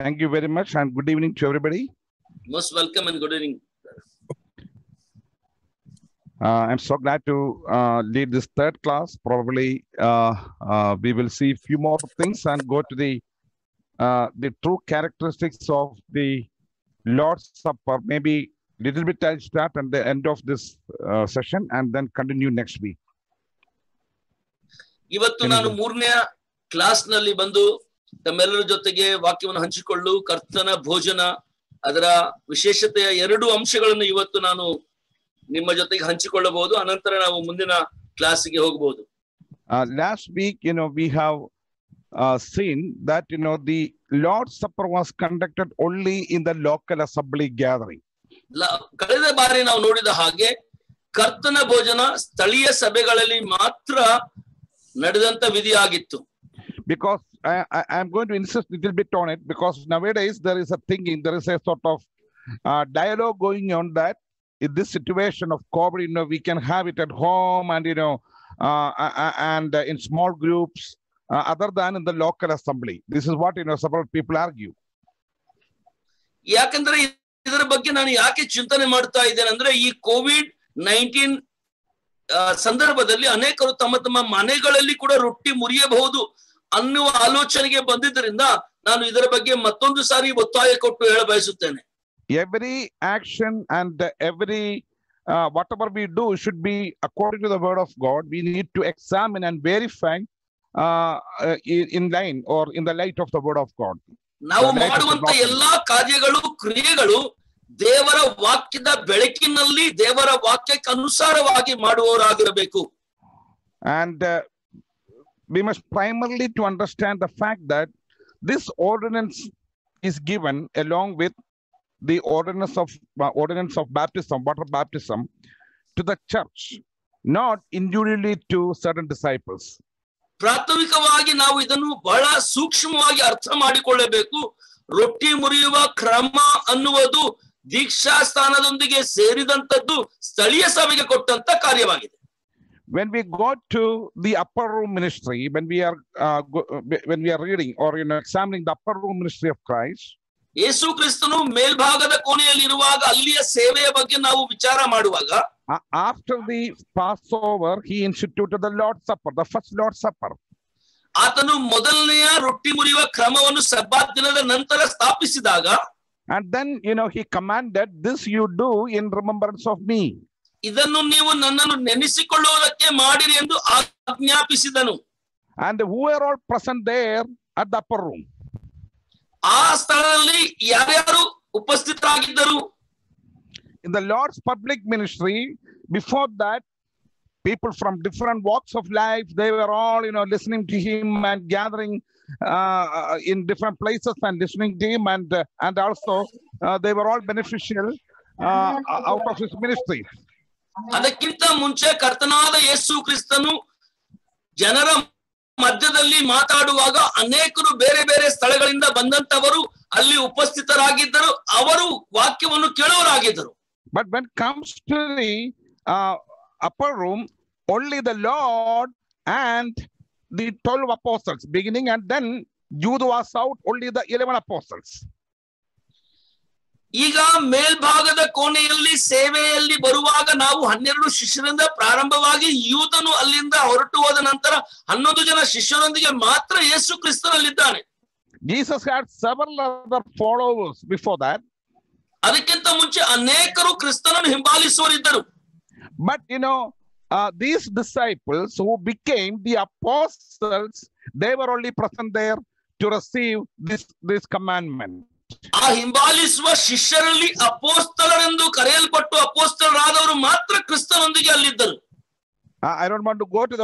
Thank you very much and good evening to everybody. Most welcome and good evening. I'm so glad to lead this third class. Probably we will see a few more things and go to the true characteristics of the Lord's Supper. Maybe a little bit I'll start at the end of this session and then continue next week. ಇವತ್ತು ನಾನು ಮೂರನೇ class ನಲ್ಲಿ ಬಂದು ತಮ್ಮೆಲ್ಲರ ಜೊತೆಗೆ ವಾಕ್ಯವನ್ನು ಹಂಚಿಕೊಳ್ಳು ಕರ್ತನ ಭೋಜನ ಅದರ ವಿಶೇಷತೆಯ ಎರಡು ಅಂಶಗಳನ್ನು ಇವತ್ತು ನಾನು ನಿಮ್ಮ ಜೊತೆಗೆ ಹಂಚಿಕೊಳ್ಳಬಹುದು. ಅನಂತರ ನಾವು ಮುಂದಿನ ಕ್ಲಾಸ್ಗೆ ಹೋಗಬಹುದು. Last week, we have seen that the Lord's Supper was conducted only in the local assembly gathering. ಕಳೆದ ಬಾರಿ ನಾವು ನೋಡಿದ ಹಾಗೆ ಕರ್ತನ ಭೋಜನ ಸ್ಥಳೀಯ ಸಭೆಗಳಲ್ಲಿ ಮಾತ್ರ ನಡೆದಂತ ವಿಧಿಯಾಗಿತ್ತು. Because I am going to insist a little bit on it, because nowadays there is a thinking, there is a sort of dialogue going on that in this situation of COVID, we can have it at home and and in small groups other than in the local assembly. This is what several people argue. ಯಾಕಂದ್ರೆ ಇದರ ಬಗ್ಗೆ ನಾನು ಯಾಕೆ ಚಿಂತನೆ ಮಾಡ್ತಾ ಇದ್ದೇನೆ ಅಂದ್ರೆ ಈ COVID-19 ಸಂದರ್ಭದಲ್ಲಿ ಅನೇಕರು ತಮ್ಮ ತಮ್ಮ ಮನೆಗಳಲ್ಲಿ ಕೂಡ ರೊಟ್ಟಿ ಮುರಿಯಬಹುದು ಅನ್ನುವ ಆಲೋಚನೆಗೆ ಬಂದಿದ್ದರಿಂದ ನಾನು ಇದರ ಬಗ್ಗೆ ಮತ್ತೊಂದು ಸಾರಿ ಒತ್ತಾಯ ಕೊಟ್ಟು ಹೇಳ ಬಯಸುತ್ತೇನೆ. Every action and every whatever we do should be according to the word of God. We need to examine and verify in line or in the light of the word of God. ನಾವು ಮಾಡುವಂತ ಎಲ್ಲಾ ಕಾರ್ಯಗಳು ಕ್ರಿಯೆಗಳು ದೇವರ ವಾಕ್ಯದ ಬೆಳಕಿನಲ್ಲಿ ದೇವರ ವಾಕ್ಯಕ್ಕೆ ಅನುಸಾರವಾಗಿ ಮಾಡುವವರಾಗಿರಬೇಕು. And we must primarily to understand the fact that this ordinance is given along with the ordinance of baptism, water baptism, to the church, not individually to certain disciples. ಪ್ರಾಥಮಿಕವಾಗಿ ನಾವು ಇದನ್ನು ಬಹಳ ಸೂಕ್ಷ್ಮವಾಗಿ ಅರ್ಥ ಮಾಡಿಕೊಳ್ಳಬೇಕು. ರೊಟ್ಟಿ ಮುರಿಯುವ ಕ್ರಮ ಅನ್ನುವುದು ದೀಕ್ಷಾ ಸ್ಥಾನದೊಂದಿಗೆ ಸೇರಿದಂತದ್ದು ಸ್ಥಳೀಯ ಸಭೆಗೆ ಕೊಟ್ಟಂತ ಕಾರ್ಯವಾಗಿದೆ. When we go to the upper room ministry, when we are reading or examining the upper room ministry of Christ, ಯೇಸು ಕ್ರಿಸ್ತನು ಮೇಲ್ಭಾಗದ ಕೋಣೆಯಲ್ಲಿ ಇರುವಾಗ ಅಲ್ಲಿಯ ಸೇವೆಯ ಬಗ್ಗೆ ನಾವು ವಿಚಾರ ಮಾಡುವಾಗ after the Passover he instituted the Lord's Supper, the first Lord's Supper. ಆತನು ಮೊದಲನೆಯ ರೊಟ್ಟಿ ಮುರಿಯುವ ಕ್ರಮವನ್ನು ಸಬ್ಬತ್ ದಿನದ ನಂತರ ಸ್ಥಾಪಿಸಿದಾಗ and then he commanded, this you do in remembrance of me. ಇದನ್ನು ನೀವು ನನ್ನನ್ನು ನೆನೆಸಿಕೊಳ್ಳುವುದಕ್ಕೆ ಮಾಡಿರಿ ಎಂದು ಆಜ್ಞಾಪಿಸಿದನು. And who were all present there at the upper room? ಆ ಸ್ಥಳದಲ್ಲಿ ಯಾರ್ಯಾರು ಉಪಸ್ಥಿತರಾಗಿದ್ದರು? In the Lord's public ministry, before that, people from different walks of life, they were all listening to him and gathering in different places and listening to him, and also they were all beneficial out of his ministry. ಅದಕ್ಕಿಂತ ಮುಂಚೆ ಕರ್ತನಾದ ಯೇಸು ಕ್ರಿಸ್ತನು ಜನರ ಮಧ್ಯದಲ್ಲಿ ಮಾತಾಡುವಾಗ ಅನೇಕರು ಬೇರೆ ಬೇರೆ ಸ್ಥಳಗಳಿಂದ ಬಂದಂತವರು ಅಲ್ಲಿ ಉಪಸ್ಥಿತರಾಗಿದ್ದರು, ಅವರು ವಾಕ್ಯವನ್ನು ಕೇಳುವರಾಗಿದ್ದರು. But when it comes to the upper room, only the Lord and the 12 apostles beginning, and then Jude was out, only the 11 apostles. ಈಗ ಮೇಲ್ಭಾಗದ ಕೋಣೆಯಲ್ಲಿ ಸೇವೆಯಲ್ಲಿ ಬರುವಾಗ ನಾವು 12 ಶಿಷ್ಯರಿಂದ ಪ್ರಾರಂಭವಾಗಿ ಯೂದನು ಅಲ್ಲಿಂದ ಹೊರಟು ಹೋದ ನಂತರ 11 ಜನ ಶಿಷ್ಯರೊಂದಿಗೆ ಮಾತ್ರ ಯೇಸು ಕ್ರಿಸ್ತನಲ್ಲಿದ್ದಾನೆ. Jesus had several other followers before that. ಅದಕ್ಕಿಂತ ಮುಂಚೆ ಅನೇಕರು ಕ್ರಿಸ್ತನನ್ನು ಹಿಂಬಾಲಿಸುವರಿದ್ದರು. But these disciples who became the apostles, they were only present there to receive this commandment. ಆ ಹಿಂಬಾಲಿಸುವ ಶಿಷ್ಯರಲ್ಲಿ ಅಪೊಸ್ತಲರೆಂದು ಕರೆಯಲ್ಪಟ್ಟು ಅಪೊಸ್ತಲರಾದವರು ಮಾತ್ರ ಕ್ರಿಸ್ತನೊಂದಿಗೆ ಅಲ್ಲಿದ್ದರು. I don't want to go to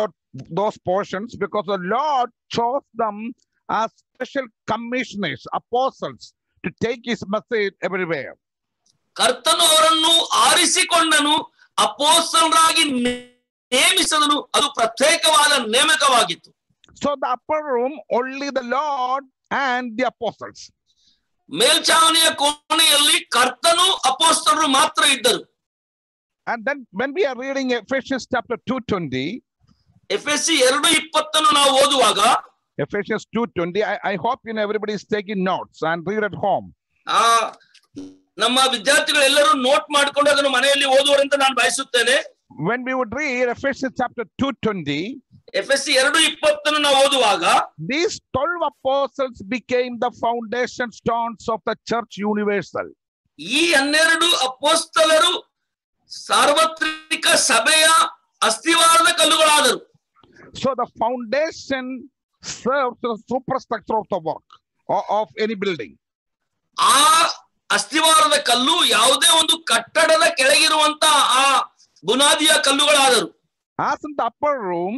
those portions because the Lord chose them as special commissioners, apostles, to take his message everywhere. ಕರ್ತನು ಅವರನ್ನು ಆರಿಸಿಕೊಂಡನು, ಅಪೊಸ್ತಲರಾಗಿ ನೇಮಿಸಿದನು. ಅದು ಪ್ರತ್ಯೇಕವಾದ ನೇಮಕವಾಗಿತ್ತು. So the upper room, only the Lord and the apostles. ಮೇಲ್ಚಾವಣಿಯ ಕೋಣೆಯಲ್ಲಿ ಕರ್ತನು ಅಪೊಸ್ತಲರು ಮಾತ್ರ ಇದ್ದರು. And then when we are reading Ephesians chapter 2:20, ಎಫೆಸಿ 2:20 ನಾವು ಓದುವಾಗ Ephesians 2:20. I hope everybody is taking notes and read at home. ನಮ್ಮ ವಿದ್ಯಾರ್ಥಿಗಳು ಎಲ್ಲರೂ ನೋಟ್ ಮಾಡಿಕೊಂಡು ಅದನ್ನು ಮನೆಯಲ್ಲಿ ಓದುವರಂತ ನಾನು ಬಯಸುತ್ತೇನೆ. When we would read Ephesians chapter 2:20, ಎಫೆಸಿ 2:20 ನಾವು ಓದುವಾಗ, these 12 apostles became the foundation stones of the church universal. ಈ 12 ಅಪೊಸ್ತಲರು ಸಾರ್ವತ್ರಿಕ ಸಭೆಯ ಅಸ್ತಿವಾರದ ಕಲ್ಲುಗಳಾದರು. So the foundation serves the superstructure of the work of any building. ಆ ಅಸ್ತಿವಾರದ ಕಲ್ಲು ಯಾವುದೇ ಒಂದು ಕಟ್ಟಡದ ಕೆಳಗಿರುವಂತ ಆ ಬುನಾದಿಯ ಕಲ್ಲುಗಳಾದರು. As in the upper room,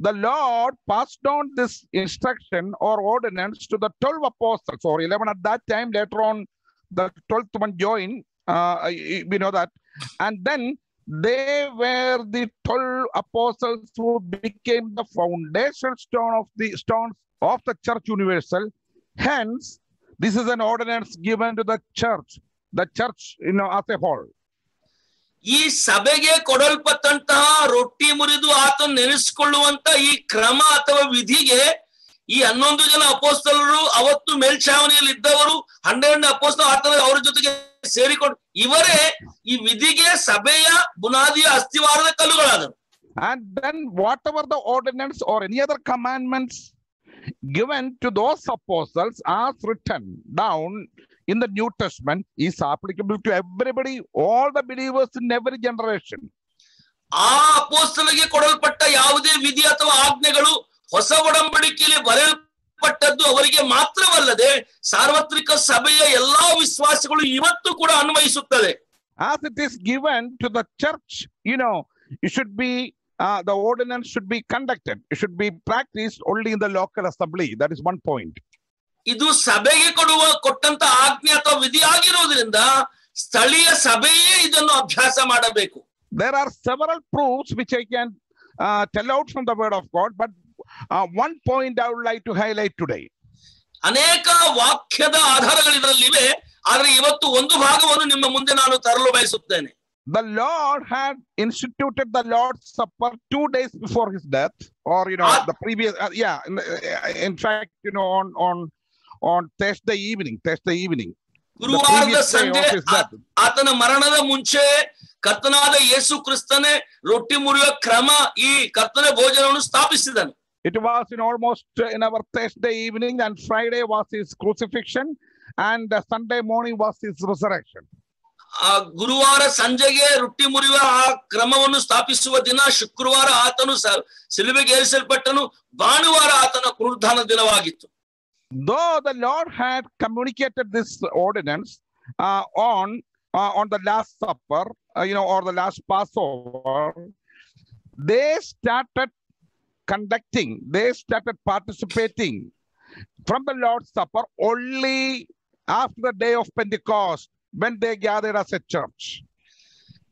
the Lord passed on this instruction or ordinance to the 12 apostles, or 11 at that time. Later on, the 12th one joined. We know that. And then they were the 12 apostles who became the foundation stones of the church universal. Hence, this is an ordinance given to the church as a whole. ಈ ಸಭೆಗೆ ಕೊಡಲ್ಪಟ್ಟಂತಹ ರೊಟ್ಟಿ ಮುರಿದು ಆತನ ನೆನೆಸಿಕೊಳ್ಳುವಂತ ಈ ಕ್ರಮ ಅಥವಾ ವಿಧಿಗೆ ಈ 11 ಜನ ಅಪೊಸ್ತಲರು, ಅವತ್ತು ಮೇಲ್ಛಾವಣಿಯಲ್ಲಿ ಇದ್ದವರು 12 ಅಪೊಸ್ತಲರು ಆತನ ಅವರ ಜೊತೆಗೆ ಸೇರಿಕೊಂಡು ಇವರೇ ಈ ವಿಧಿಗೆ ಸಭೆಯ ಬುನಾದಿಯ ಅಸ್ತಿವಾರದ ಕಲ್ಲುಗಳಾದರು. And then whatever the ordinance or any other commandments given to those apostles as written down in the New Testament is applicable to everybody, all the believers in every generation. ಆ ಅಪೊಸ್ತಲರಿಗೆ ಕೊಡಲ್ಪಟ್ಟ ಯಾವುದೇ ವಿಧಿ ಅಥವಾ ಆಜ್ಞೆಗಳು ಹೊಸ ಒಡಂಬಡಿಕೆಯಲ್ಲಿ ಬರೆಯಲ್ಪಟ್ಟದ್ದು ಅವರಿಗೆ ಮಾತ್ರವಲ್ಲದೆ ಸಾರ್ವತ್ರಿಕ ಸಭೆಯ ಎಲ್ಲಾ ವಿಶ್ವಾಸಿಗಳು ಇವತ್ತು ಕೂಡ ಅನ್ವಯಿಸುತ್ತದೆ. As it is given to the church, it should be the ordinance should be conducted. It should be practiced only in the local assembly. That is one point. ಇದು ಸಭೆಗೆ ಕೊಟ್ಟಂತ ಆಜ್ಞೆ ಅಥವಾ ವಿಧಿ ಆಗಿರುವುದರಿಂದ ಸ್ಥಳೀಯ ಸಭೆಯೇ ಇದನ್ನು ಅಭ್ಯಾಸ ಮಾಡಬೇಕು. There are several proofs which I can tell out from the word of God, but one point I would like to highlight today. ಅನೇಕ ವಾಕ್ಯದ ಆಧಾರಗಳು ಇದರಲ್ಲಿವೆ, ಆದರೆ ಇವತ್ತು ಒಂದು ಭಾಗವನ್ನು ನಿಮ್ಮ ಮುಂದೆ ನಾನು ತರಲು ಬಯಸುತ್ತೇನೆ. The Lord had instituted the Lord's Supper 2 days before his death, or the previous in fact on Thursday evening. ಗುರುವಾರದ ಸಂಜೆ ಆತನ ಮರಣದ ಮುಂಚೆ ಕರ್ತನಾದ ಯೇಸು ಕ್ರಿಸ್ತನೇ ರೊಟ್ಟಿ ಮುರಿಯುವ ಕ್ರಮ ಈ ಕರ್ತನ ಭೋಜನವನ್ನು ಸ್ಥಾಪಿಸಿದನು. It was almost in our Thursday evening, and Friday was his crucifixion, and Sunday morning was his resurrection. ಗುರುವಾರ ಸಂಜೆಗೆ ರೊಟ್ಟಿ ಮುರಿಯುವ ಆ ಕ್ರಮವನ್ನು ಸ್ಥಾಪಿಸುವ ದಿನ ಶುಕ್ರವಾರ ಆತನು ಶಿಲುಬೆಗೆ ಏರಿಸಲ್ಪಟ್ಟನು, ಭಾನುವಾರ ಆತನ ಪುನರುತ್ಥಾನ ದಿನವಾಗಿತ್ತು. Though the Lord had communicated this ordinance on the Last Supper, or the last Passover, they started participating from the Lord's Supper only after the day of Pentecost, when they gathered as a church.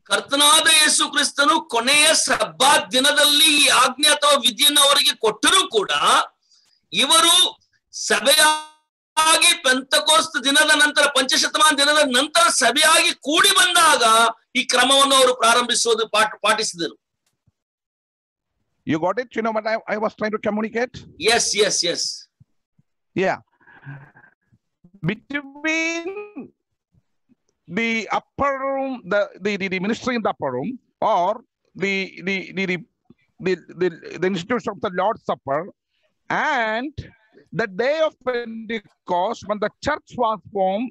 ಕರ್ತನಾದ ಯೇಸು ಕ್ರಿಸ್ತನು ಕೊನೆಯ ಸಬ್ಬತ್ ದಿನದಲ್ಲಿ ಈ ಆಜ್ಞೆ ಅಥವಾ ವಿಧಿಯನ್ನು ಅವರಿಗೆ ಕೊಟ್ಟರೂ ಕೂಡ ಇವರು ಸಭೆಯಾಗಿ ಪೆಂತೆಕೋಸ್ತ್ ದಿನದ ನಂತರ, ಪಂಚಶತಮಾನ ದಿನದ ನಂತರ ಸಭೆಯಾಗಿ ಕೂಡಿ ಬಂದಾಗ ಈ ಕ್ರಮವನ್ನು ಅವರು ಪ್ರಾರಂಭಿಸುವುದು ಪಾಟಿಸಿದರು. You got it? What I was trying to communicate? Yes. Yeah. Between the upper room, the ministry in the upper room, or the institution of the Lord's Supper, and the day of Pentecost, when the church was formed,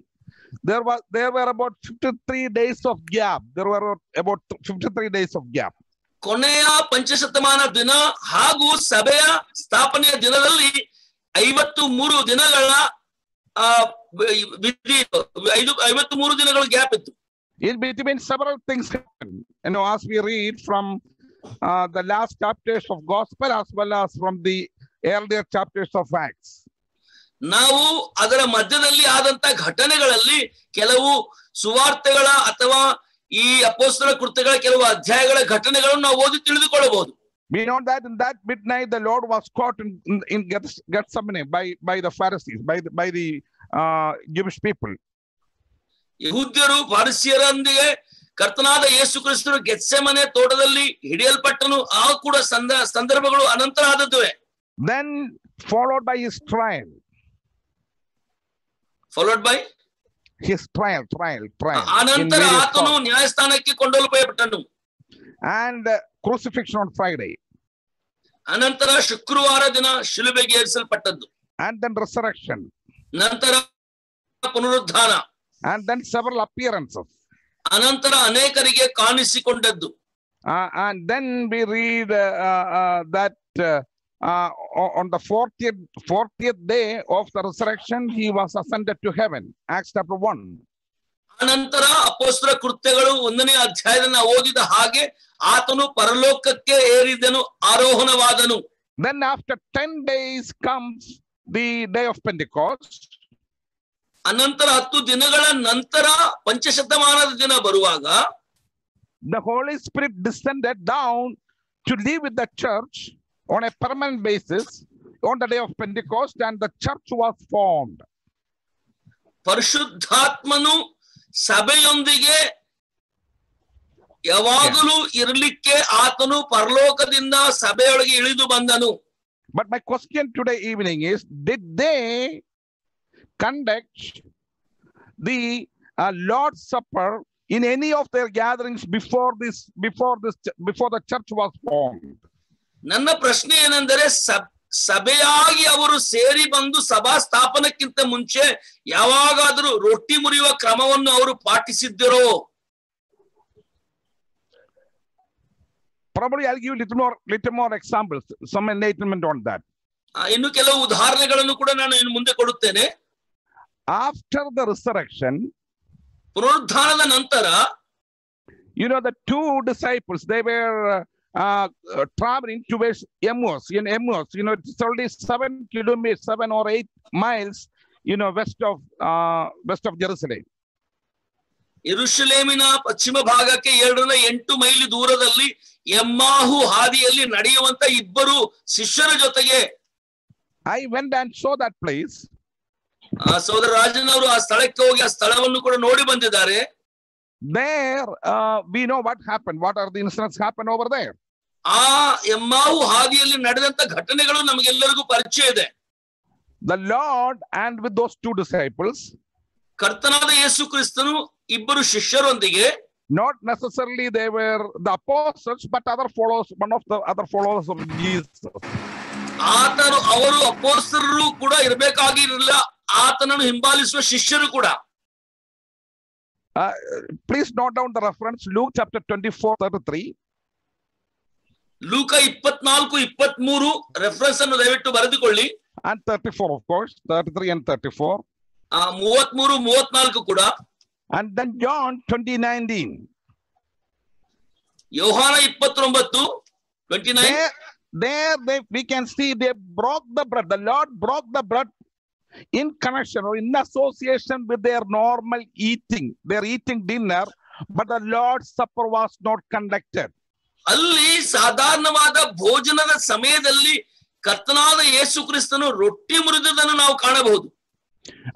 there were about 53 days of gap. There were about 53 days of gap. ಕೊನೆಯ ಪಂಚಶತಮಾನ ದಿನ ಹಾಗೂ ಸಭೆಯ ಸ್ಥಾಪನೆಯ ದಿನದಲ್ಲಿ 53 ದಿನಗಳ 53 ದಿನಗಳ gap ಇತ್ತು. In between, several things happen. As we read from the last chapters of Gospel as well as from the earlier chapters of Acts. ನಾವು ಅದರ ಮಧ್ಯದಲ್ಲಿ ಆದಂತ ಘಟನೆಗಳಲ್ಲಿ ಕೆಲವು ಸುವಾರ್ತೆಗಳ ಅಥವಾ ಈ ಅಪೊಸ್ತಲ ಕೃತ್ಯಗಳ ಕೆಲವು ಅಧ್ಯಾಯಗಳ ಘಟನೆಗಳನ್ನು ನಾವು ಓದಿ ತಿಳಿದುಕೊಳ್ಳಬಹುದು. We know that in that midnight the Lord was caught in Gethsemane by the Pharisees, by the Jewish people. ಯಹೂದ್ಯರು ಫರಿಸಿಯರೊಂದಿಗೆ ಕರ್ತನಾದ ಯೇಸು ಕ್ರಿಸ್ತನು ಗೆತ್ಸೆಮನೆ ತೋಟದಲ್ಲಿ ಹಿಡಿಯಲ್ಪಟ್ಟನು. ಆ ಕೂಡ ಸಂದರ್ಭಗಳು ಅನಂತರ ಆದದ್ದುವೆ. then followed by his trial. Followed by His trial. ಅನಂತರ ಆತನು ನ್ಯಾಯಸ್ಥಾನಕ್ಕೆ ಕೊಂಡೊಯ್ಯಲ್ಪಟ್ಟನು. And crucifixion on Friday. ಅನಂತರ ಶುಕ್ರವಾರ ದಿನ ಶಿಲುಬೆಗೆ ಏರಿಸಲ್ಪಟ್ಟದ್ದು. And then resurrection. ನಂತರ ಪುನರುತ್ಥಾನ. And then several appearances. ಅನಂತರ ಅನೇಕರಿಗೆ ಕಾಣಿಸಿಕೊಂಡದ್ದು. And then we read that on the 40th day of the resurrection, he was ascended to heaven. Acts chapter 1. ಅನಂತರ ಅಪೊಸ್ತಲರ ಕೃತ್ಯಗಳು 1ನೇ ಅಧ್ಯಾಯದಲ್ಲಿ ಓದಿದ ಹಾಗೆ ಆತನು ಪರಲೋಕಕ್ಕೆ ಏರಿದನು, ಆರೋಹಣವಾದನು. Then after 10 days comes the day of Pentecost. ಅನಂತರ 10 ದಿನಗಳ ನಂತರ ಪಂಚಶತಮಾನದ ದಿನ ಬರುವಾಗ the Holy Spirit descended down to live with the church on a permanent basis on the day of Pentecost, and the church was formed. ಪರಿಶುದ್ಧಾತ್ಮನು ಸಭೆಯೊಂದಿಗೆ ಯಾವಾಗಲೂ ಇರಲಿಕ್ಕೆ ಆತನು ಪರಲೋಕದಿಂದ ಸಭೆಯೊಳಗೆ ಇಳಿದು ಬಂದನು. But my question today evening is, did they conduct the Lord's Supper in any of their gatherings before the church was formed? ನನ್ನ ಪ್ರಶ್ನೆ ಏನೆಂದರೆ, ಸಭೆಯಾಗಿ ಅವರು ಸೇರಿ ಬಂದು ಸಭಾ ಸ್ಥಾಪನಕ್ಕಿಂತ ಮುಂಚೆ ಯಾವಾಗಾದರೂ ರೊಟ್ಟಿ ಮುರಿಯುವ ಕ್ರಮವನ್ನು ಅವರು ಪಾಟಿಸಿದ್ದರೋ? Probably I'll give little more examples, some enlightenment on that. ಇನ್ನು ಕೆಲವು ಉದಾಹರಣೆಗಳನ್ನು ಕೂಡ ನಾನು ಇನ್ನು ಮುಂದೆ ಕೊಡುತ್ತೇನೆ. After the resurrection, ಪುನರುತ್ಥಾನದ ನಂತರ, the two disciples, they were traveling towards Emmaus. In Emmaus, it's only 7 or 8 miles, west of Jerusalem. ಯೆರೂಸಲೇಮಿನ ಪಶ್ಚಿಮ ಭಾಗಕ್ಕೆ 7 ರಿಂದ 8 ಮೈಲಿ ದೂರದಲ್ಲಿ ಎಮ್ಮಾಹು ಹಾದಿಯಲ್ಲಿ ನಡೆಯುವಂತ ಇಬ್ಬರು ಶಿಷ್ಯರ ಜೊತೆಗೆ I went and saw that place. ಸೋದರ ರಾಜನ್ ಅವರು ಆ ಸ್ಥಳಕ್ಕೆ ಹೋಗಿ ಆ ಸ್ಥಳವನ್ನು ಕೂಡ ನೋಡಿ ಬಂದಿದ್ದಾರೆ. There we know what happened. What are the incidents happened over there? ಆ ಎಮ್ಮಾಹು ಹಾದಿಯಲ್ಲಿ ನಡೆದಂತ ಘಟನೆಗಳು ನಮಗೆಲ್ಲರಿಗೂ ಪರಿಚಯ ಇದೆ. The Lord and with those two disciples, ಕರ್ತನಾದ ಯೇಸು ಕ್ರಿಸ್ತನು ಇಬ್ಬರು ಶಿಷ್ಯರೊಂದಿಗೆ, not necessarily they were the apostles, but one of the other followers of Jesus. ಅವರು ಅಪೊಸ್ತಲರು ಕೂಡ ಇರಬೇಕಾಗಿರಲಿಲ್ಲ, ಆತನನ್ನು ಹಿಂಬಾಲಿಸುವ ಶಿಷ್ಯರು ಕೂಡ. Please note down the reference, Luke chapter 24:33. ಲೂಕ 24:23 reference ಅನ್ನು ದಯವಿಟ್ಟು ಬರೆದುಕೊಳ್ಳಿ. And 34, of course, 33 and 34. 33, 34 ಕೂಡ. And then John 20:19. ಯೋಹಾನ 29:29. There we can see they broke the bread. The Lord broke the bread in connection or in association with their normal eating. They're eating dinner, but the Lord's Supper was not conducted. ಅಲ್ಲಿ ಸಾಧಾರಣವಾದ ಭೋಜನದ ಸಮಯದಲ್ಲಿ ಕರ್ತನಾದ ಯೇಸು ಕ್ರಿಸ್ತನು ರೊಟ್ಟಿ ಮುರಿದುದನ್ನು ನಾವು ಕಾಣಬಹುದು.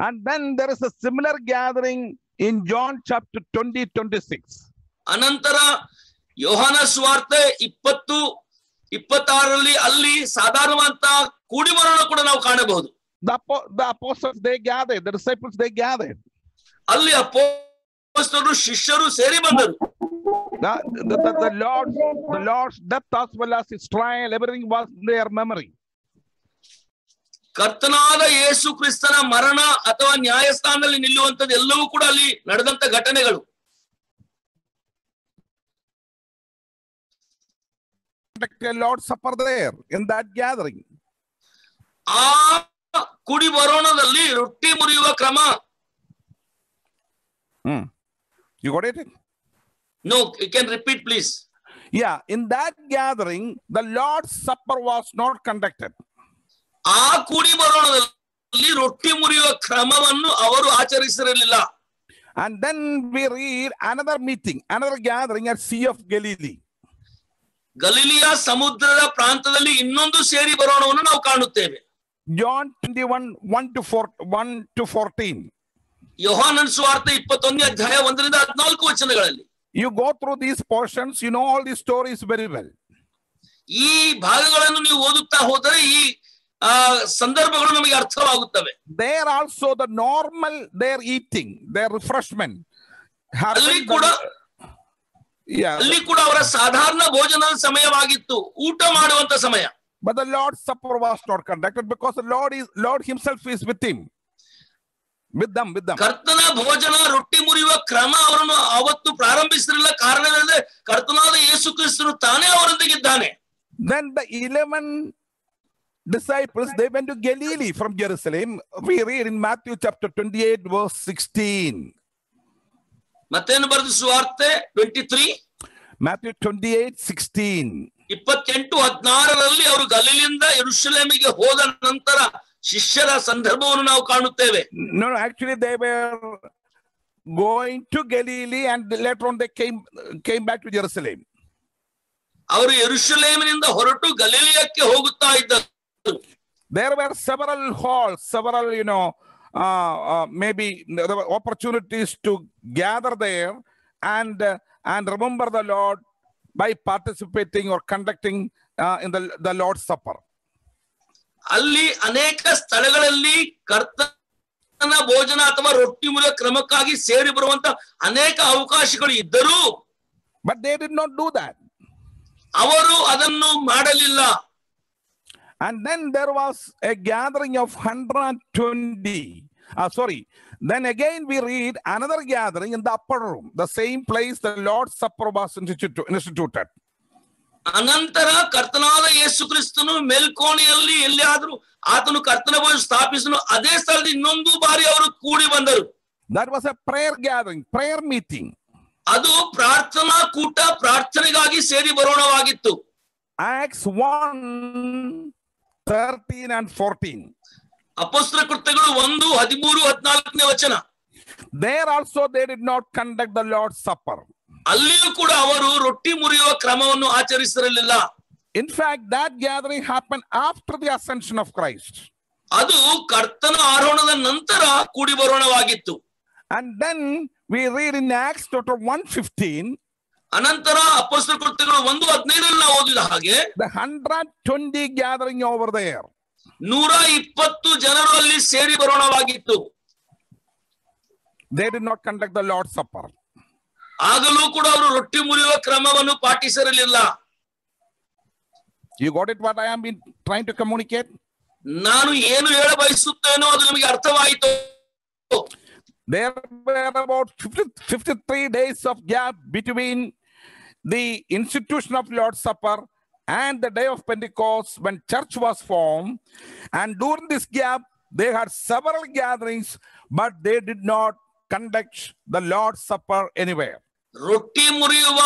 And then there is a similar gathering in John chapter 20:26. ಅನಂತರ ಯೋಹಾನ ಸುವಾರ್ತೆ 20:26 ಅಲ್ಲಿ ಸಾಧಾರಣವಂತ ಕೂಡಿಬರೋಣ ಕೂಡ ನಾವು ಕಾಣಬಹುದು. The apostles they gathered, the disciples they gathered. ಅಲ್ಲಿ ಅಪೊಸ್ತಲರು ಶಿಷ್ಯರು ಸೇರಿ ಬಂದರು. The Lord's death as well as his trial, everything was in their memory. ಕರ್ತನಾದ ಯೇಸು ಕ್ರಿಸ್ತನ ಮರಣ ಅಥವಾ ನ್ಯಾಯಸ್ಥಾನದಲ್ಲಿ ನಿಲ್ಲುವಂತದ್ದು ಎಲ್ಲವೂ ಕೂಡ ಅಲ್ಲಿ ನಡೆದಂತ ಘಟನೆಗಳು. The Lord's Supper there in that gathering. ಆ ಕುಡಿ ಬರೋಣದಲ್ಲಿ ರೊಟ್ಟಿ ಮುರಿಯುವ ಕ್ರಮ. You got it? No, you can repeat please. Yeah, in that gathering the Lord's Supper was not conducted. ಆ ಕುಡಿ ಬರೋಣದಲ್ಲಿ ರೊಟ್ಟಿ ಮುರಿಯುವ ಕ್ರಮವನ್ನು ಅವರು ಆಚರಿಸಿರಲಿಲ್ಲ. And then we read another meeting, another gathering at Sea of Galilee. ಗಲಿಲಿಯ ಸಮುದ್ರದ ಪ್ರಾಂತದಲ್ಲಿ ಇನ್ನೊಂದು ಸೇರಿ ಬರೋಣವನ್ನು ನಾವು ಕಾಣುತ್ತೇವೆ. John 21:1 to 14. ಯೋಹಾನನ ಸುವಾರ್ತೆ 21ನೇ ಅಧ್ಯಾಯ 1 ರಿಂದ 14 ವಚನಗಳಲ್ಲಿ. You go through these portions, you know all these stories very well. ಈ ಭಾಗಗಳನ್ನು ನೀವು ಓದುತ್ತಾ ಹೋದರೆ ಈ ಸಂದರ್ಭಗಳು ನಮಗೆ ಅರ್ಥವಾಗುತ್ತವೆ. There also the normal their eating, their refreshment. ಅಲ್ಲಿ ಕೂಡ ಅವರ ಸಾಧಾರಣ ಭೋಜನದ ಸಮಯವಾಗಿತ್ತು, ಊಟ ಮಾಡುವಂತ ಸಮಯ. But the Lord's Supper was not conducted because the Lord himself is with him. With them. ಕರ್ತನ ಭೋಜನ ರೊಟ್ಟಿ ಮುರಿಯುವ ಕ್ರಮ ಅವರನ್ನು ಅವತ್ತು ಪ್ರಾರಂಭಿಸಿರಲಿಲ್ಲ. ಕಾರಣವೇನೆಂದರೆ ಕರ್ತನಾದ ಯೇಸು ಕ್ರಿಸ್ತನು ತಾನೇ ಅವರೊಂದಿಗಿದ್ದಾನೆ. Then the 11 disciples, they went to Galilee from Jerusalem. We read in Matthew chapter 28 verse 16. ಮತ್ತೇನು ಬರೆದ ಸುವಾರ್ತೆ 23 Matthew 28:16. 28:16 ಅವರು ಗಲಿಲಿಯಿಂದ ಯೆರೂಸಲೇಮಿಗೆ ಹೋದ ನಂತರ ಶಿಷ್ಯರ ಸಂದರ್ಭವನ್ನು ನಾವು ಕಾಣುತ್ತೇವೆ. No, actually they were going to Galilee and later on they came back to Jerusalem. ಅವರು ಯೆರೂಸಲೇಮಿನಿಂದ ಹೊರಟು ಗಲಿಲಿಯಕ್ಕೆ ಹೋಗುತ್ತಾ ಇದ್ದರು. There were several halls, maybe there were opportunities to gather there and remember the Lord by participating or conducting in the Lord's Supper. ಅಲ್ಲಿ ಅನೇಕ ಸ್ಥಳಗಳಲ್ಲಿ ಕರ್ತನ ಭೋಜನ ಅಥವಾ ರೊಟ್ಟಿ ಮುರಿಯುವ ಕ್ರಮಕ್ಕಾಗಿ ಸೇರಿ ಬರುವಂತ ಅನೇಕ ಅವಕಾಶಗಳು ಇದ್ದರೂ but they did not do that. ಅವರು ಅದನ್ನು ಮಾಡಲಿಲ್ಲ. And then there was a gathering of 120. Then again we read another gathering in the upper room, the same place the Lord's Supper was instituted. ಅನಂತರ ಕರ್ತನಾದ ಯೇಸು ಕ್ರಿಸ್ತನು ಮೇಲ್ಕೋಣೆಯಲ್ಲಿ ಎಲ್ಲಿಯಾದರೂ ಆತನು ಕರ್ತನ ಭೋಜನ ಸ್ಥಾಪಿಸನು ಅದೇ ಸ್ಥಳದಲ್ಲಿ ಇನ್ನೊಂದು ಬಾರಿ ಅವರು ಕೂಡಿ ಬಂದರು. That was a prayer gathering, prayer meeting. ಅದು ಪ್ರಾರ್ಥನಾ ಕೂಟ, ಪ್ರಾರ್ಥನೆಗಾಗಿ ಸೇರಿ ಬರೋಣವಾಗಿತ್ತು. Acts 1:13 and 14. ಅಪೊಸ್ತಲ ಕೃತ್ಯಗಳು 1:13-14 ವಚನ. There also they did not conduct the Lord's Supper. ಅಲ್ಲಿಯೂ ಕೂಡ ಅವರು ರೊಟ್ಟಿ ಮುರಿಯುವ ಕ್ರಮವನ್ನು ಆಚರಿಸಿರಲಿಲ್ಲ. In fact, that gathering happened after the ascension of Christ. ಅದು ಕರ್ತನ ಆರೋಹಣದ ನಂತರ ಕೂಡಿ ಬರೋಣವಾಗಿತ್ತು. And then we read in Acts chapter 1:15. ಅನಂತರ ಅಪೊಸ್ತಲ ಕೃತ್ಯಗಳು 1:15 ನಾವು ಓದಿದ ಹಾಗೆ the 120 gathering over there. 120 ಜನರು ಅಲ್ಲಿ ಸೇರಿ ಬರೋಣವಾಗಿತ್ತು. They did not conduct the Lord's Supper. ಆಗಲೂ ಕೂಡ ಅವರು ರೊಟ್ಟಿ ಮುರಿಯುವ ಕ್ರಮವನ್ನು ಪಾಟಿಸಿರಲಿಲ್ಲ. You got it what I am trying to communicate? ನಾನು ಏನು ಹೇಳ ಬಯಸುತ್ತೇನೋ ಅದು ನಿಮಗೆ ಅರ್ಥವಾಯಿತು. There were about 53 days of gap between the institution of Lord's Supper and the day of Pentecost when church was formed. And during this gap, they had several gatherings, but they did not conduct the Lord's Supper anywhere. ರೊಟ್ಟಿ ಮುರಿಯುವ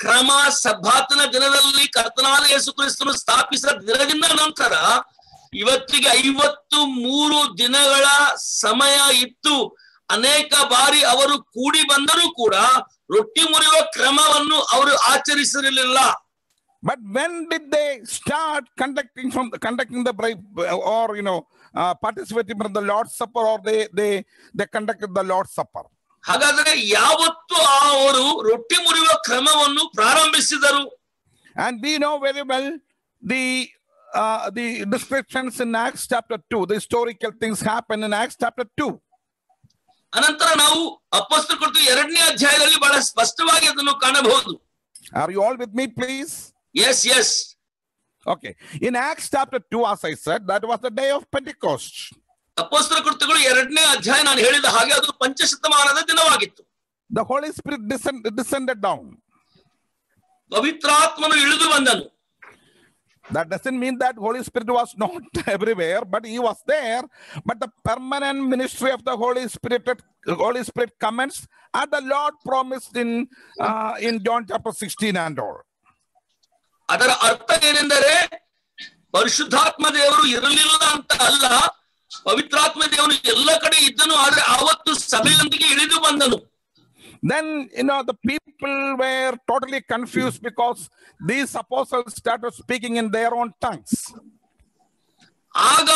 ಕ್ರಮ ಸಬ್ಬಾತನ ದಿನದಲ್ಲಿ ಕರ್ತನಾದ ಯೇಸು ಕ್ರಿಸ್ತನು ಸ್ಥಾಪಿಸಿದ ದಿನದಿಂದ ನಂತರ ಇವತ್ತಿಗೆ 53 ದಿನಗಳ ಸಮಯ ಇತ್ತು. ಅನೇಕ ಬಾರಿ ಅವರು ಕೂಡಿ ಬಂದರೂ ಕೂಡ ರೊಟ್ಟಿ ಮುರಿಯುವ ಕ್ರಮವನ್ನು ಅವರು ಆಚರಿಸಿರಲಿಲ್ಲ. But when did they start conducting the or participating in the Lord's Supper, or they conducted the Lord's Supper? ಹಾಗಾದರೆ ಯಾವತ್ತು ಅವರು ರೊಟ್ಟಿ ಮುರಿಯುವ ಕ್ರಮವನ್ನು ಪ್ರಾರಂಭಿಸಿದರು? And we know very well the descriptions in Acts chapter 2. The historical things happen in Acts chapter 2. ಅನಂತರ ನಾವು ಅಪೊಸ್ತಲ ಕೃತ್ಯ 2ನೇ ಅಧ್ಯಾಯದಲ್ಲಿ ಬಹಳ ಸ್ಪಷ್ಟವಾಗಿ ಅದನ್ನು ಕಾಣಬಹುದು. Are you all with me, please? Yes. Okay. In Acts chapter 2, as I said, that was the day of Pentecost. ಅಪೊಸ್ತಲ ಕೃತ್ಯಗಳು 2ನೇ ಅಧ್ಯಾಯ ನಾನು ಹೇಳಿದ ಹಾಗೆ ಅದು ಪಂಚಶತಮಾನದ ದಿನವಾಗಿತ್ತು. The Holy Spirit descended down. ಪವಿತ್ರಾತ್ಮನು ಇಳಿದು ಬಂದನು. That doesn't mean that Holy Spirit was not everywhere, but he was there. But the permanent ministry of the Holy Spirit commenced as the Lord promised in John chapter 16 and all. ಅದರ ಅರ್ಥ ಏನೆಂದರೆ ಪರಿಶುದ್ಧಾತ್ಮ ದೇವರು ಇರಲಿಲ್ಲ ಅಂತ ಅಲ್ಲ, ಪವಿತ್ರಾತ್ಮ ದೇವರು ಎಲ್ಲ ಕಡೆ ಇದ್ದನು, ಆದ್ರೆ ಆವತ್ತು ಸಭೆಯೊಂದಿಗೆ ಇಳಿದು ಬಂದನು. Then the people were totally confused because these apostles started speaking in their own tongues. ಆಗ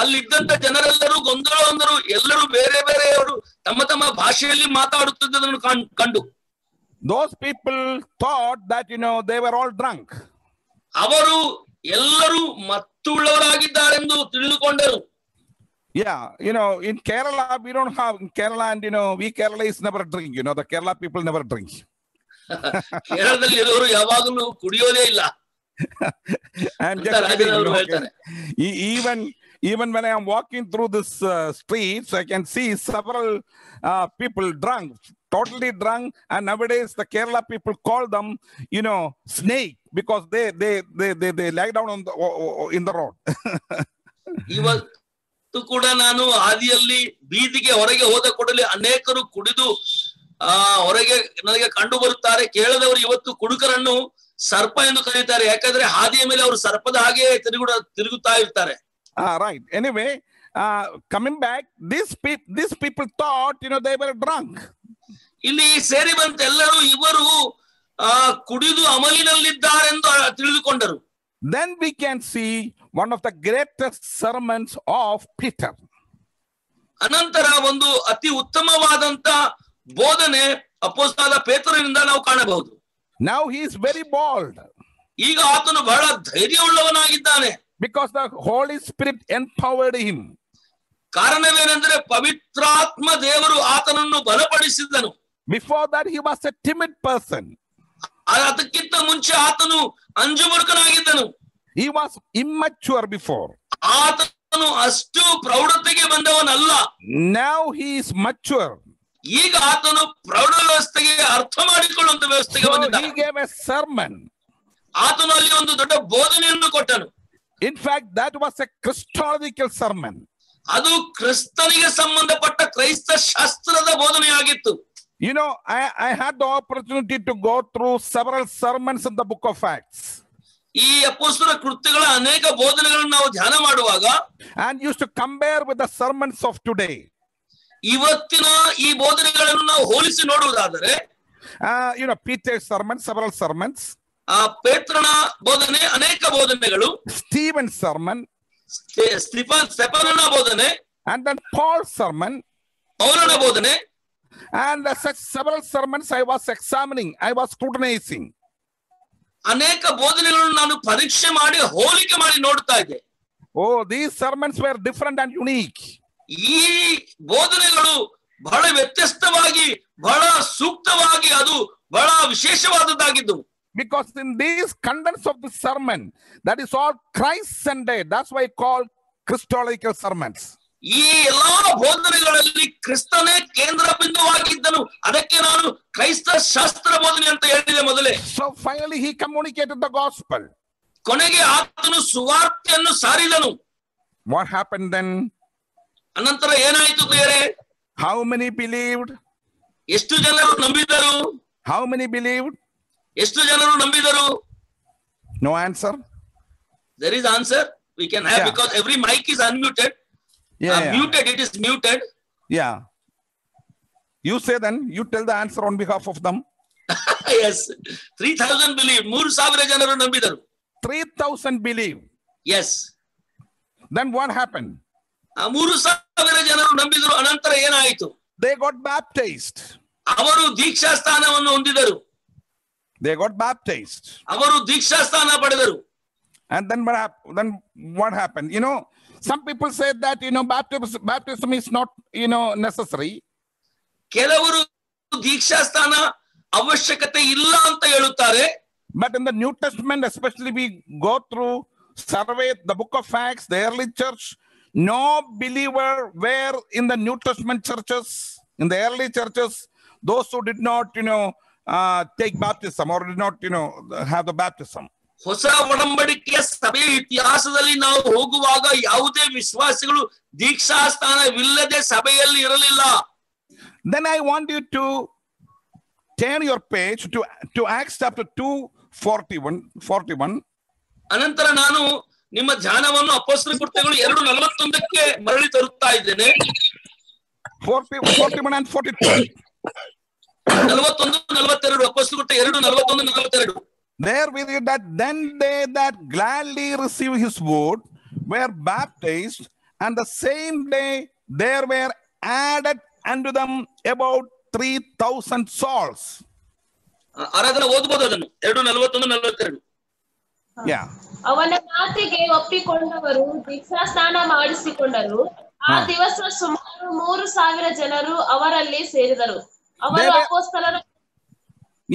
ಅಲ್ಲಿದ್ದಂತ ಜನರೆಲ್ಲರೂ ಗೊಂದಲ ಹೊಂದರು. ಎಲ್ಲರೂ ಬೇರೆ ಬೇರೆಯವರು ತಮ್ಮ ತಮ್ಮ ಭಾಷೆಯಲ್ಲಿ ಮಾತಾಡುತ್ತಿದ್ದದನ್ನು ಕಂಡು those people thought that they were all drunk. ಅವರು ಎಲ್ಲರೂ ಮತ್ತುಳ್ಳವರಾಗಿದ್ದಾರೆಂದು ತಿಳಿದುಕೊಂಡರು. Yeah, in Kerala, we don't have, in Kerala, and we Kerala is never drink, the Kerala people never drink. ಕೇರಳದಲ್ಲಿ ಇರೋರು ಯಾವಾಗಲೂ ಕುಡಿಯೋದೇ ಇಲ್ಲ. I'm just kidding, even when I am walking through this streets, I can see several people drunk, totally drunk, and nowadays the Kerala people call them, snake, because they lie down in the road. ಇವತ್ತು ಕೂಡ ನಾನು ಹಾದಿಯಲ್ಲಿ ಬೀದಿಗೆ ಹೊರಗೆ ಹೋದ ಕೂಡಲೇ ಅನೇಕರು ಕುಡಿದು ಹೊರಗೆ ನನಗೆ ಕಂಡು ಬರುತ್ತಾರೆ. ಕೇಳದವರು ಇವತ್ತು ಕುಡುಕರನ್ನು ಸರ್ಪ ಎಂದು ಕರೀತಾರೆ, ಯಾಕಂದ್ರೆ ಹಾದಿಯ ಮೇಲೆ ಅವರು ಸರ್ಪದ ಹಾಗೆ ತಿರುಗುತ್ತಾ ಇರ್ತಾರೆ. Right. Anyway, coming back, these people thought, they were drunk. ಇಲ್ಲಿ ಸೇರಿ ಬಂತ ಎಲ್ಲರೂ ಇವರು ಕುಡಿದು ಅಮಲಿನಲ್ಲಿದ್ದಾರೆಂದು ತಿಳಿದುಕೊಂಡರು. Then we can see one of the greatest sermons of Peter. ಅನಂತರ ಒಂದು ಅತಿ ಉತ್ತಮವಾದಂತ ಬೋಧನೆ ಅಪೊಸ್ತಲನಾದ ಪೇತ್ರನಿಂದ ನಾವು ಕಾಣಬಹುದು. Now he is very bold. ಈಗ ಆತನು ಬಹಳ ಧೈರ್ಯವುಳ್ಳವನಾಗಿದ್ದಾನೆ. Because the Holy Spirit empowered him. ಕಾರಣವೇನೆಂದರೆ ಪವಿತ್ರಾತ್ಮ ದೇವರು ಆತನನ್ನು ಬಲಪಡಿಸಿದನು. Before that he was a timid person. ಅದಕ್ಕಿಂತ ಮುಂಚೆ ಆತನು ಅಂಜುಬುರುಕನಾಗಿದ್ದನು. He was immature before. ಆತನು ಅಷ್ಟು ಪ್ರೌಢತೆಗೆ ಬಂದವನಲ್ಲ. Now he is mature. ಈಗ ಆತನು ಪ್ರೌಢ ವ್ಯವಸ್ಥೆಗೆ ಅರ್ಥ ಮಾಡಿಕೊಳ್ಳುವಂತ ವ್ಯವಸ್ಥೆಗೆ ಬಂದಿದ್ದಾನೆ. He gave a sermon. ಆತನು ಅಲ್ಲಿ ಒಂದು ದೊಡ್ಡ ಬೋಧನೆಯನ್ನು ಕೊಟ್ಟನು. In fact, that was a Christological sermon. ಅದು ಕ್ರಿಸ್ತನಿಗೆ ಸಂಬಂಧಪಟ್ಟ ಕ್ರೈಸ್ತ ಶಾಸ್ತ್ರದ ಬೋಧನೆಯಾಗಿತ್ತು. I had the opportunity to go through several sermons in the book of Acts. ಈ ಅಪೊಸ್ತಲರ ಕೃತ್ಯಗಳ ಅನೇಕ ಬೋಧನೆಗಳನ್ನು ನಾವು ಧ್ಯಾನ ಮಾಡುವಾಗ and used to compare with the sermons of today. ಇವತ್ತಿನ ಈ ಬೋಧನೆಗಳನ್ನು ನಾವು ಹೋಲಿಸಿ ನೋಡುವುದಾದರೆ Peter's sermon, several sermons. ಪೇತ್ರನ ಬೋಧನೆ ಅನೇಕ ಬೋಧನೆಗಳು, Stephen's sermon, ಸ್ಟೆಫನನ ಬೋಧನೆ, and then Paul's sermon, ಪೌಲನ ಬೋಧನೆ, and such several sermons I was examining, I was scrutinizing. ಅನೇಕ ಬೋಧನೆಗಳನ್ನು ನಾನು ಪರೀಕ್ಷೆ ಮಾಡಿ ಹೋಲಿಕೆ ಮಾಡಿ ನೋಡ್ತಾ ಇದ್ದೆ. Oh, these sermons were different and unique. ಈ ಬೋಧನೆಗಳು ಬಹಳ ವ್ಯತ್ಯಸ್ತವಾಗಿ, ಬಹಳ ಸೂಕ್ತವಾಗಿ, ಅದು ಬಹಳ ವಿಶೇಷವಾದದ್ದಾಗಿದ್ದು. Because in these contents of the sermon, that is all Christ-centered. That's why called Christological sermons. ಈ ಎಲ್ಲಾ ಬೋಧನೆಗಳಲ್ಲಿ ಕ್ರಿಸ್ತನೇ ಕೇಂದ್ರ ಬಿಂದುವಾಗಿದ್ದನು. ಅದಕ್ಕೆ ನಾನು ಕ್ರೈಸ್ತ ಶಾಸ್ತ್ರ ಬೋಧನೆ ಅಂತ ಹೇಳಿದೆ ಮೊದಲೇ. So finally he communicated the gospel. ಕೊನೆಗೆ ಆತನು ಸುವಾರ್ತೆಯನ್ನು ಸಾರಿದನು. What happened then? ಅನಂತರ ಏನಾಯಿತು ಪ್ರಿಯರೇ? How many believed? ಎಷ್ಟು ಜನರು ನಂಬಿದರು? How many believed? ಎಷ್ಟು ಜನರು ನಂಬಿದರು? No answer. There is answer. We can have, because every mic is unmuted. Muted, it is muted. Yeah. You say then, you tell the answer on behalf of them. Yes. 3,000 believed. 3,000 ಜನರು ನಂಬಿದರು. 3,000 believed. Yes. Then what happened? 3,000 ಜನರು ನಂಬಿದರು. ಅನಂತರ ಏನಾಯಿತು? They got baptized. ಅವರು ದೀಕ್ಷಾ ಸ್ಥಾನವನ್ನು ಹೊಂದಿದರು. They got baptized. ಅವರು ದೀಕ್ಷಾ ಸ್ಥಾನ ಪಡೆದರು. And then what happened? Some people say that, baptism is not, necessary. ಕೆಲವರು ದೀಕ್ಷಾ ಸ್ಥಾನ ಅವಶ್ಯಕತೆ ಇಲ್ಲ ಅಂತ ಹೇಳುತ್ತಾರೆ. But in the New Testament, especially we go through survey the book of Acts, the early church, no believer were in the New Testament churches, in the early churches, those who did not, take baptism or did not, have the baptism. ಹೊಸ ಒಡಂಬಡಿಕೆಯ ಸಭೆಯ ಇತಿಹಾಸದಲ್ಲಿ ನಾವು ಹೋಗುವಾಗ ಯಾವುದೇ ವಿಶ್ವಾಸಿಗಳು ದೀಕ್ಷಾ ಸ್ಥಾನವಿಲ್ಲದೆ ಸಭೆಯಲ್ಲಿ ಇರಲಿಲ್ಲ. Then I want you to turn your page to Acts chapter 2:41. ಅನಂತರ ನಾನು ನಿಮ್ಮ ಧ್ಯಾನವನ್ನು ಅಪೊಸ್ತಲರ ಕೃತ್ಯಗಳು 2:41ಕ್ಕೆ ಮರಳಿ ತರುತ್ತಾ ಇದ್ದೇನೆ. 41 and 42. 41-42 ಅಪೊಸ್ತಲರ ಕೃತ್ಯ 2:41-42. There we read that then they that gladly received his word were baptized, and the same day there were added unto them about 3,000 souls. ಆರಾಧನೆ ಓದಬಹುದು ಅದನ್ನು 2:41-42. Yeah. ಅವನ ಮಾತಿಗೆ ಒಪ್ಪಿಕೊಂಡವರು ದೀಕ್ಷಾಸ್ನಾನ ಮಾಡಿಸಿಕೊಂಡರು. ಆ ದಿವಸ ಸುಮಾರು 3,000 ಜನರು ಅವರಲ್ಲಿ ಸೇರಿದರು. ಅವರು ಅಪೊಸ್ತಲರ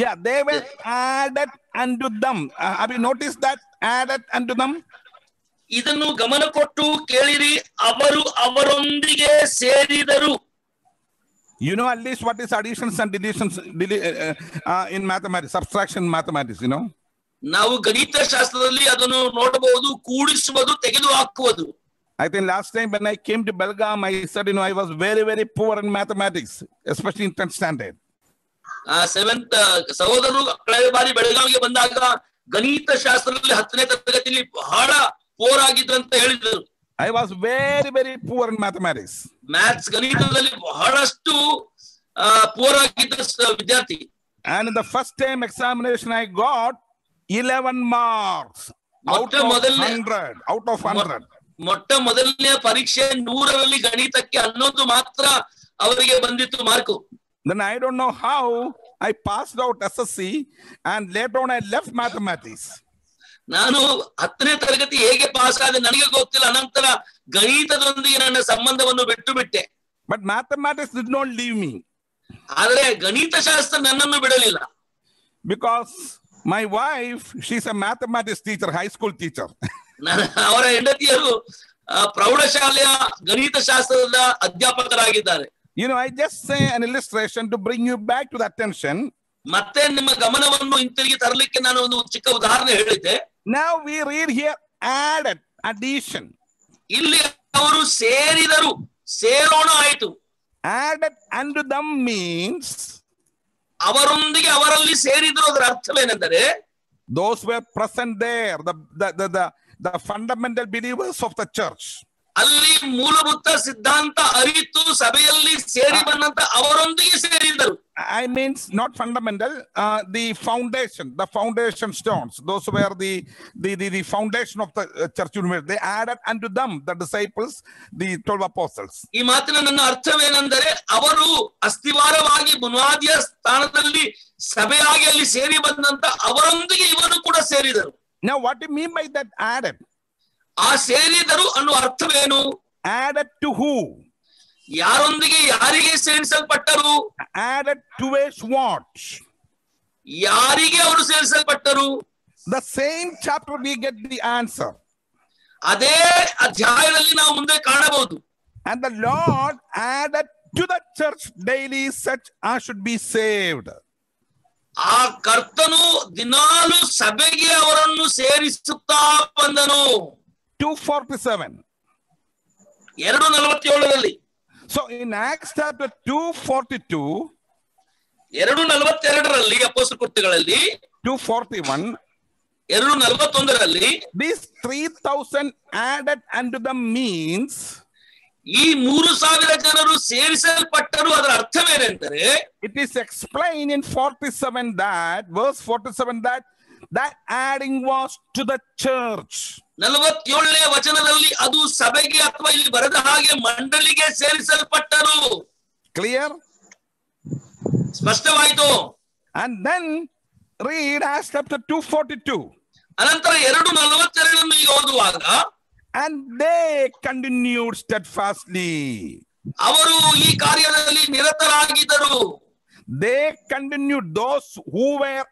Yeah, they were added unto them. Have you noticed that? Added unto them. ಇದನ್ನು ಗಮನ ಕೊಟ್ಟು ಕೇಳಿರಿ, ಅವರು ಅವರೊಂದಿಗೆ ಸೇರಿದರು. You know at least what is additions and deletions in mathematics, subtraction mathematics, you know? ನಾವು ಗಣಿತ ಶಾಸ್ತ್ರದಲ್ಲಿ ಅದನ್ನು ನೋಡಬಹುದು, ಕೂಡಿಸುವುದು, ತೆಗೆದು ಹಾಕುವುದು. I think last time when I came to Belgaum, I said, I was very, very poor in mathematics, especially in 10th standard. 7th ಸಹೋದರರು ಕಳೆದ ಬಾರಿ ಬೆಳಗಾವಿಗೆ ಬಂದಾಗ ಗಣಿತ ಶಾಸ್ತ್ರದಲ್ಲಿ 10ನೇ ತರಗತಿಯಲ್ಲಿ ಬಹಳ ಪೋರ್ ಆಗಿದ್ರು ಅಂತ ಹೇಳಿದರು. I was very, very poor in mathematics. Maths ಗಣಿತದಲ್ಲಿ ಬಹಳಷ್ಟು ಪೋರ್ ಆಗಿದ್ದ ವಿದ್ಯಾರ್ಥಿ. And in the first time examination I got 11 marks out of 100. ಮೊಟ್ಟ ಮೊದಲನೇ ಪರೀಕ್ಷೆ 100ರಲ್ಲಿ ಗಣಿತಕ್ಕೆ 11 ಮಾತ್ರ ಅವರಿಗೆ ಬಂದಿತ್ತು mark. Then I don't know how I passed out SSC and later on I left mathematics. ನಾನು 10ನೇ ತರಗತಿ ಹೇಗೆ ಪಾಸ್ ಆದೆ ನನಗೆ ಗೊತ್ತಿಲ್ಲ. ಅನಂತರ ಗಣಿತದೊಂದಿಗೆ ನನ್ನ ಸಂಬಂಧವನ್ನು ಬಿಟ್ಟು ಬಿಟ್ಟೆ. But mathematics did not leave me. ಆದರೆ ಗಣಿತ ಶಾಸ್ತ್ರ ನನ್ನನ್ನು ಬಿಡಲಿಲ್ಲ. Because my wife, she's a mathematics teacher, high school teacher. ಅವರ ಹೆಂಡತಿಯರು ಪ್ರೌಢಶಾಲೆಯ ಗಣಿತ ಶಾಸ್ತ್ರದ ಅಧ್ಯಾಪಕರಾಗಿದ್ದಾರೆ. I just say an illustration to bring you back to the attention. ಮತ್ತೆ ನಿಮ್ಮ ಗಮನವನ್ನು ಹಿಂತಿರುಗಿ ತರಲಿಕ್ಕೆ ನಾನು ಒಂದು ಚಿಕ್ಕ ಉದಾಹರಣೆ ಹೇಳಿದ್ದೆ. Now we read here added, addition. ಇಲ್ಲಿ ಅವರು ಸೇರಿದರು, ಸೇರೋಣ ಆಯಿತು. Added unto them means ಅವರೊಂದಿಗೆ ಅವರಲ್ಲಿ ಸೇರಿದ್ರು. ಅದರ ಅರ್ಥವೇನೆಂದರೆ those were present there, the fundamental believers of the church. ಅಲ್ಲಿ ಮೂಲಭೂತ ಸಿದ್ಧಾಂತ ಅರಿತು ಸಭೆಯಲ್ಲಿ ಸೇರಿ ಬಂದಂತ ಅವರೊಂದಿಗೆ ಸೇರಿದರು. I means not fundamental, the foundation stones. Those were the foundation of the church universe. They added unto them, the disciples, the 12 apostles. ಈ ಮಾತಿನ ನನ್ನ ಅರ್ಥವೇನೆಂದರೆ ಅವರು ಅಸ್ಥಿವಾರವಾಗಿ ಬುನಾದಿಯ ಸ್ಥಾನದಲ್ಲಿ ಸಭೆಯಾಗಿ ಅಲ್ಲಿ ಸೇರಿ ಬಂದಂತ ಅವರೊಂದಿಗೆ ಇವರು ಕೂಡ ಸೇರಿದರು. Now what do you mean by that added? ಆ ಸೇರಿದರು ಅನ್ನುವ ಅರ್ಥವೇನು? Added to who? ಯಾರೊಂದಿಗೆ ಯಾರಿಗೆ ಸೇರಿಸಲ್ಪಟ್ಟರು? Added to a what? ಯಾರಿಗೆ ಅವರು ಸೇರಿಸಲ್ಪಟ್ಟರು? The same chapter we get the answer. ಅದೇ ಅಧ್ಯಾಯದಲ್ಲಿ ನಾವು ಮುಂದೆ ಕಾಣಬಹುದು. And the Lord added to the church daily such as should be saved. ಆ ಕರ್ತನು ದಿನಾಲು ಸಭೆಗೆ ಅವರನ್ನು ಸೇರಿಸುತ್ತಾ ಬಂದನು. 2:47. 2:47ರಲ್ಲಿ. So in Acts chapter 2:42, 2:42ರಲ್ಲಿ ಅಪೊಸ್ತಲ ಕೃತ್ಯಗಳಲ್ಲಿ 2:41, 2:41ರಲ್ಲಿ these 3,000 added unto them means ಈ 3,000 ಜನರು ಸೇರಿಸಲ್ಪಟ್ಟರು. ಅದರ ಅರ್ಥವೇನೆಂದರೆ it is explained in 47 that verse 47 that adding was to the church. 47ನೇ ವಚನದಲ್ಲಿ ಅದು ಸಭೆಗೆ ಅಥವಾ ಇಲ್ಲಿ ಬರೆದ ಹಾಗೆ ಮಂಡಳಿಗೆ ಸೇರಿಸಲ್ಪಟ್ಟರು. Clear? ಸ್ಪಷ್ಟವಾಯಿತು. And then read Acts chapter 2:42. ಅನಂತರ 2:42 ಓದುವಾಗ and they continued steadfastly. ಅವರು ಈ ಕಾರ್ಯದಲ್ಲಿ ನಿರತರಾಗಿದ್ದರು. They continued, those who were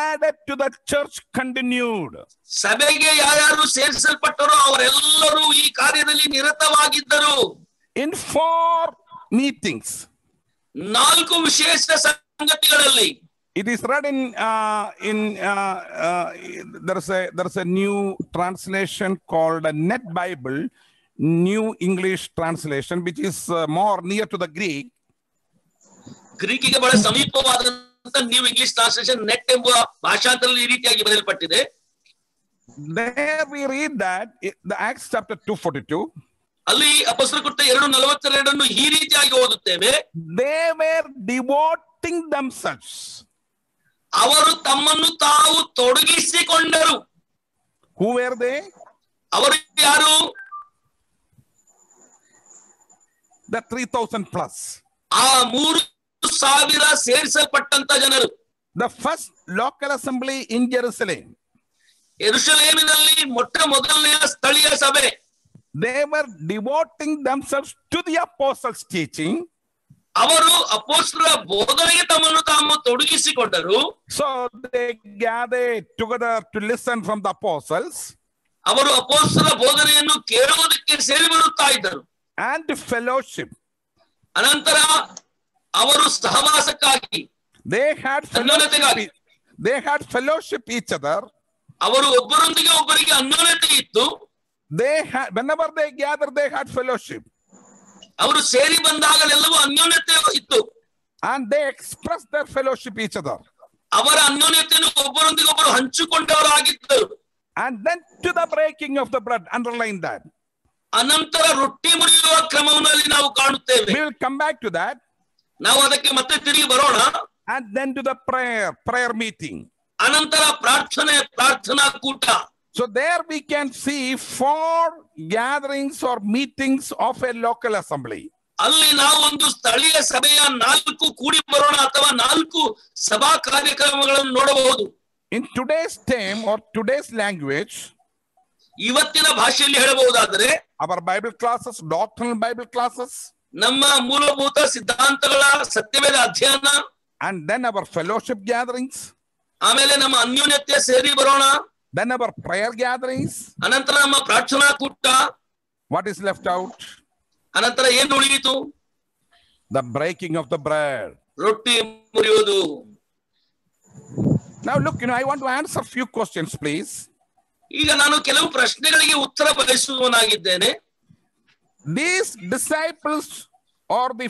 added to the church continued. ಸಭೆಗೆ ಯಾರು ಸೇರಿಸಲ್ಪಟ್ಟರೋ ಅವರೆಲ್ಲರೂ ಈ ಕಾರ್ಯದಲ್ಲಿ ನಿರತವಾಗಿದ್ದರು. In 4 meetings. 4 ವಿಶೇಷ ಸಂಗತಿಗಳಲ್ಲಿ. It is read in there's a new translation called a Net Bible, New English Translation, which is more near to the Greek. ಗ್ರೀಕಿಗೆ ಬಹಳ ಸಮೀಪವಾದಂತ new English translation net ಎಂಬ ಭಾಷಾಂತರದಲ್ಲಿ ಈ ರೀತಿಯಾಗಿ ಬರೆಯಲ್ಪಟ್ಟಿದೆ. There we read that the Acts chapter 2:42. ಅಲ್ಲಿ ಅಪೊಸ್ತಲ ಕೃತ್ಯ 2:42 ಈ ರೀತಿಯಾಗಿ ಓದುತ್ತೇವೆ. They were devoting themselves. ಅವರು ತಮ್ಮನ್ನು ತಾವು ತೊಡಗಿಸಿಕೊಂಡರು. Who were they? ಅವರು ಯಾರು? The 3,000 plus. ಆ 3,000 ಸೇರಿಸಲ್ಪಟ್ಟಂತ ಜನರು. The first local assembly in Jerusalem. ಯೆರೂಸಲೇಮಿನಲ್ಲಿ ಮೊಟ್ಟ ಮೊದಲನೆಯ ಸ್ಥಳೀಯ ಸಭೆ. They were devoting themselves to the apostles' teaching. ಅವರು ಅಪೊಸ್ತಲರ ಬೋಧನೆಗೆ ತಮ್ಮನ್ನು ತಾವು ತೊಡಗಿಸಿಕೊಂಡರು. So they gathered together to listen from the apostles. ಅವರು ಅಪೊಸ್ತಲರ ಬೋಧನೆಯನ್ನು ಕೇಳುವುದಕ್ಕೆ ಸೇರಿ ಬರುತ್ತಾ ಇದ್ದರು. And fellowship. ಅನಂತರ ಅವರು ಸಹವಾಸಕ್ಕಾಗಿ, They had fellowship each other. ಅವರು ಒಬ್ಬರೊಂದಿಗೆ ಒಬ್ಬರಿಗೆ ಅನ್ಯೋನ್ಯತೆ ಇತ್ತು. Whenever they gathered, they had fellowship. ಅವರು ಸೇರಿ ಬಂದಾಗಲೆಲ್ಲವೂ ಅನ್ಯೋನ್ಯತೆ ಇತ್ತು. And they expressed their fellowship each other. ಅವರ ಅನ್ಯೋನ್ಯತೆಯನ್ನು ಒಬ್ಬರೊಂದಿಗೆ ಒಬ್ಬರು ಹಂಚಿಕೊಂಡವರಾಗಿದ್ದರು. And then to the breaking of the bread, underline that. ಅನಂತರ ರೊಟ್ಟಿ ಮುರಿಯುವ ಕ್ರಮವನ್ನು ನಾವು ಕಾಣುತ್ತೇವೆ. We will come back to that. ನಾವು ಅದಕ್ಕೆ ಮತ್ತೆ ತಿರುಗಿ ಬರೋಣ. And then to the prayer meeting. ಅನಂತರ ಪ್ರಾರ್ಥನಾ ಕೂಟ. So there we can see 4 gatherings or meetings of a local assembly. ಅಲ್ಲಿ ನಾವು ಒಂದು ಸ್ಥಳೀಯ ಸಭೆಯ 4 ಕೂಡಿ ಬರೋಣ ಅಥವಾ 4 ಸಭಾ ಕಾರ್ಯಕ್ರಮಗಳನ್ನು ನೋಡಬಹುದು. In today's time or today's language, ಇವತ್ತಿನ ಭಾಷೆಯಲ್ಲಿ ಹೇಳಬಹುದಾದರೆ our Bible classes, doctrinal Bible classes, ನಮ್ಮ ಮೂಲಭೂತ ಸಿದ್ಧಾಂತಗಳ ಸತ್ಯವೇದ ಅಧ್ಯಯನ, and then our fellowship gatherings, ಆಮೇಲೆ ನಮ್ಮ ಅನ್ಯೋನ್ಯತೆ ಸೇರಿ ಬರೋಣ, then our prayer gatherings, ಅನಂತರ ನಮ್ಮ ಪ್ರಾರ್ಥನಾ ಕೂಟ. What is left out? ಅನಂತರ ಏನು ಉಳಿಯಿತು? The breaking of the bread. ರೊಟ್ಟಿ ಮುರಿಯುವುದು. Now look, I want to answer a few questions, please. ಈಗ ನಾನು ಕೆಲವು ಪ್ರಶ್ನೆಗಳಿಗೆ ಉತ್ತರ ಬಯಸುವವನಾಗಿದ್ದೇನೆ. These disciples are the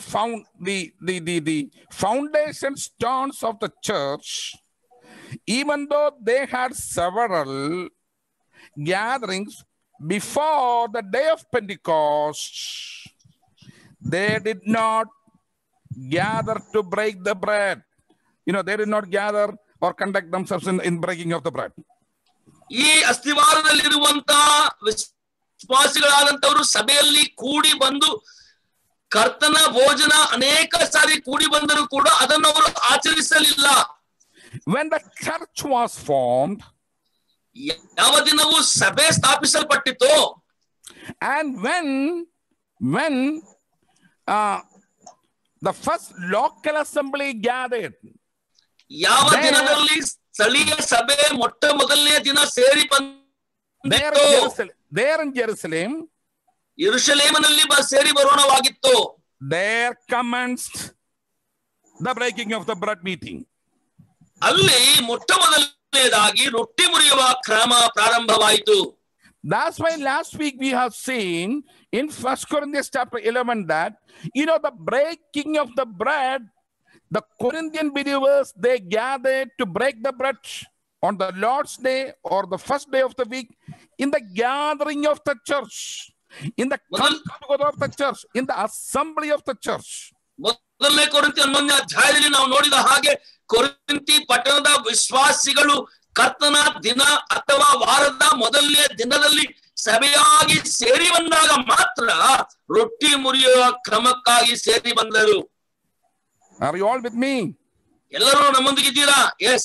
foundation stones of the church. Even though they had several gatherings before the day of Pentecost, they did not gather to break the bread. They did not gather or conduct themselves in breaking of the bread. ಈ ಅಸ್ತಿವಾರದಲ್ಲಿರುವಂತಹ ವಿಶ್ವಾಸಿಗಳಾದಂತವರು ಸಭೆಯಲ್ಲಿ ಕೂಡಿ ಬಂದು ಕರ್ತನ ಭೋಜನ ಅನೇಕ ಸಾರಿ ಕೂಡಿ ಬಂದರೂ ಕೂಡ ಅದನ್ನು ಅವರು ಆಚರಿಸಲಿಲ್ಲ. When the church was formed, ಯಾವ ದಿನವೂ ಸಭೆ ಸ್ಥಾಪಿಸಲ್ಪಟ್ಟಿತು, and when the first local assembly gathered, ಯಾವ ದಿನದಲ್ಲಿ ಸ್ಥಳೀಯ ಸಭೆ ಮೊಟ್ಟ ಮೊದಲನೇ ದಿನ ಸೇರಿ ಬಂದಿತ್ತು, there in Jerusalem, ಯೆರೂಸಲೇಮಿನಲ್ಲಿ ಸೇರಿ ಬರೋಣವಾಗಿತ್ತು. there commenced the breaking of the bread meeting. ಅಲ್ಲಿ ಮೊಟ್ಟ ಮೊದಲನೇದಾಗಿ ರೊಟ್ಟಿ ಮುರಿಯುವ ಕ್ರಮ ಪ್ರಾರಂಭವಾಯಿತು. That's why last week we have seen in 1 Corinthians chapter 11 that the breaking of the bread, the Corinthian believers, they gathered to break the bread on the Lord's Day or the first day of the week in the gathering of the church, in the together of the church, in the assembly of the church. ಮೊದಲನೇ ಕೊರಿಂಥಿ 11ನೇ ಅಧ್ಯಾಯದಲ್ಲಿ ನಾವು ನೋಡಿದ ಹಾಗೆ ಕೊರಿಂಥಿ ಪಟ್ಟಣದ ವಿಶ್ವಾಸಿಗಳು ಕರ್ತನ ದಿನ ಅಥವಾ ವಾರದ ಮೊದಲನೇ ದಿನದಲ್ಲಿ ಸಭೆಯಾಗಿ ಸೇರಿ ಬಂದಾಗ ಮಾತ್ರ ರೊಟ್ಟಿ ಮುರಿಯುವ ಕ್ರಮಕ್ಕಾಗಿ ಸೇರಿ ಬಂದರು. Are you all with me? ಎಲ್ಲರೂ ನಮ್ಮೊಂದಿಗಿದ್ದೀರಾ? Yes.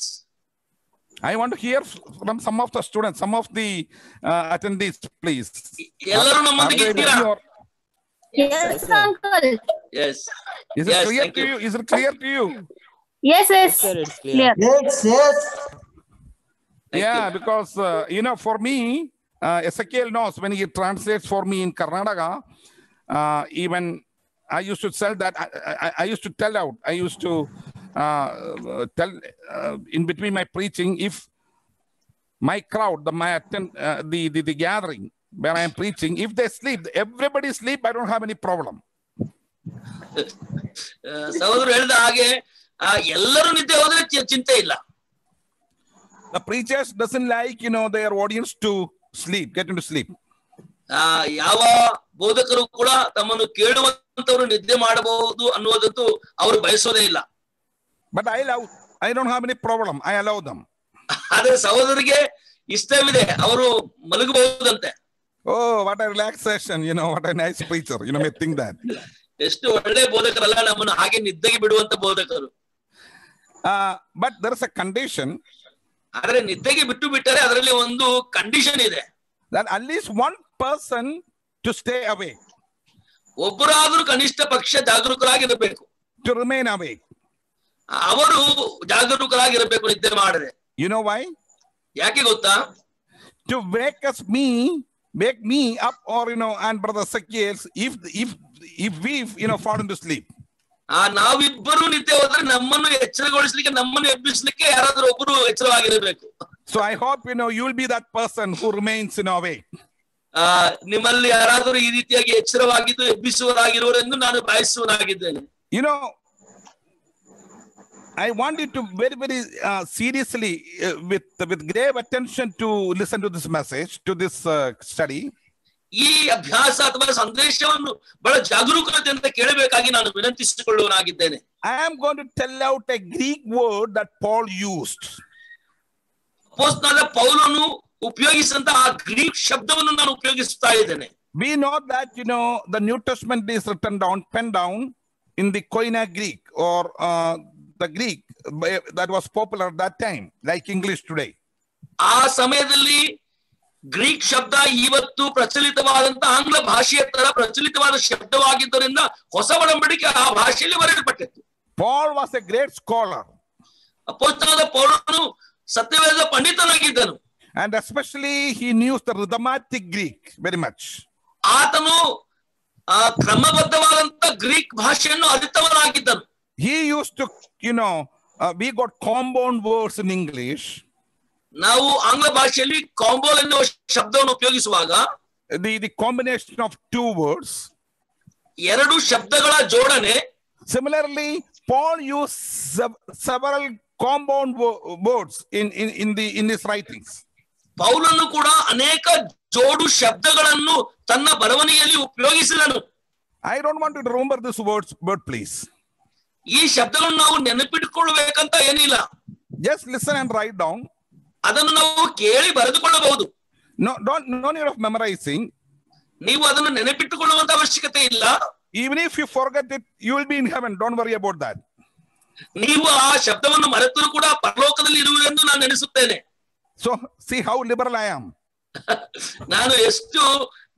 I want to hear from some of the students, some of the attendees, please. ಎಲ್ಲರೂ ನಮ್ಮೊಂದಿಗಿದ್ದೀರಾ? Yes, uncle. Yes. Is it clear to you? Is it clear to you? Yes, yes. Clear. Yes. Yeah, because for me, Ezekiel knows when he translates for me in Karnataka. Even I used to tell that I used to tell out. I used to tell in between my preaching, if my crowd, the gathering where I am preaching, if they sleep, everybody sleep, I don't have any problem. ಸಹೋದರರು ಹೇಳಿದ ಹಾಗೆ ಎಲ್ಲರೂ ನಿದ್ದೆ ಹೋದ್ರೆ ಚಿಂತೆ ಇಲ್ಲ. The preachers doesn't like their audience to sleep, get into sleep. ಯಾವ ಬೋಧಕರು ಕೂಡ ತಮ್ಮನ್ನು ಕೇಳುವಂತವರು ನಿದ್ದೆ ಮಾಡಬಹುದು ಅನ್ನುವುದಂತೂ ಅವರು ಬಯಸೋದೇ ಇಲ್ಲ. But I don't have any problem. I allow them. ಆದ್ರೆ ಸಹೋದರಿಗೆ ಇಷ್ಟವಿದೆ, ಅವರು ಮಲಗಬಹುದಂತೆ. Oh, what a relaxation! What a nice preacher. May think that. ಎಷ್ಟು ಒಳ್ಳೆ ಬೋಧಕರಲ್ಲ, ನಮ್ಮನ್ನು ಹಾಗೆ ನಿದ್ದೆಗೆ ಬಿಡುವಂತ ಬೋಧಕರು. But there is a condition. ಆದ್ರೆ ನಿದ್ದೆಗೆ ಬಿಟ್ಟು ಬಿಟ್ಟರೆ ಅದರಲ್ಲಿ ಒಂದು ಕಂಡೀಷನ್ ಇದೆ. That at least one person to stay awake. ಒಬ್ಬರಾದ್ರೂ ಕನಿಷ್ಠ ಪಕ್ಷ ಜಾಗರೂಕರಾಗಿರಬೇಕು. To remain awake. ಅವರು ಜಾಗರೂಕರಾಗಿರಬೇಕು ನಿದ್ದೆ ಮಾಡಿದ್ರೆ. You know why? ಯಾಕೆ ಗೊತ್ತಾ? To wake me up, or and brother Zacchaeus, if we fall into sleep. ನಾವಿಬ್ಬರು ನಿದ್ದೆ ಹೋದ್ರೆ ನಮ್ಮನ್ನು ಎಚ್ಚರಗೊಳಿಸ್ಲಿಕ್ಕೆ, ನಮ್ಮನ್ನು ಎಬ್ಬಿಸ್ಲಿಕ್ಕೆ ಯಾರಾದ್ರೂ ಒಬ್ಬರು ಎಚ್ಚರವಾಗಿರಬೇಕು. So I hope you will be that person who remains awake. ನಿಮ್ಮಲ್ಲಿ ಯಾರಾದರೂ ಈ ರೀತಿಯಾಗಿ ಎಚ್ಚರವಾಗಿದ್ದು ಎಬ್ಬಿಸುವರಾಗಿರುವರೆಂದು ನಾನು ಬಯಸುವನಾಗಿದ್ದೇನೆ. I want you to very, very seriously, with grave attention, to listen to this message, to this study. ಈ ಅಭ್ಯಾಸ ಅಥವಾ ಸಂದೇಶವನ್ನು ಬಹಳ ಜಾಗರೂಕತೆಯಿಂದ ಕೇಳಬೇಕಾಗಿ ನಾನು ವಿನಂತಿಸಿಕೊಳ್ಳುವನಾಗಿದ್ದೇನೆ. I am going to tell out a Greek word that Paul used. ಅಪೊಸ್ತಲನಾದ ಪೌಲನು ಉಪಯೋಗಿಸಿದಂತ ಆ ಗ್ರೀಕ್ ಶಬ್ದವನ್ನು ನಾನು ಉಪಯೋಗಿಸ್ತಾ ಇದ್ದೇನೆ. We know that the New Testament is penned down in the Koine Greek, or the Greek that was popular at that time, like English today. ಆ ಸಮಯದಲ್ಲಿ Greek ಶಬ್ದ ಇವತ್ತು ಪ್ರಚಲಿತವಾದಂತ ಆಂಗ್ಲ ಭಾಷೆಯ ತರ ಪ್ರಚಲಿತವಾದ ಶಬ್ದವಾಗಿದ್ದರಿಂದ ಹೊಸ ಒಡಂಬಡಿಕೆ ಆ ಭಾಷೆಯಲ್ಲಿ ಬರೆಯಲ್ಪಟ್ಟಿತ್ತು. Paul was a great scholar. ಅಪೊಸ್ತಲನಾದ ಪೌಲನು ಸತ್ಯವೇದ ಪಂಡಿತನಾಗಿದ್ದನು. And especially he knew the rhythmatic Greek very much. ಆತನು ಕ್ರಮಬದ್ಧವಾದಂತ ಗ್ರೀಕ್ ಭಾಷೆಯನ್ನು ಅರಿತವನಾಗಿದ್ದನು. He used to, we got compound words in English. ನಾವು ಆಂಗ್ಲ ಭಾಷೆಯಲ್ಲಿ ಕಾಂಬೋಲ್ ಎನ್ನುವ ಶಬ್ದವನ್ನು ಉಪಯೋಗಿಸುವಾಗ the combination of two words, ಎರಡು ಶಬ್ದಗಳ ಜೋಡಣೆ. Similarly, Paul used several compound words in his writings. ಪೌಲನು ಕೂಡ ಅನೇಕ ಜೋಡು ಶಬ್ದಗಳನ್ನು ತನ್ನ ಬರವಣಿಗೆಯಲ್ಲಿ ಉಪಯೋಗಿಸಿದನು. I don't want you to remember this word, please. ಈ ಶಬ್ದಗಳನ್ನು ನಾವು ನೆನಪಿಟ್ಟುಕೊಳ್ಳಬೇಕಂತ ಏನಿಲ್ಲ. Just listen and write down. ಅದನ್ನು ನಾವು ಕೇಳಿ ಬರೆದುಕೊಳ್ಳಬಹುದು. No need of memorizing. ನೀವು ಅದನ್ನು ನೆನಪಿಟ್ಟುಕೊಳ್ಳುವಂತ ಅವಶ್ಯಕತೆ ಇಲ್ಲ. Even if you forget it, you will be in heaven. Don't worry about that. ನೀವು ಆ ಶಬ್ದವನ್ನು ಮರೆತರೂ ಕೂಡ ಪರಲೋಕದಲ್ಲಿ ಇರುವುದೆಂದು ನಾನು ನೆನೆಸುತ್ತೇನೆ. So see how liberal I am. ನಾನು ಎಷ್ಟು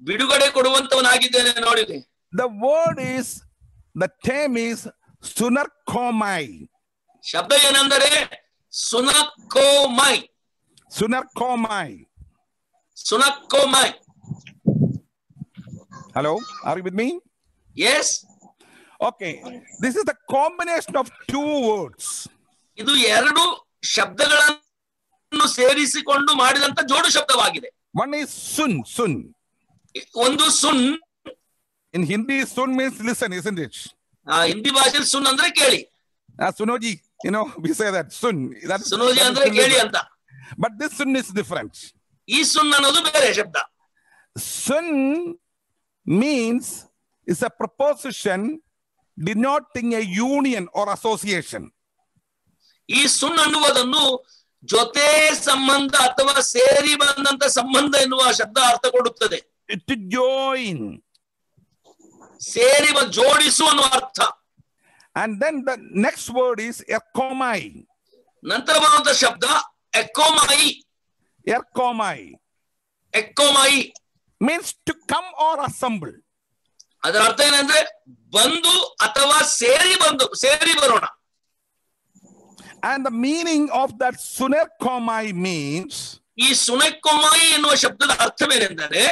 ಬಿಡುಗಡೆ ಕೊಡುವಂತವನಾಗಿದ್ದೇನೆ ನೋಡಿ. The term is sunarkomai. ಶಬ್ದ ಏನೆಂದರೆ ಸುನಕೋಮೈ. Sunarkomai. ಸುನಕೋಮೈ. Hello, are you with me? Yes. Okay, this is the combination of two words. ಇದು ಎರಡು ಶಬ್ದಗಳನ್ನು ಸೇರಿಸಿಕೊಂಡು ಮಾಡಿದಂತ ಜೋಡು ಶಬ್ದವಾಗಿದೆ. One is sun. ಒಂದು ಸುನ್. In Hindi, sun means listen, isn't it? Hindi ಭಾಷೆಯಲ್ಲಿ ಸುನ್ ಅಂದ್ರೆ ಕೇಳಿ. Sunoji, we say that sun. ಸುನೋಜಿ ಅಂದ್ರೆ ಕೇಳಿ ಅಂತ. But this sun is different. ಈ ಸುನ್ ಅನ್ನೋದು ಬೇರೆ ಶಬ್ದ. Sun means is a preposition denoting a union or association. ಈ ಸುನ್ ಅನ್ನುವುದನ್ನು ಜೊತೆ ಸಂಬಂಧ ಅಥವಾ ಸೇರಿ ಬಂದಂತ ಸಂಬಂಧ ಎನ್ನುವ ಶಬ್ದ ಅರ್ಥ ಕೊಡುತ್ತದೆ. To join. ಸೇರಿ ಜೋಡಿಸು ಅನ್ನುವ ಅರ್ಥ. And then the next word is erkomai. ನಂತರ ಬರುವಂತ ಶಬ್ದ ಎಕೋಮೈ. ಎಕೋಮೈ means to come or assemble. ಅದರ ಅರ್ಥ ಏನಂದ್ರೆ ಬಂದು ಅಥವಾ ಸೇರಿ ಬರೋಣ. And the meaning of that sunerkomai means, ಈ ಸುನೆಕೊಮೈ ಎನ್ನುವ ಶಬ್ದದ ಅರ್ಥವೇನೆಂದರೆ,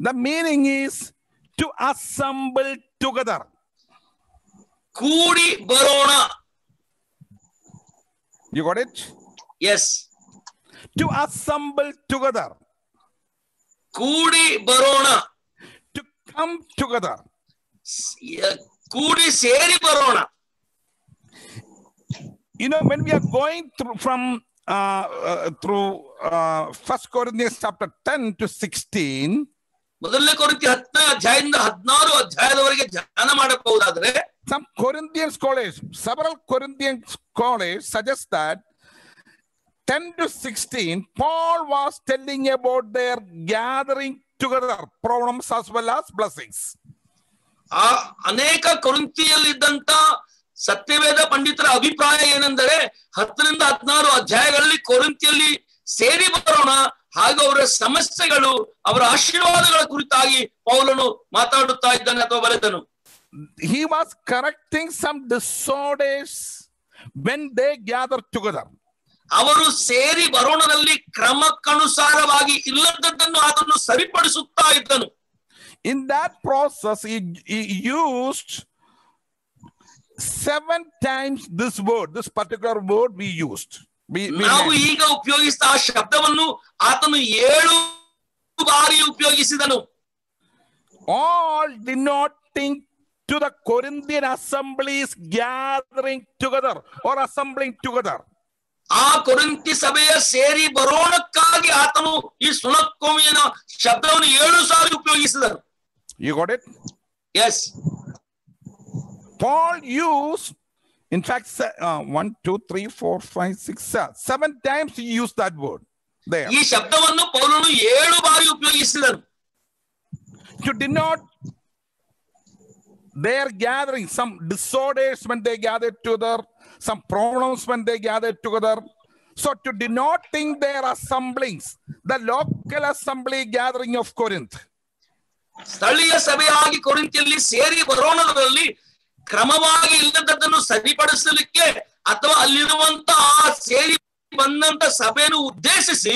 the meaning is to assemble together. ಕೂಡಿ ಬರೋಣ. You got it? Yes. To assemble together. ಕೂಡಿ ಬರೋಣ. To come together. ಕೂಡಿ ಸೇರಿ ಬರೋಣ. When we are going through 1 Corinthians chapter 10 to 16, ಮೊದಲನೇ ಕೊರಿಂಥಿ 10ನೇ ಅಧ್ಯಾಯದಿಂದ 16 ಅಧ್ಯಾಯದವರೆಗೆ ಧ್ಯಾನ ಮಾಡಬಹುದಾದ್ರೆ, several Corinthian scholars suggest that 10 to 16, Paul was telling about their gathering together problems as well as blessings. ಅನೇಕ ಕೊರಿಂಥಿಯಲ್ಲಿದ್ದಂತ ಸತ್ಯವೇದ ಪಂಡಿತರ ಅಭಿಪ್ರಾಯ ಏನೆಂದರೆ 10ರಿಂದ 16 ಅಧ್ಯಾಯಗಳಲ್ಲಿ ಕೊರಿಂಥಿಯಲ್ಲಿ ಸೇರಿ ಬರೋಣ, ಹಾಗೂ ಅವರ ಸಮಸ್ಯೆಗಳು, ಅವರ ಆಶೀರ್ವಾದಗಳ ಕುರಿತಾಗಿ ಪೌಲನು ಮಾತಾಡುತ್ತಾ ಇದ್ದಾನೆ ಅಥವಾ ಬರೆದನು. He was correcting some disorders when they gathered together. ಅವರು ಸೇರಿ ಬರೋಣದಲ್ಲಿ ಕ್ರಮಕ್ಕನುಸಾರವಾಗಿ ಇಲ್ಲದದ್ದನ್ನು ಅದನ್ನು ಸರಿಪಡಿಸುತ್ತಾ ಇದ್ದನು. In that process, he used 7 times this word, this particular word we used. ನಾವು ಈಗ ಉಪಯೋಗಿಸಿದ ಆ ಶಬ್ದವನ್ನು ಆತನು 7 ಬಾರಿ ಉಪಯೋಗಿಸಿದನು. All denoting to the Corinthian assemblies gathering together or assembling together. ಆ ಕೊರಿಂಥಿ ಸಭೆಯ ಸೇರಿ ಬರೋಣಕ್ಕಾಗಿ ಆತನು ಈ ಸುನಕೋಮಿಯನ ಶಬ್ದವನ್ನು 7 ಸಾರಿ ಉಪಯೋಗಿಸಿದನು. You got it? Yes. Paul used, in fact, 1, 2, 3, 4, 5, 6, 7 times he used that word there. ಈ ಶಬ್ದವನ್ನು ಪೌಲನು 7 ಬಾರಿ ಉಪಯೋಗಿಸಿದನು. To denote their gathering, some disorders when they gathered together, some problems when they gathered together. So to denoting their assemblings, the local assembly gathering of Corinth. ಸ್ಥಳೀಯ ಸಭೆಯಾಗಿ ಕೊರಿಂಥಿಯಲ್ಲಿ ಸೇರಿ ಬರೋಣದಲ್ಲಿ ಕ್ರಮವಾಗಿ ಇಲ್ಲದದ್ದನ್ನು ಸರಿಪಡಿಸಲಿಕ್ಕೆ ಅಥವಾ ಅಲ್ಲಿರುವಂತಹ ಸೇರಿ ಬಂದಂತ ಸಭೆಯನ್ನು ಉದ್ದೇಶಿಸಿ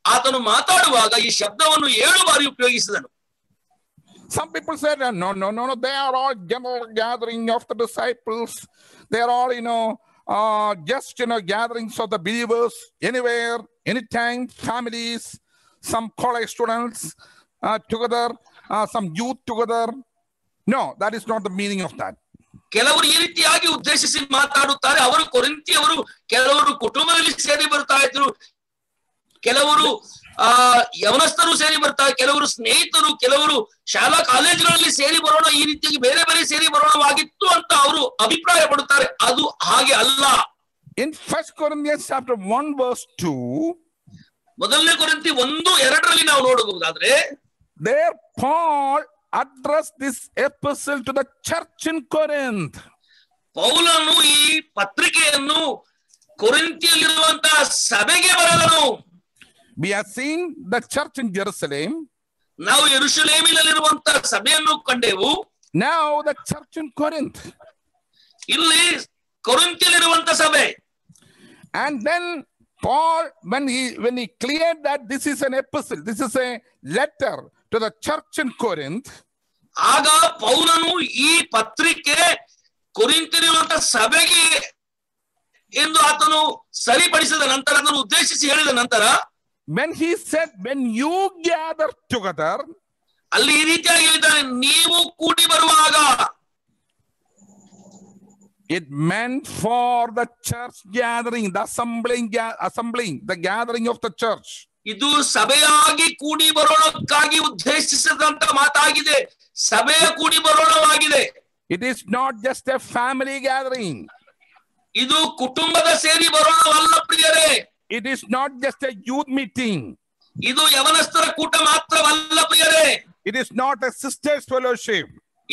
ಆತನು ಮಾತಾಡುವಾಗ ಈ ಶಬ್ದವನ್ನು 7 ಬಾರಿ ಉಪಯೋಗಿಸಿದನು. Some people said, no, they are all general gathering of the disciples. They are all, just, gatherings of the believers anywhere, anytime, families, some college students together, some youth together. No, that is not the meaning of that. ಕೆಲವರು ಈ ರೀತಿಯಾಗಿ ಉದ್ದೇಶಿಸಿ ಮಾತಾಡುತ್ತಾರೆ. ಅವರು ಕೊರಿಂಥಿಯವರು ಕೆಲವರು ಕುಟುಂಬದಲ್ಲಿ ಸೇರಿ ಬರ್ತಾ ಇದ್ರು, ಕೆಲವರು ಯವನಸ್ಥರು ಸೇರಿ ಬರ್ತಾರೆ, ಕೆಲವರು ಸ್ನೇಹಿತರು, ಕೆಲವರು ಶಾಲಾ ಕಾಲೇಜುಗಳಲ್ಲಿ ಸೇರಿ ಬರೋಣ, ಈ ರೀತಿಯಾಗಿ ಬೇರೆ ಬೇರೆ ಸೇರಿ ಬರೋಣವಾಗಿತ್ತು ಅಂತ ಅವರು ಅಭಿಪ್ರಾಯ ಪಡುತ್ತಾರೆ. ಅದು ಹಾಗೆ ಅಲ್ಲ. In 1 Corinthians chapter 1 verse 2, ಮೊದಲನೇ ಕೊರಿಂಥಿ 1:2 ನಾವು ನೋಡಬಹುದಾದ್ರೆ, there Paul addressed this epistle to the church in Corinth. ಪೌಲನು ಈ ಪತ್ರಿಕೆಯನ್ನು ಕೊರಿಂಥಿಯಲ್ಲಿರುವಂತಹ ಸಭೆಗೆ ಬರೆದನು. We have seen the church in Jerusalem. ನಾವು ಯೆರೂಸಲೇಮಿನಲ್ಲಿರುವಂತಹ ಸಭೆಯನ್ನು ಕಂಡೆವು. Now the church in Corinth. ಇಲ್ಲಿ ಕೊರಿಂಥಿಯಲ್ಲಿರುವಂತಹ ಸಭೆ. And then Paul, when he cleared that this is an epistle, this is a letter to the church in Corinth. ಆಗ ಪೌಲನು ಈ ಪತ್ರಿಕೆ ಕೊರಿಂಥಿಯಲ್ಲಿರುವಂತಹ ಸಭೆಗೆ ಎಂದು ಆತನು ಸರಿಪಡಿಸಿದ ನಂತರ, ಅದನ್ನು ಉದ್ದೇಶಿಸಿ ಹೇಳಿದ ನಂತರ, when he said, when you gather together, ಅಲ್ಲಿ ಈ ರೀತಿಯಾಗಿ ಹೇಳಿದ್ದಾನೆ, ನೀವು ಕೂಡಿ ಬರುವಾಗ. It meant for the church gathering, the assembling, the gathering of the church. ಇದು ಸಭೆಯಾಗಿ ಕೂಡಿ ಬರೋಣಕ್ಕಾಗಿ ಉದ್ದೇಶಿಸಿದಂತ ಮಾತಾಗಿದೆ. ಸಭೆಯ ಕೂಡಿ ಬರೋಣವಾಗಿದೆ. It is not just a family gathering. ಇದು ಕುಟುಂಬದ ಸೇರಿ ಬರೋಣವಲ್ಲ ಪ್ರಿಯರೇ. It is not just a youth meeting. ಇದು ಯವನಸ್ಥರ ಕೂಟ ಮಾತ್ರವಲ್ಲ ಪ್ರಿಯರೇ. It is not a sisters fellowship.